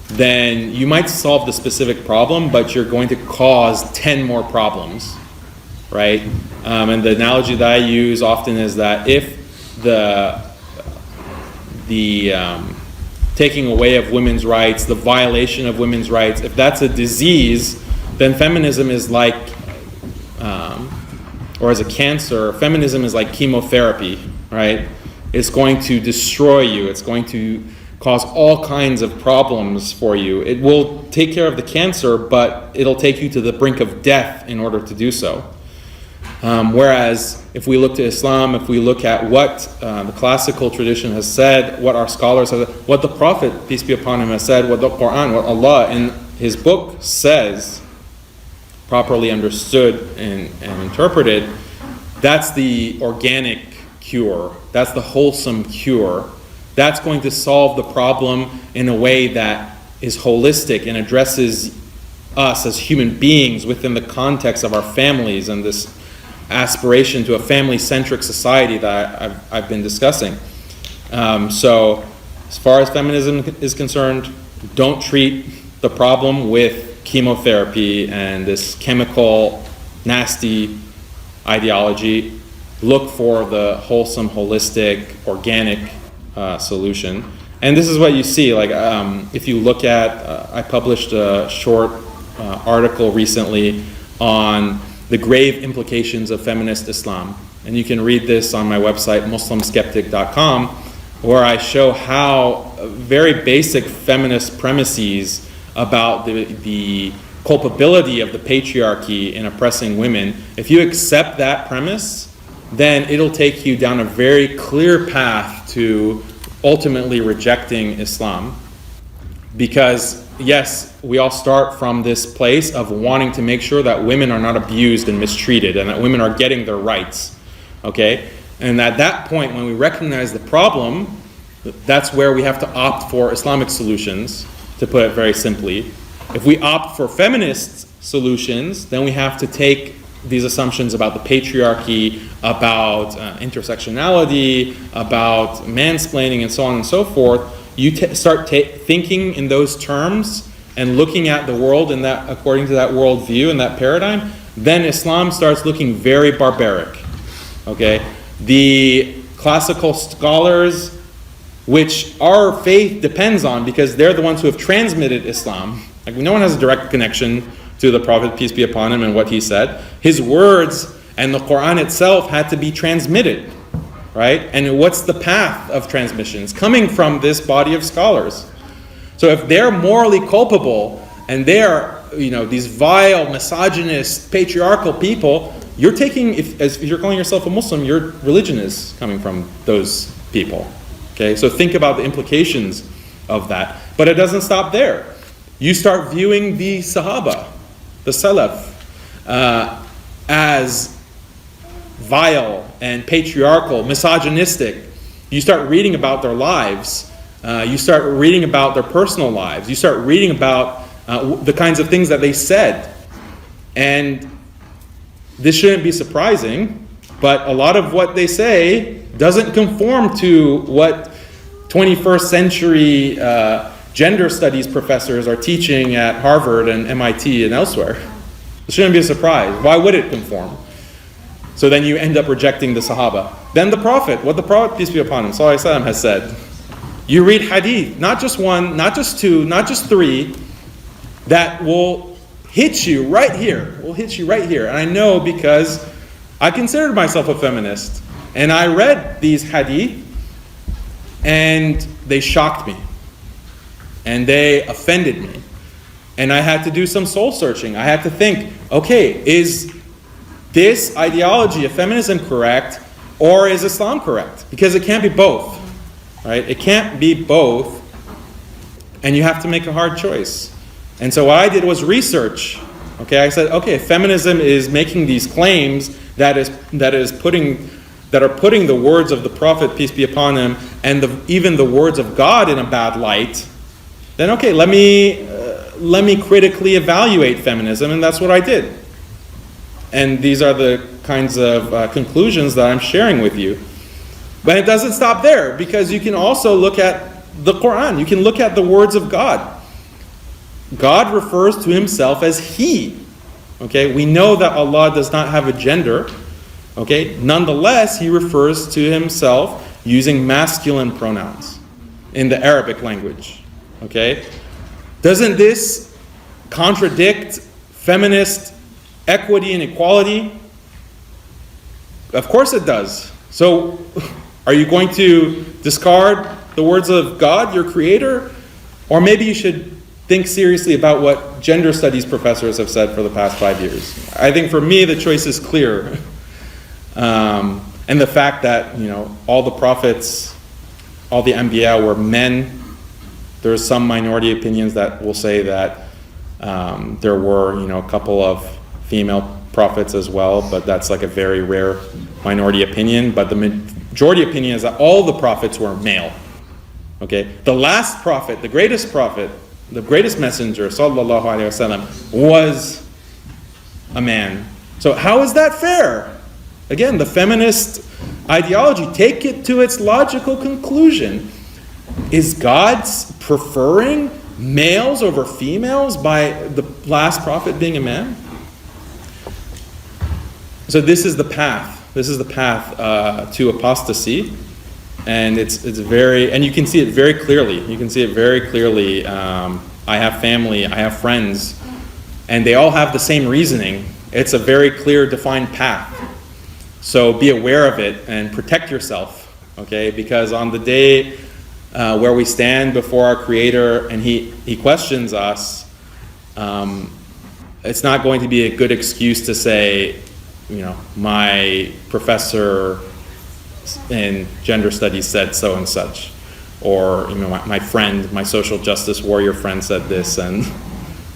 then you might solve the specific problem, but you're going to cause 10 more problems, right? And the analogy that I use often is that if the taking away of women's rights, the violation of women's rights, if that's a disease, then feminism is like, or as a cancer, feminism is like chemotherapy, right? It's going to destroy you. It's going to cause all kinds of problems for you. It will take care of the cancer, but it'll take you to the brink of death in order to do so. Whereas if we look to Islam, if we look at what the classical tradition has said, what our scholars have said, what the Prophet, peace be upon him, has said, what the Quran, what Allah in his book says, properly understood and interpreted, that's the organic cure. That's the wholesome cure. That's going to solve the problem in a way that is holistic and addresses us as human beings within the context of our families and this aspiration to a family-centric society that I've been discussing. So as far as feminism is concerned, don't treat the problem with chemotherapy and this chemical, nasty ideology. Look for the wholesome, holistic, organic solution. And this is what you see, like if you look at, I published a short article recently on the grave implications of feminist Islam. And you can read this on my website, muslimskeptic.com, where I show how very basic feminist premises about the culpability of the patriarchy in oppressing women, if you accept that premise, then it'll take you down a very clear path to ultimately rejecting Islam. Because yes, we all start from this place of wanting to make sure that women are not abused and mistreated and that women are getting their rights, okay? And at that point, when we recognize the problem, that's where we have to opt for Islamic solutions, to put it very simply. If we opt for feminist solutions, then we have to take these assumptions about the patriarchy, about intersectionality, about mansplaining, and so on and so forth. You start thinking in those terms and looking at the world in that, according to that worldview and that paradigm, then Islam starts looking very barbaric. Okay, the classical scholars, which our faith depends on, because they're the ones who have transmitted Islam. Like, no one has a direct connection to the Prophet, peace be upon him, and what he said. His words and the Quran itself had to be transmitted, right? And what's the path of transmission? It's coming from this body of scholars. So if they're morally culpable and they're, these vile, misogynist, patriarchal people, you're taking, if you're calling yourself a Muslim, your religion is coming from those people. Okay, so think about the implications of that. But it doesn't stop there. You start viewing the Sahaba, the Salaf, as vile and patriarchal, misogynistic. You start reading about their lives. You start reading about their personal lives. You start reading about the kinds of things that they said. And this shouldn't be surprising, but a lot of what they say doesn't conform to what 21st century gender studies professors are teaching at Harvard and MIT and elsewhere. It shouldn't be a surprise. Why would it conform? So then you end up rejecting the Sahaba. than the Prophet, what the Prophet, peace be upon him, sallallahu alaihi wasallam, has said. You read hadith, not just one, not just two, not just three, that will hit you right here, And I know because I considered myself a feminist, and I read these hadith, and they shocked me, and they offended me. And I had to do some soul searching. I had to think, okay, is this ideology of feminism correct, or is Islam correct? Because it can't be both, right? It can't be both, and you have to make a hard choice. And so what I did was research. Okay, I said, okay, feminism is making these claims that are putting the words of the Prophet, peace be upon him, and even the words of God in a bad light. Then okay, let me critically evaluate feminism, and that's what I did. And these are the kinds of conclusions that I'm sharing with you. But it doesn't stop there, because you can also look at the Quran. You can look at the words of God. God refers to himself as he. Okay, we know that Allah does not have a gender. Okay, nonetheless, he refers to himself using masculine pronouns in the Arabic language. Okay, doesn't this contradict feminist equity and equality? Of course it does. So, are you going to discard the words of God, your creator? Or maybe you should think seriously about what gender studies professors have said for the past 5 years. I think for me the choice is clear. And the fact that, all the prophets, all the Anbiya were men. There's some minority opinions that will say that there were, a couple of female prophets as well, but that's like a very rare minority opinion. But the majority opinion is that all the prophets were male. Okay, the last prophet, the greatest messenger, sallallahu alaihi wasallam, was a man. So how is that fair? Again, the feminist ideology, take it to its logical conclusion. Is God preferring males over females by the last prophet being a man? So this is the path. This is the path to apostasy. And it's very, and you can see it very clearly. You can see it very clearly. I have family, I have friends, and they all have the same reasoning. It's a very clear, defined path. So be aware of it and protect yourself, okay? Because on the day where we stand before our Creator and He questions us, it's not going to be a good excuse to say, my professor in gender studies said so and such, or my friend, my social justice warrior friend said this and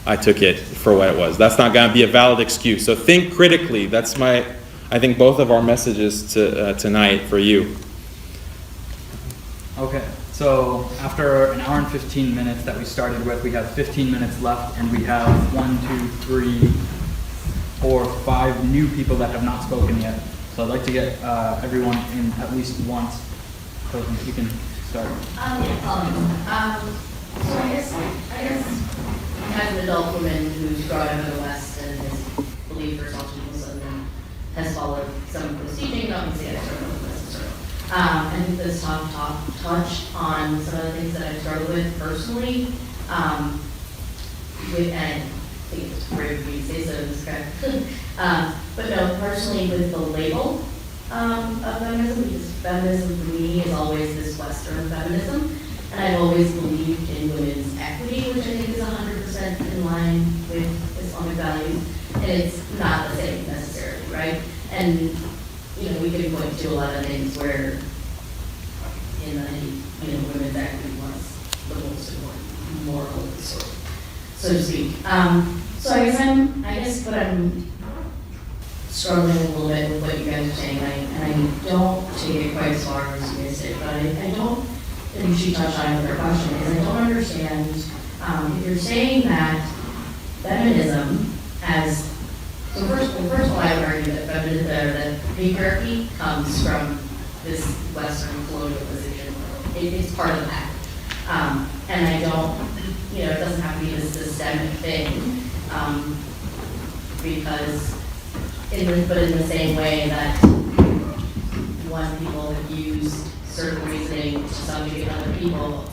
I took it for what it was. That's not going to be a valid excuse. So think critically. That's I think both of our messages tonight for you. Okay, so after an hour and 15 minutes that we started with, we have 15 minutes left, and we have 1, 2, 3, 4, 5 new people that have not spoken yet. So I'd like to get everyone in at least once. So you can start. So I guess as an adult woman who's grown up in the West and has believed herself to be Muslim and has followed some of those teachings, obviously I struggle with this. I think this talk touched on some of the things that I've struggled with personally. And I think it's weird for me to say so, this kind but no, personally with the label of feminism, because feminism for me is always this Western feminism, and I've always believed in women's equity, which I think is 100% in line with Islamic values, and it's not the same necessarily, right? And we can point to a lot of things where women's equity was the most important moral so to speak. So I guess what I'm struggling a little bit with what you guys are saying, and I don't take it quite as far as you guys did, but I don't, and she touched on another question, is I don't understand, if you're saying that feminism has, so first of all, I would argue that feminism, that patriarchy comes from this Western colonial position. It's part of that. And I don't, it doesn't have to be this systemic thing, because, but in the same way that when people have used certain reasoning to subjugate other people,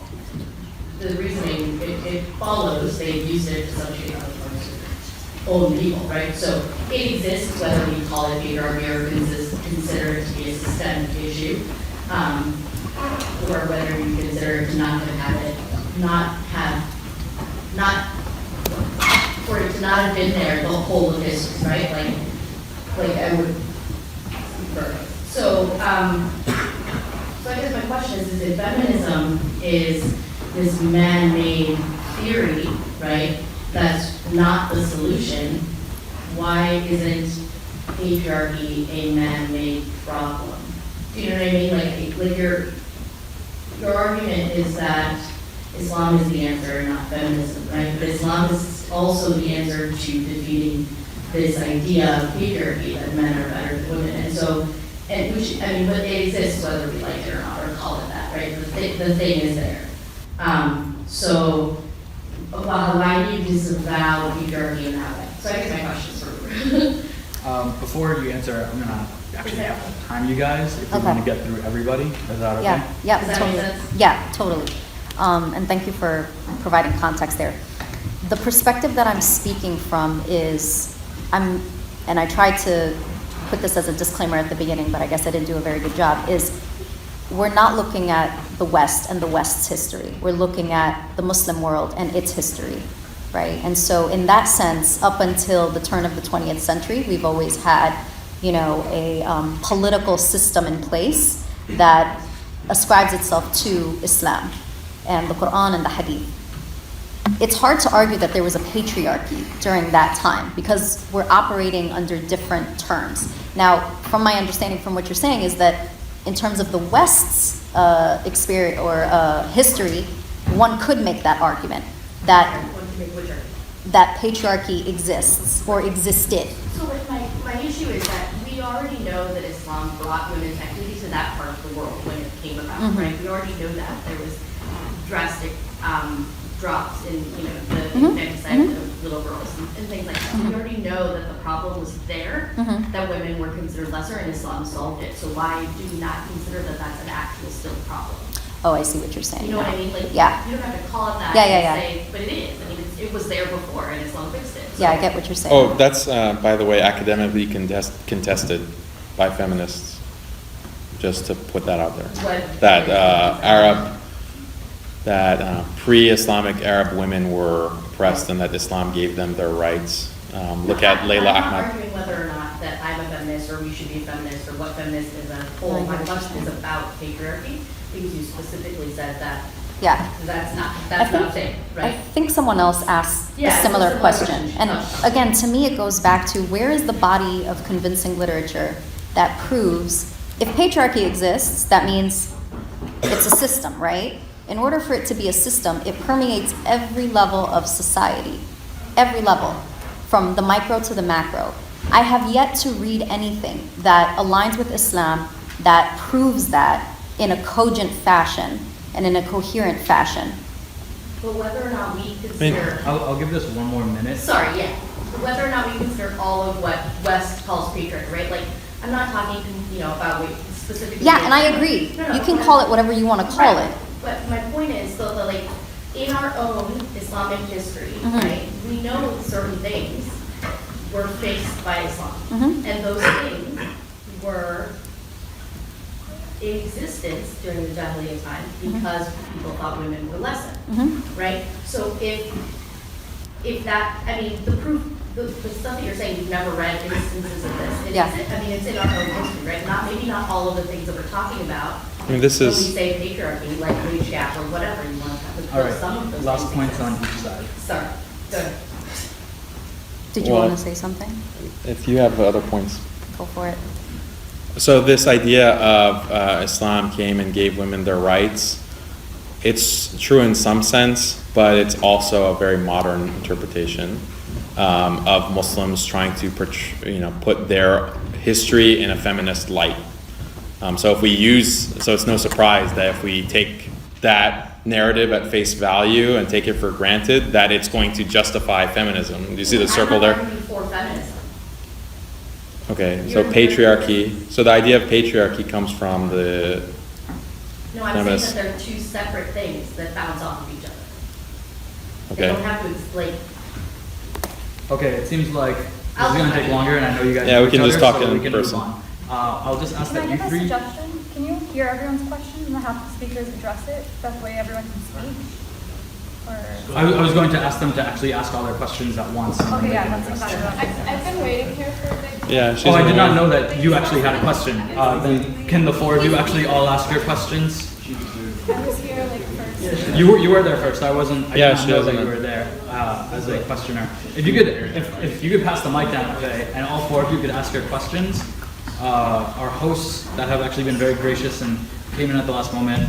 the reasoning, it follows they've used it to subjugate other own people, right? So it exists whether we call it patriarchy or consider it to be a systemic issue, or whether you consider it to for it to not have been there the whole of history, right? Like I would. So I guess my question is if feminism is this man-made theory, right? That's not the solution. Why isn't patriarchy a man-made problem? Do you know what I mean? Like your argument is that Islam is the answer, not feminism, right? But Islam is also the answer to defeating this idea of patriarchy that men are better than women, but it exists whether we like it or not, or call it that, right? The thing is there. So why do you disavow patriarchy in that way? So I guess my question is Before you answer, I'm gonna actually have to time you guys if you want to get through everybody. Is that okay? Yeah, Does that totally. make sense? Yeah, totally. And thank you for providing context there. The perspective that I'm speaking from is, and I tried to put this as a disclaimer at the beginning, but I guess I didn't do a very good job, is we're not looking at the West and the West's history. We're looking at the Muslim world and its history, right? And so in that sense, up until the turn of the 20th century, we've always had, a political system in place that ascribes itself to Islam and the Quran and the Hadith. It's hard to argue that there was a patriarchy during that time because we're operating under different terms. Now, from my understanding from what you're saying is that in terms of the West's experience or history, one could make that argument that patriarchy exists or existed. So my issue is that we already know that Islam brought women's equity to that part of the world when it came about, right? We already know that. There was drastic drops in, the infanticide of little girls and things like that. We already know that the problem was there, that women were considered lesser, and Islam solved it. So why do we not consider that that's an actual still problem? Oh, I see what you're saying. You know what I mean? Like, yeah. You don't have to call it that say, but it is. I mean, it was there before, and Islam fixed it. So. Yeah, I get what you're saying. Oh, that's, by the way, academically contested by feminists. Just to put that out there. What? That pre-Islamic Arab women were oppressed and that Islam gave them their rights. Look at Layla I'm Ahmad. not arguing whether or not that I'm a feminist or we should be a feminist or what feminist is as a whole. My question is about patriarchy because you specifically said that. Yeah. That's not a thing, right? I think someone else asked a similar question. And again, to me, it goes back to where is the body of convincing literature that proves if patriarchy exists, that means it's a system, right? In order for it to be a system, it permeates every level of society, every level, from the micro to the macro. I have yet to read anything that aligns with Islam that proves that in a cogent fashion and in a coherent fashion. But whether or not we consider... I'll give this one more minute. Sorry, yeah. Whether or not we consider all of what West calls patriarchy, right? Like, I'm not talking, about specifically... Yeah, and I agree. You can call it whatever you want to call it. But my point is, though, that, like, in our own Islamic history, right, we know certain things were faced by Islam. And those things were in existence during the Jahiliyyah time because people thought women were lesser, right? So if that, I mean, the proof, the stuff that you're saying, you've never read instances of this. It's in our own history, right? Maybe not all of the things that we're talking about. I mean, this is... When we say patriarchy, like wage gap or whatever you want to put some of those last things points on each side. Sorry, go ahead. Did you want to say something? If you have other points. Go for it. So this idea of Islam came and gave women their rights, it's true in some sense, but it's also a very modern interpretation of Muslims trying to put their history in a feminist light. So it's no surprise that if we take that narrative at face value and take it for granted, that it's going to justify feminism. Do you see the circle there? I'm not arguing for feminism. Okay, so patriarchy. So the idea of patriarchy comes from the No, I'm saying that they're two separate things that bounce off of each other. They Okay. don't have to explain. Okay, it seems like this I'll is going to just- take longer, and I know you guys Yeah, know we can each just other, talk so in we can move person. on. I'll just ask Can I that you give a three. suggestion? Can you hear everyone's question and have the speakers address it? That way everyone can speak? Or? I was going to ask them to actually ask all their questions at once. and then Okay, they yeah, can that's address exactly them. what I've been waiting here for a bit. Yeah, she's Oh, I did not aware. know that you actually had a question. Then can the four of you actually all ask your questions? I was here like first. You were there first. I wasn't. I Yeah, did not she know that wasn't you were there as a questioner. If you could pass the mic down, okay, and all four of you could ask your questions. Our hosts that have actually been very gracious and came in at the last moment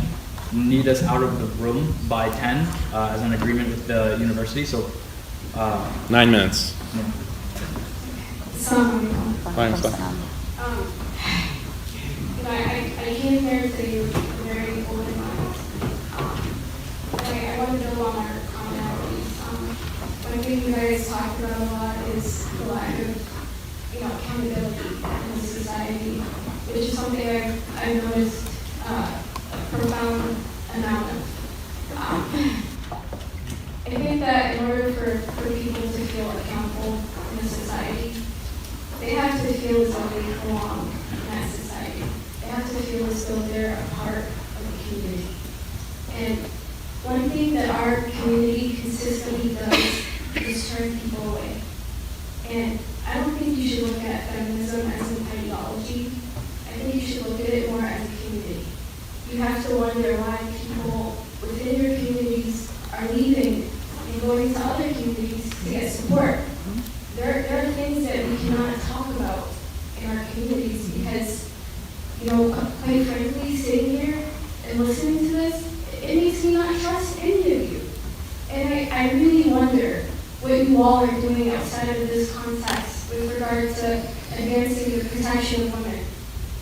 need us out of the room by 10 as an agreement with the university. So 9 minutes. Fine, it's fine. I came here to very open-minded. I want to build on our commonalities. One thing you guys talked about a lot is the lack of, accountability in society, which is something I've noticed a profound amount of. I think that in order for people to feel accountable in a society, they have to feel as though they belong in that society. They have to feel as though they're a part of the community. And one thing that our community consistently does is turn people away. And I don't think you should look at feminism as an ideology. I think you should look at it more as a community. You have to wonder why people within your communities are leaving and going to other communities to get support. There are things that we cannot talk about in our communities because, quite frankly, sitting here and listening to this, it makes me not trust any of you. And I really wonder what you all are doing outside of this context with regard to advancing the protection of women.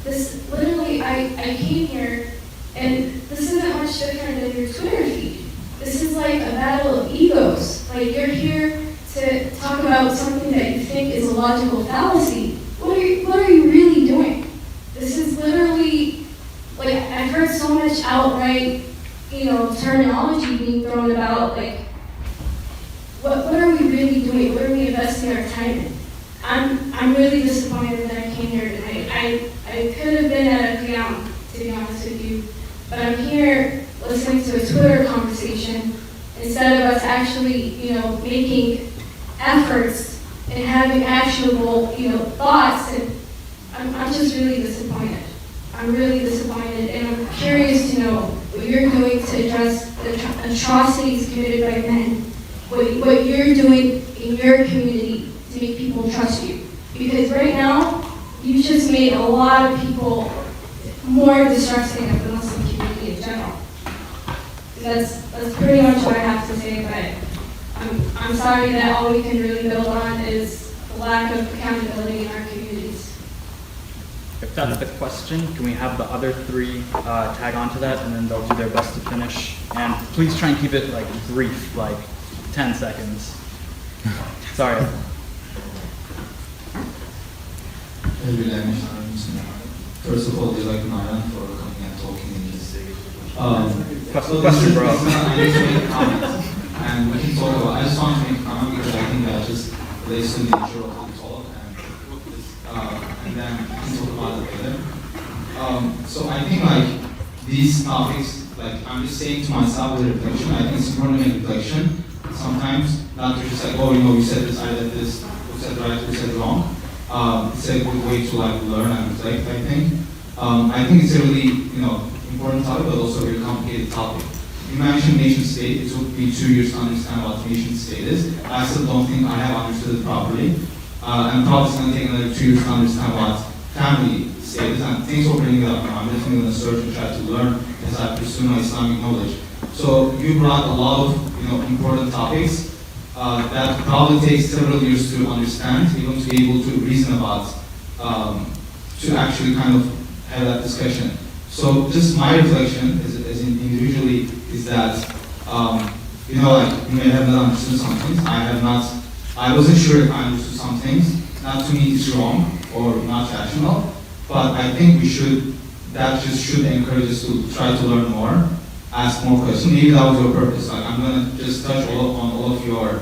This, literally, I came here, and this isn't much different than your Twitter feed. This is like a battle of egos. Like, you're here to talk about something that you think is a logical fallacy. What are you really doing? This is literally, like, I've heard so much outright, terminology being thrown about, like, what are we really doing? What are we investing our time in? I'm really disappointed that I came here tonight. I could have been at a qiyam, to be honest with you, but I'm here listening to a Twitter conversation instead of us actually, making efforts and having actionable, thoughts. And I'm just really disappointed. I'm really disappointed, and I'm curious to know what you're doing to address the atrocities committed by men. What you're doing in your community to make people trust you. Because right now, you've just made a lot of people more distrusting of the Muslim community in general. That's pretty much what I have to say, but I'm sorry that all we can really build on is the lack of accountability in our communities. If that's the question, can we have the other three tag on to that, and then they'll do their best to finish. And please try and keep it brief, 10 seconds. Sorry. First of all, we'd like Nara for coming and talking in this. Question, bro. I need to make a comment, and we can talk about. I just want to make a comment because I think that just relates to the nature of the talk, and then we can talk about it later. So I think these topics, I'm just saying to myself with reflection. I think it's important to make reflection sometimes, not to just you said this, I did this, who said right, who said wrong. It's a good way to learn and reflect, I think. I think it's a really important topic, but also a very complicated topic. You mentioned nation state. It took me 2 years to understand what nation state is. I still don't think I have understood it properly. And probably it's going to take another 2 years to understand what family state is. And thanks for bringing it up. I'm definitely going to search and try to learn as I pursue my Islamic knowledge. So you brought a lot of important topics that probably takes several years to understand, even to be able to reason about, to actually kind of have that discussion. So just my reflection as individually is that, you may have not understood some things. I wasn't sure if I understood some things. Not to me it's wrong or not traditional. But I think that just should encourage us to try to learn more, ask more questions. Maybe that was your purpose. Like, I'm gonna just touch on all of your,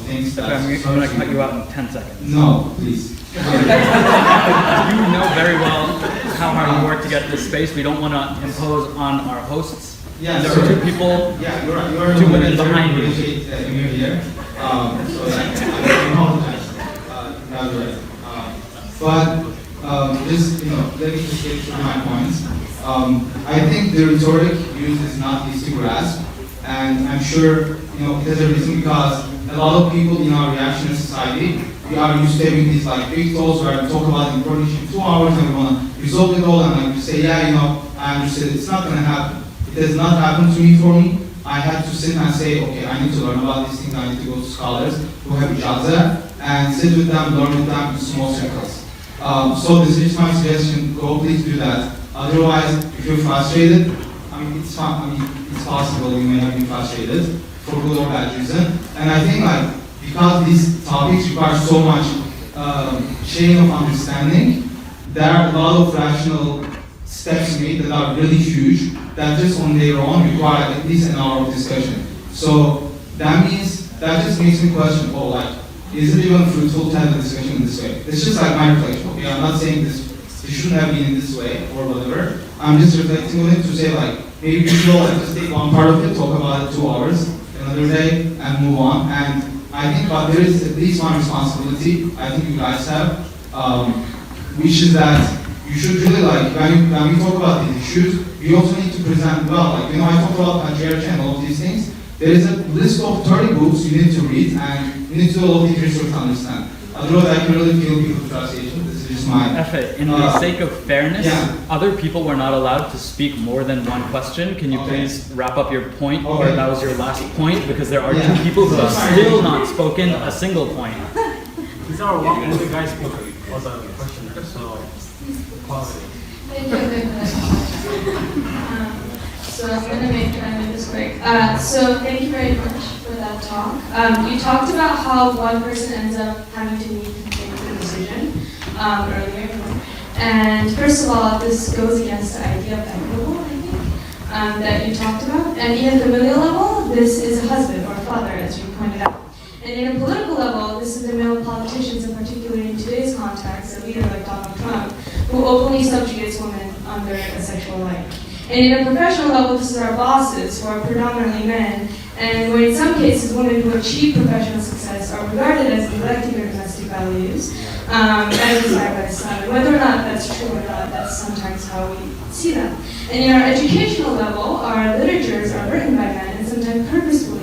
things that. I'm gonna cut you out in 10 seconds. No, please. You know very well how hard we work to get this space. We don't want to impose on our hosts. Yeah, there so are two people, yeah, you're 2 women behind you. You're here. So I apologize. But just let me just get through my points. I think the rhetoric used is not easy to grasp, and I'm sure it has a reason because a lot of people in our reactionary society, we are used to having these like big talks where we talk about information in 2 hours and we want to resolve it all, and like we say, yeah, I understand. It's not going to happen. It has not happened to me for me. I had to sit and say, okay, I need to learn about these things. I need to go to scholars who have ijazah and sit with them, learn with them in small circles. So this is my suggestion. Go, please do that. Otherwise, if you're frustrated, it's possible you may have been frustrated for good or bad reason. And I think because these topics require so much chain of understanding, there are a lot of rational steps made that are really huge that just on their own require at least an hour of discussion. So that just makes me question, is it even fruitful to have a discussion in this way? It's just like my reflection. Okay, I'm not saying this shouldn't have been in this way or whatever. I'm just reflecting on it to say maybe we should all just take one part of it, talk about it 2 hours another day, and move on. And I think, but there is at least one responsibility I think you guys have, which is that you should really when we talk about these issues, we also need to present well. I talk about patriarchy and all of these things. There is a list of 30 books you need to read, and you need to do all of these research to understand. Otherwise, I can really feel people's frustration. This is just my. Efe, in the sake of fairness, other people were not allowed to speak more than one question. Can you please wrap up your point, or that was your last point? Because there are 2 people who have still not spoken a single point. These are one of the guys speaking was a question, so quality. Thank you. So I'm going to make this quick. So thank you very much for that talk. You talked about how one person ends up having to make the decision earlier. And first of all, this goes against the idea of equitable, I think, that you talked about. And in a familial level, this is a husband or a father, as you pointed out. And in a political level, this is the male politicians, and particularly in today's context, a leader like Donald Trump, who openly subjugates women under a sexual right. And in a professional level, this is our bosses, who are predominantly men, and where in some cases, women who achieve professional success are regarded as neglecting their domestic values, as desired by society. Whether or not that's true or not, that's sometimes how we see them. And in our educational level, our literatures are written by men, and sometimes purposefully.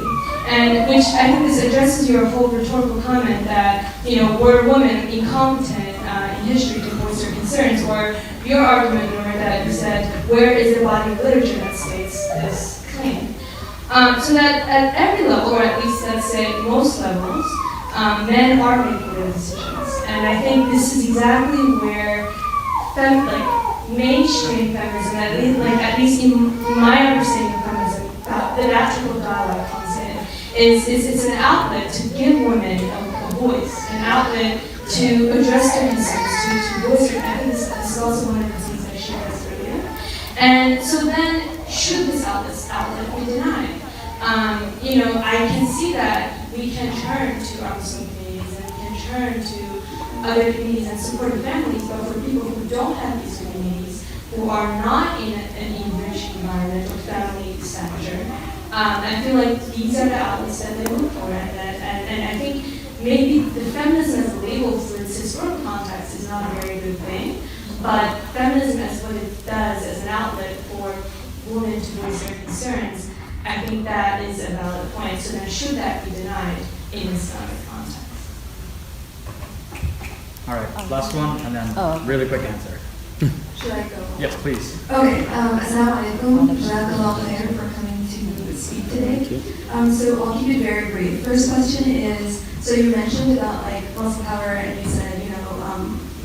And which I think this addresses your whole rhetorical comment that, were women incompetent in history to voice their concerns, or your argument, Nora, that you said, where is the body of literature that states this claim? So that at every level, or at least let's say most levels, men are making their decisions. And I think this is exactly where mainstream feminism, at least in my understanding of feminism, the natural dialogue comes in. It's an outlet to give women a voice, an outlet to address their concerns, to voice their ethics. This is also one of the things I shared earlier. And so then, should this outlet be denied? I can see that we can turn to our Muslim communities and we can turn to other communities and support families, but for people who don't have these communities, who are not in an enriched environment or family stature, I feel like these are the outlets that they look for, and I think maybe the feminism as a label for its historical context is not a very good thing, but feminism as what it does as an outlet for women to voice their concerns, I think that is a valid point. So then should that be denied in Islamic context? All right, last one, and then really quick answer. Should I go? Yes, please. Okay, Assalamu alaikum. Jazakallah khair for coming to speak today. So I'll keep it very brief. First question is, so you mentioned about muscle power, and you said,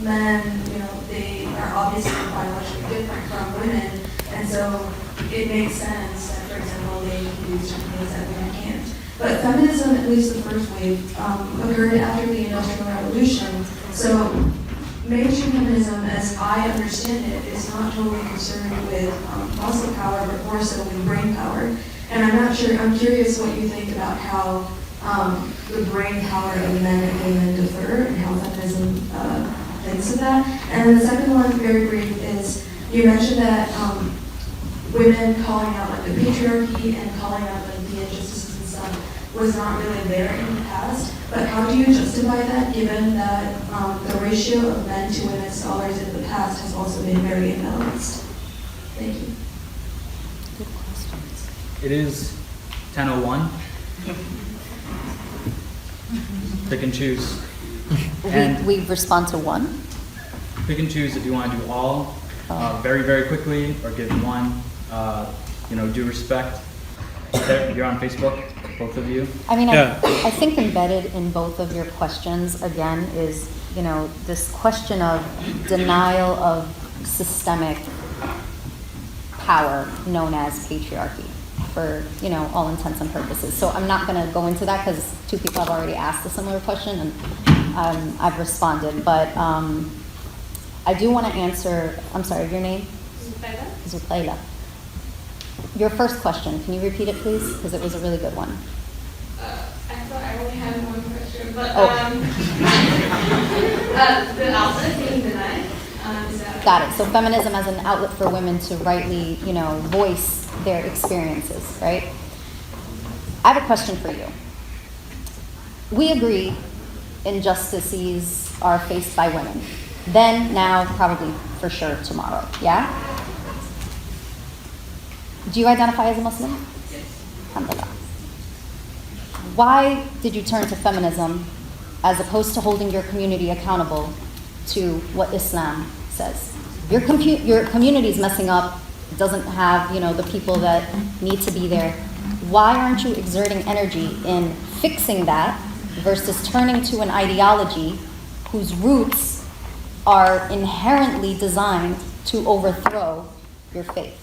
men, they are obviously biologically different from women, and so it makes sense that, for example, they can do certain things that women can't. But feminism, at least the first wave, occurred after the Industrial Revolution. So mainstream feminism, as I understand it, is not totally concerned with muscle power, but more so with brain power. And I'm curious what you think about how the brain power of men and women differ and how feminism thinks of that. And then the second one, very brief, is you mentioned that women calling out like the patriarchy and calling out like the injustices and stuff was not really there in the past. But how do you justify that, given that the ratio of men to women scholars in the past has also been very imbalanced? Thank you. Good questions. It is 10:01. Pick and choose. And We respond to one. pick and choose if you want to do all very, very quickly, or give one. Due respect. You're on Facebook, both of you. I mean, Yeah. I think embedded in both of your questions, again, is, this question of denial of systemic power known as patriarchy for, all intents and purposes. So I'm not going to go into that because two people have already asked a similar question and I've responded. But I do want to answer, I'm sorry, your name? Zuqayla. Your first question, can you repeat it, please? Because it was a really good one. I thought I only had one question, but the outlet being denied, is that... Got it. So feminism as an outlet for women to rightly, voice their experiences, right? I have a question for you. We agree injustices are faced by women. Then, now, probably for sure tomorrow, yeah? Do you identify as a Muslim? Yes. Alhamdulillah. Why did you turn to feminism as opposed to holding your community accountable to what Islam says? Your community is messing up, doesn't have, the people that need to be there. Why aren't you exerting energy in fixing that versus turning to an ideology whose roots are inherently designed to overthrow your faith?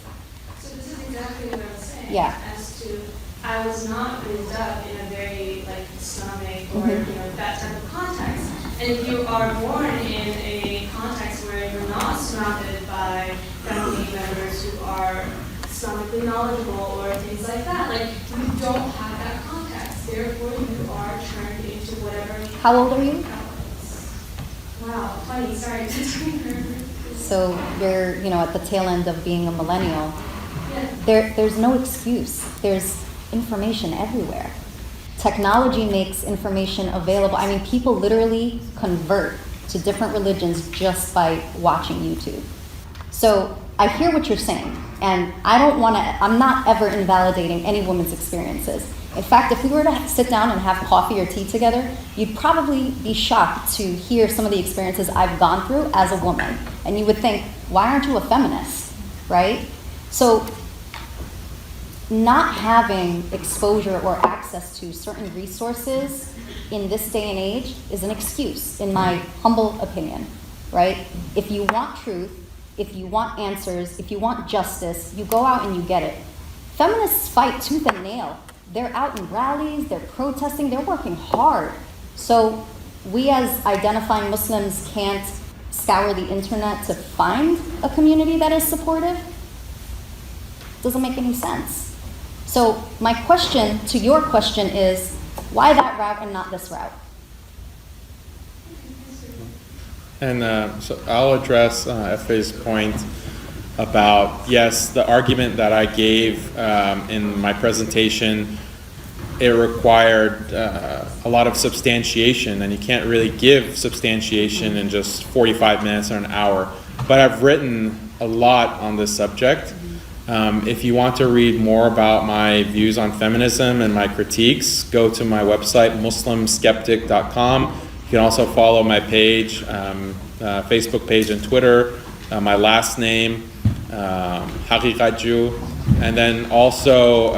So this is exactly what I was saying. Yeah. As to, I was not raised up in a very Islamic or that type of context. And if you are born in a context where you're not surrounded by family members who are Islamically knowledgeable or things like that, you don't have that context. Therefore, you are turned into whatever. How old are you? Wow, funny. Sorry. So you're, at the tail end of being a millennial. Yeah. There's no excuse. There's information everywhere. Technology makes information available. I mean, people literally convert to different religions just by watching YouTube. So I hear what you're saying, and I'm not ever invalidating any woman's experiences. In fact, if we were to sit down and have coffee or tea together, you'd probably be shocked to hear some of the experiences I've gone through as a woman. And you would think, why aren't you a feminist, right? So not having exposure or access to certain resources in this day and age is an excuse, in my humble opinion, right? If you want truth, if you want answers, if you want justice, you go out and you get it. Feminists fight tooth and nail. They're out in rallies, they're protesting, they're working hard. So we as identifying Muslims can't scour the internet to find a community that is supportive? Doesn't make any sense. So my question to your question is, why that route and not this route? And so I'll address Efe's point about, yes, the argument that I gave in my presentation, it required a lot of substantiation, and you can't really give substantiation in just 45 minutes or an hour. But I've written a lot on this subject. If you want to read more about my views on feminism and my critiques, go to my website, muslimskeptic.com. You can also follow my page, Facebook page and Twitter, my last name, Haqiqatju, and then also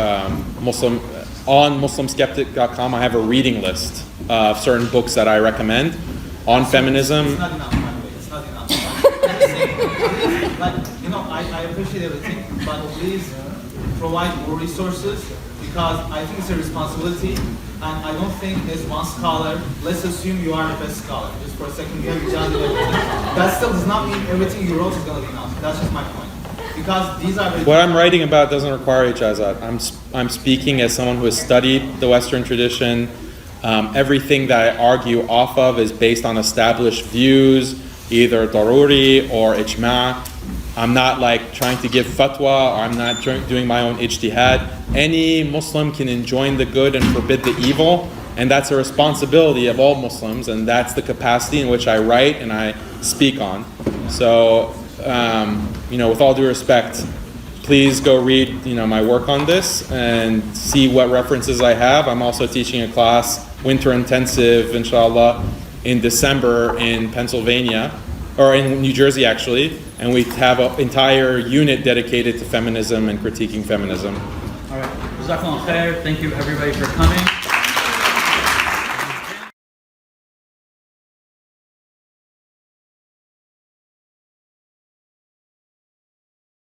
on muslimskeptic.com I have a reading list of certain books that I recommend on feminism. It's not enough, by the way. It's not enough. I appreciate everything, but please provide more resources, because I think it's a responsibility, and I don't think as one scholar, let's assume you are the best scholar, just for a second, we have judged everything. That still does not mean everything you wrote is going to be enough. That's just my point. Because these are what I'm writing about doesn't require ijazat. I'm speaking as someone who has studied the Western tradition. Everything that I argue off of is based on established views, either daruri or ijma'. I'm not like trying to give fatwa, or I'm not doing my own ijtihad. Any Muslim can enjoin the good and forbid the evil, and that's a responsibility of all Muslims, and that's the capacity in which I write and I speak on. So, with all due respect, please go read, my work on this and see what references I have. I'm also teaching a class, winter intensive, inshallah, in December in Pennsylvania, or in New Jersey actually, and we have an entire unit dedicated to feminism and critiquing feminism. All right. Jazakallah khair. Thank you everybody for coming.